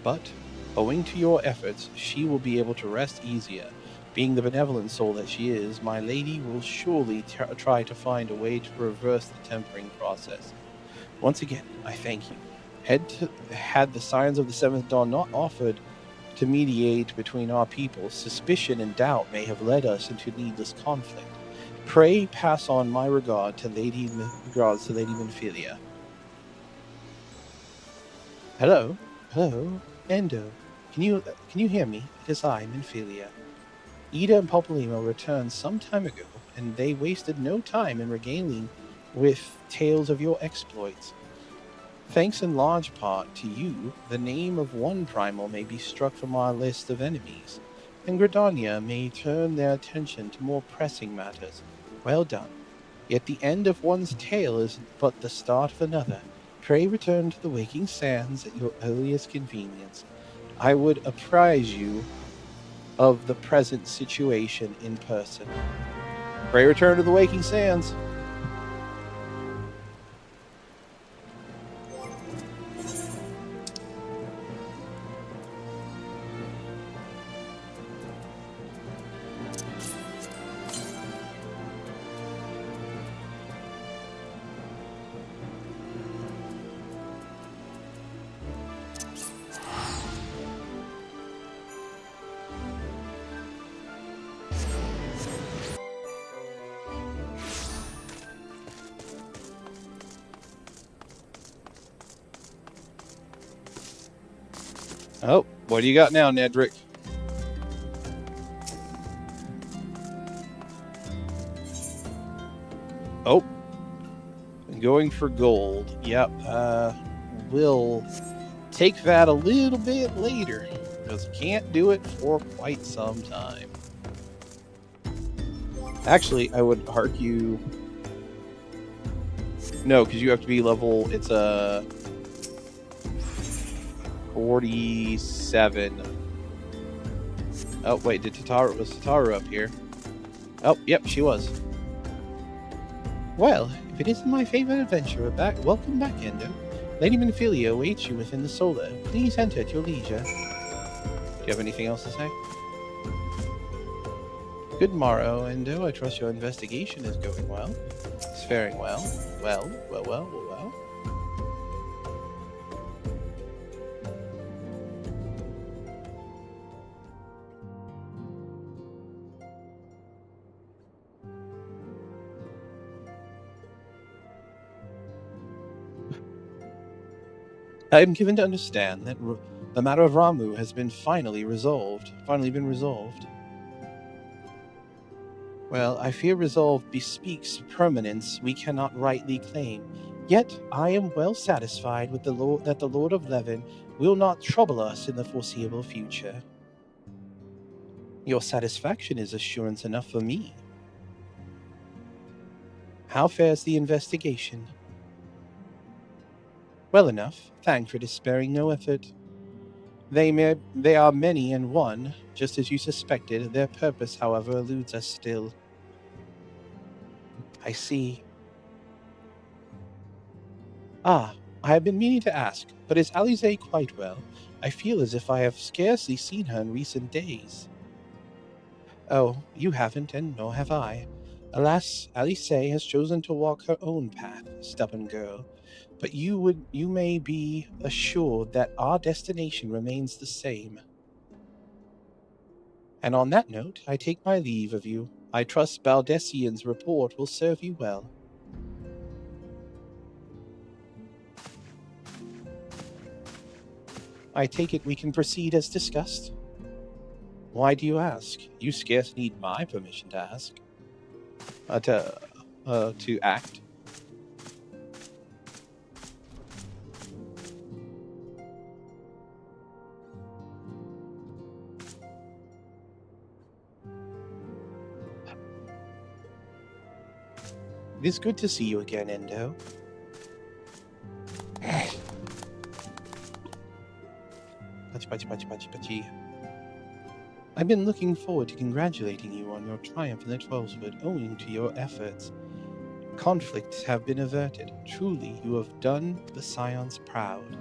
But, owing to your efforts, she will be able to rest easier. Being the benevolent soul that she is, my lady will surely try to find a way to reverse the tempering process. Once again, I thank you. Had the signs of the Seventh Dawn not offered to mediate between our peoples, suspicion and doubt may have led us into needless conflict. Pray pass on my regards to Lady Minfilia. Hello, Endo. Can you hear me? It is I, Minfilia. Ida and Popolimo returned some time ago, and they wasted no time in regaling with tales of your exploits. Thanks in large part to you, the name of one primal may be struck from our list of enemies, and Gridonia may turn their attention to more pressing matters. Well done. Yet the end of one's tale is but the start of another. Pray return to the Waking Sands at your earliest convenience. I would apprise you of the present situation in person. Pray return to the Waking Sands. Oh, what do you got now, Nedrick? Oh, going for gold. Yep, we'll take that a little bit later, because can't do it for quite some time. Actually, I would argue... No, because you have to be level... It's a... 47. Oh, wait, was Tataru up here? Oh, yep, she was. Well, if it isn't my favorite adventurer back, welcome back, Endo. Lady Minfilia awaits you within the solar. Please enter at your leisure. Do you have anything else to say? Good morrow, Endo. I trust your investigation is going well. It's faring well. Well. I am given to understand that the matter of Ramu has been finally been resolved. Well, I fear resolve bespeaks permanence we cannot rightly claim. Yet I am well satisfied with that the Lord of Levin will not trouble us in the foreseeable future. Your satisfaction is assurance enough for me. How fares the investigation? Well enough, thank for sparing no effort. They are many in one, just as you suspected. Their purpose, however, eludes us still. I see. Ah, I have been meaning to ask, but is Alize quite well? I feel as if I have scarcely seen her in recent days. Oh, you haven't, and nor have I. Alas, Alice has chosen to walk her own path, stubborn girl. But you may be assured that our destination remains the same. And on that note, I take my leave of you. I trust Baldessian's report will serve you well. I take it we can proceed as discussed. Why do you ask? You scarce need my permission to ask. To act. It is good to see you again, Endo. Pachi. I've been looking forward to congratulating you on your triumph in the 12-foot owing to your efforts. Conflicts have been averted. Truly, you have done the Scions proud.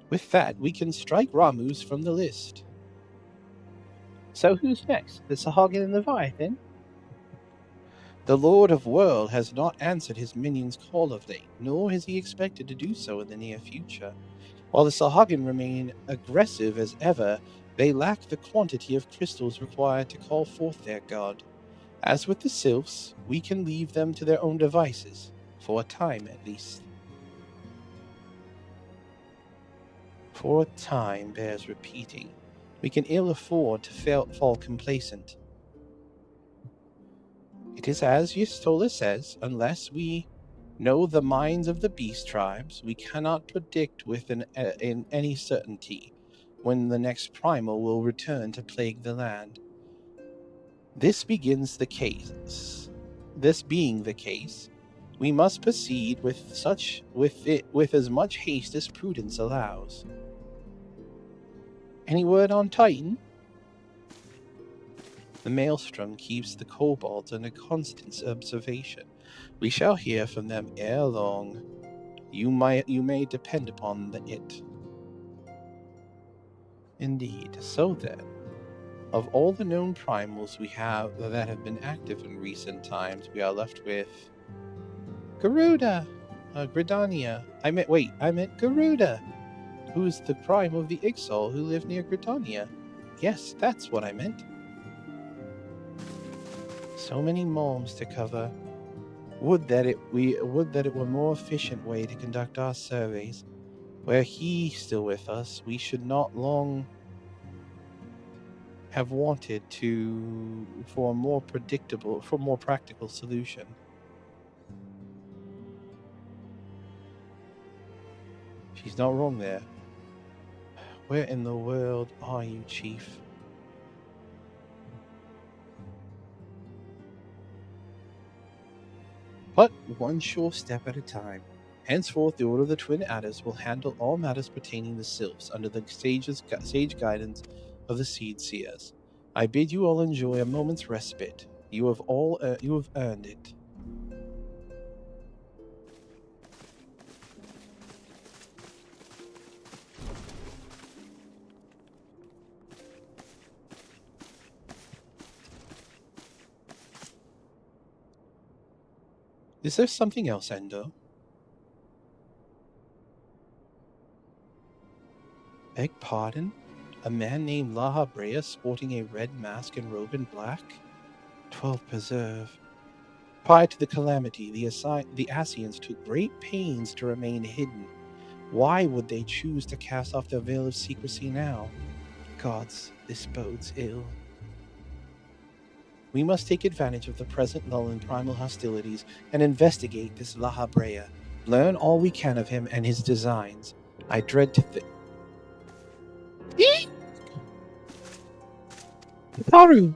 With that, we can strike Ramus from the list. So who's next? The Sahagin and Leviathan? The Lord of World has not answered his minion's call of late, nor is he expected to do so in the near future. While the Sahagin remain aggressive as ever, they lack the quantity of crystals required to call forth their god. As with the Sylphs, we can leave them to their own devices, for a time at least. For a time bears repeating. We can ill afford to fall complacent. It is as Yistola says, unless we know the minds of the beast tribes, we cannot predict with in any certainty when the next primal will return to plague the land. This being the case, we must proceed with as much haste as prudence allows. Any word on Titan? The Maelstrom keeps the kobolds under constant observation. We shall hear from them ere long. You may depend upon it. Indeed. So then, of all the known primals that have been active in recent times, we are left with Garuda, Gridania. I meant Garuda, who's the prime of the Ixal who live near Gridania. Yes, that's what I meant. So many malms to cover. Would that it were more efficient way to conduct our surveys. Were he still with us, we should not long have wanted for a more practical solution. She's not wrong there. Where in the world are you, Chief? But one sure step at a time. Henceforth, the Order of the Twin Adders will handle all matters pertaining to Sylphs under the sage guidance of the Seed Seers. I bid you all enjoy a moment's respite. You have earned it. Is there something else, Endo? Beg pardon? A man named La Habrea sporting a red mask and robe in black? 12 preserve. Prior to the calamity, the Ascians took great pains to remain hidden. Why would they choose to cast off their veil of secrecy now? Gods, this bodes ill. We must take advantage of the present lull in primal hostilities and investigate this La Habrea. Learn all we can of him and his designs. I dread to think. Haru!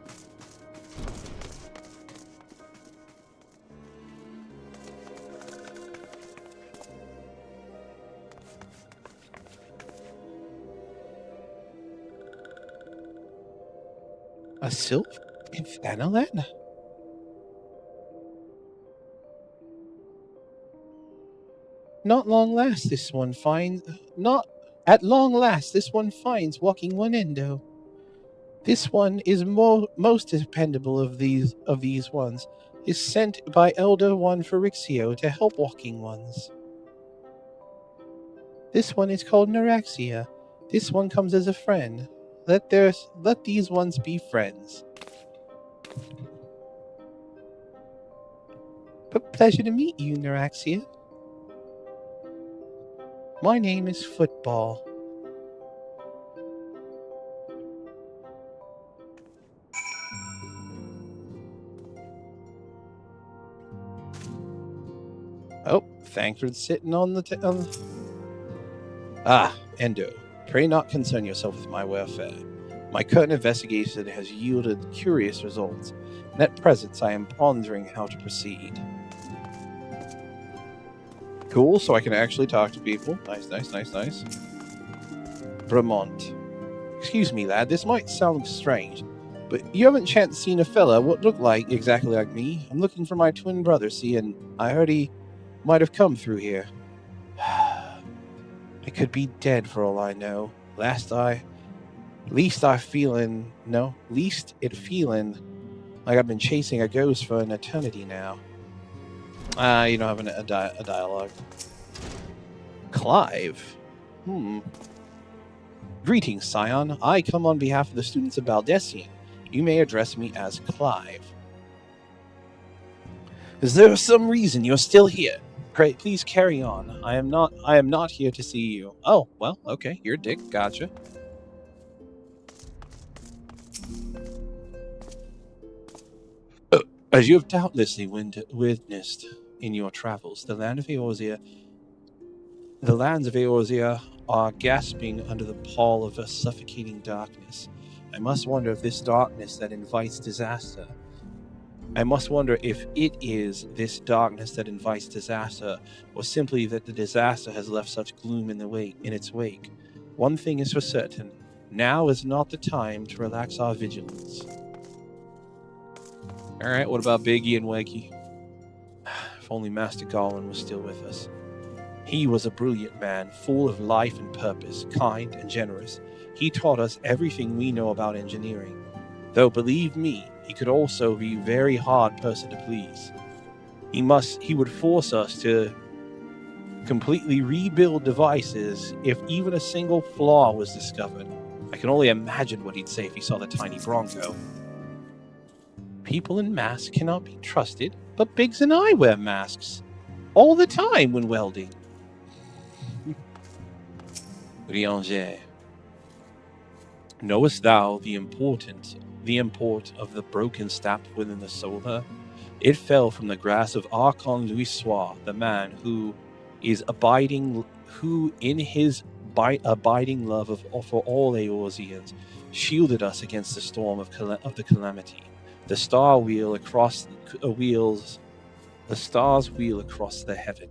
A sylph in Thanalan? At long last, this one finds walking one endo. This one is most dependable of these ones. Is sent by Elder One Ferixio to help walking ones. This one is called Neuraxia. This one comes as a friend. Let these ones be friends. But pleasure to meet you, Neuraxia. My name is Football. Oh, Thancred's sitting on the Ah, Endo. Pray not concern yourself with my welfare. My current investigation has yielded curious results, and at present I am pondering how to proceed. Cool, so I can actually talk to people. Nice. Vermont. Excuse me, lad, this might sound strange, but you haven't chance seen a fella what looked like exactly like me? I'm looking for my twin brother, see, and I heard he might have come through here. I could be dead for all I know. Least it feeling like I've been chasing a ghost for an eternity now. You don't have a dialogue. Clive? Greetings, Scion. I come on behalf of the students of Baldessian. You may address me as Clive. Is there some reason you're still here? Pray, please carry on. I am not here to see you. Oh, well, okay. You're Dick. Gotcha. As you have doubtlessly witnessed in your travels, the lands of Eorzea are gasping under the pall of a suffocating darkness. I must wonder if this darkness that invites disaster. I must wonder if it is this darkness that invites disaster, or simply that the disaster has left such gloom in its wake. One thing is for certain: now is not the time to relax our vigilance. All right, what about Biggie and Weggy? If only Master Garland was still with us. He was a brilliant man, full of life and purpose, kind and generous. He taught us everything we know about engineering. Though, believe me, he could also be a very hard person to please. He would force us to completely rebuild devices if even a single flaw was discovered. I can only imagine what he'd say if he saw the tiny Bronco. People in masks cannot be trusted, but Biggs and I wear masks all the time when welding. Rianger. Knowest thou the import of the broken staff within the solar? It fell from the grasp of Archon Louisois, the man who in his abiding love for all Eorzeans, shielded us against the storm of the calamity. The stars wheel across the heaven,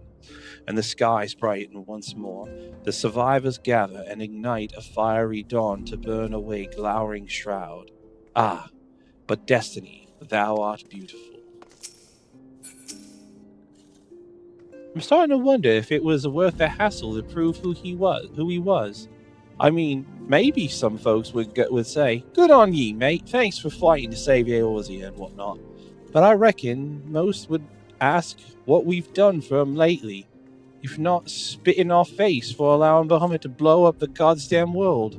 and the skies brighten once more. The survivors gather and ignite a fiery dawn to burn away glowering shroud. Ah, but destiny, thou art beautiful. I'm starting to wonder if it was worth the hassle to prove who he was. I mean, maybe some folks would say, "Good on ye, mate. Thanks for fighting to save Eorzea and whatnot." But I reckon most would ask what we've done for them lately, if not spit in our face for allowing Bahamut to blow up the goddamn world.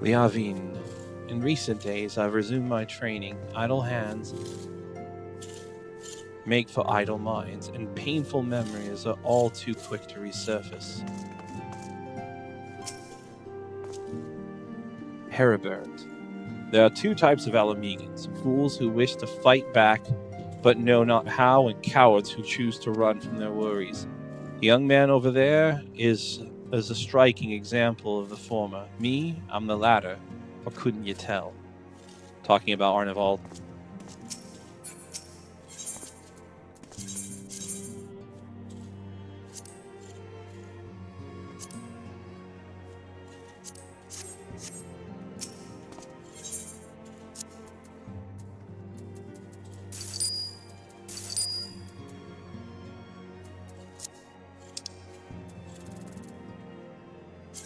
Liavin. In recent days, I've resumed my training. Idle hands make for idle minds, and painful memories are all too quick to resurface. Heribert. There are two types of Alamegans, fools who wish to fight back but know not how, and cowards who choose to run from their worries. The young man over there is a striking example of the former. Me, I'm the latter, or couldn't you tell? Talking about Arnivald.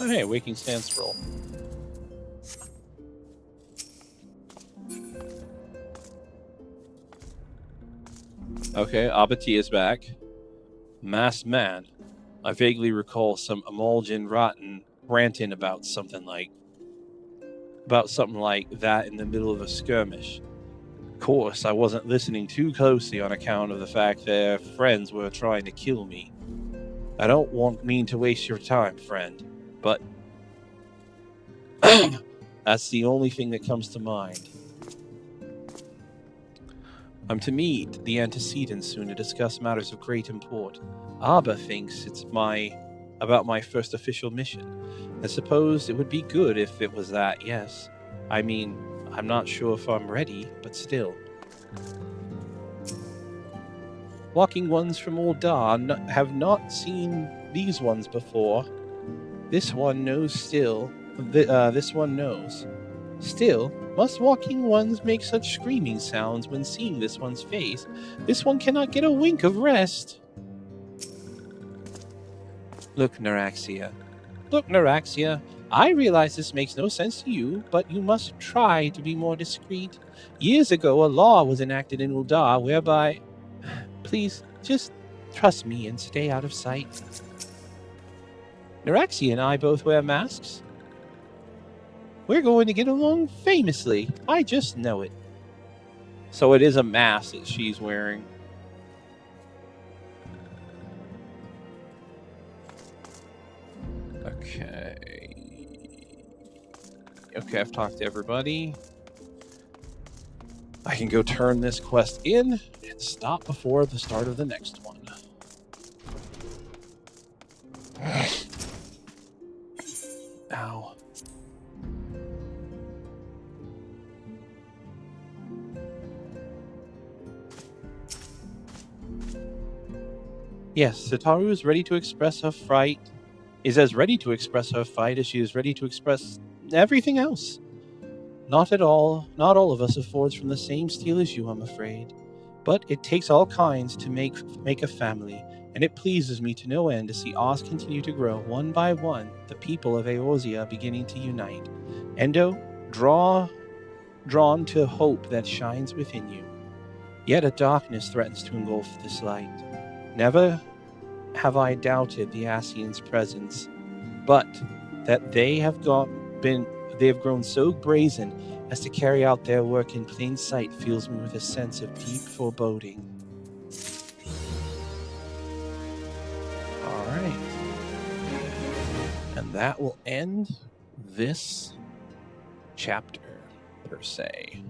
Oh, hey, Waking Stand Scroll. Okay, Abati is back. Masked man. I vaguely recall some Emulgin Rotten ranting about something like that in the middle of a skirmish. Of course, I wasn't listening too closely on account of the fact their friends were trying to kill me. I don't mean to waste your time, friend, but that's the only thing that comes to mind. I'm to meet the antecedents soon to discuss matters of great import. Abba thinks it's about my first official mission. I suppose it would be good if it was that, yes. I mean, I'm not sure if I'm ready, but still. Walking ones from Old Dar have not seen these ones before. This one knows still. This one knows. Still, must walking ones make such screaming sounds when seeing this one's face? This one cannot get a wink of rest. Look, Neuraxia, I realize this makes no sense to you, but you must try to be more discreet. Years ago, a law was enacted in Uldar whereby... Please, just trust me and stay out of sight. Neuraxia and I both wear masks. We're going to get along famously. I just know it. So it is a mask that she's wearing. Okay. Okay, I've talked to everybody. I can go turn this quest in and stop before the start of the next one. Ow. Yes, Sitaru is ready to express her fright. Is as ready to express her fright as she is ready to express everything else. Not all of us are forged from the same steel as you, I'm afraid. But it takes all kinds to make a family, and it pleases me to no end to see Oz continue to grow one by one, the people of Eorzea beginning to unite. Endo, drawn to hope that shines within you. Yet a darkness threatens to engulf this light. Never have I doubted the Ascians' presence, but that they have grown so brazen as to carry out their work in plain sight fills me with a sense of deep foreboding. All right. And that will end this chapter, per se.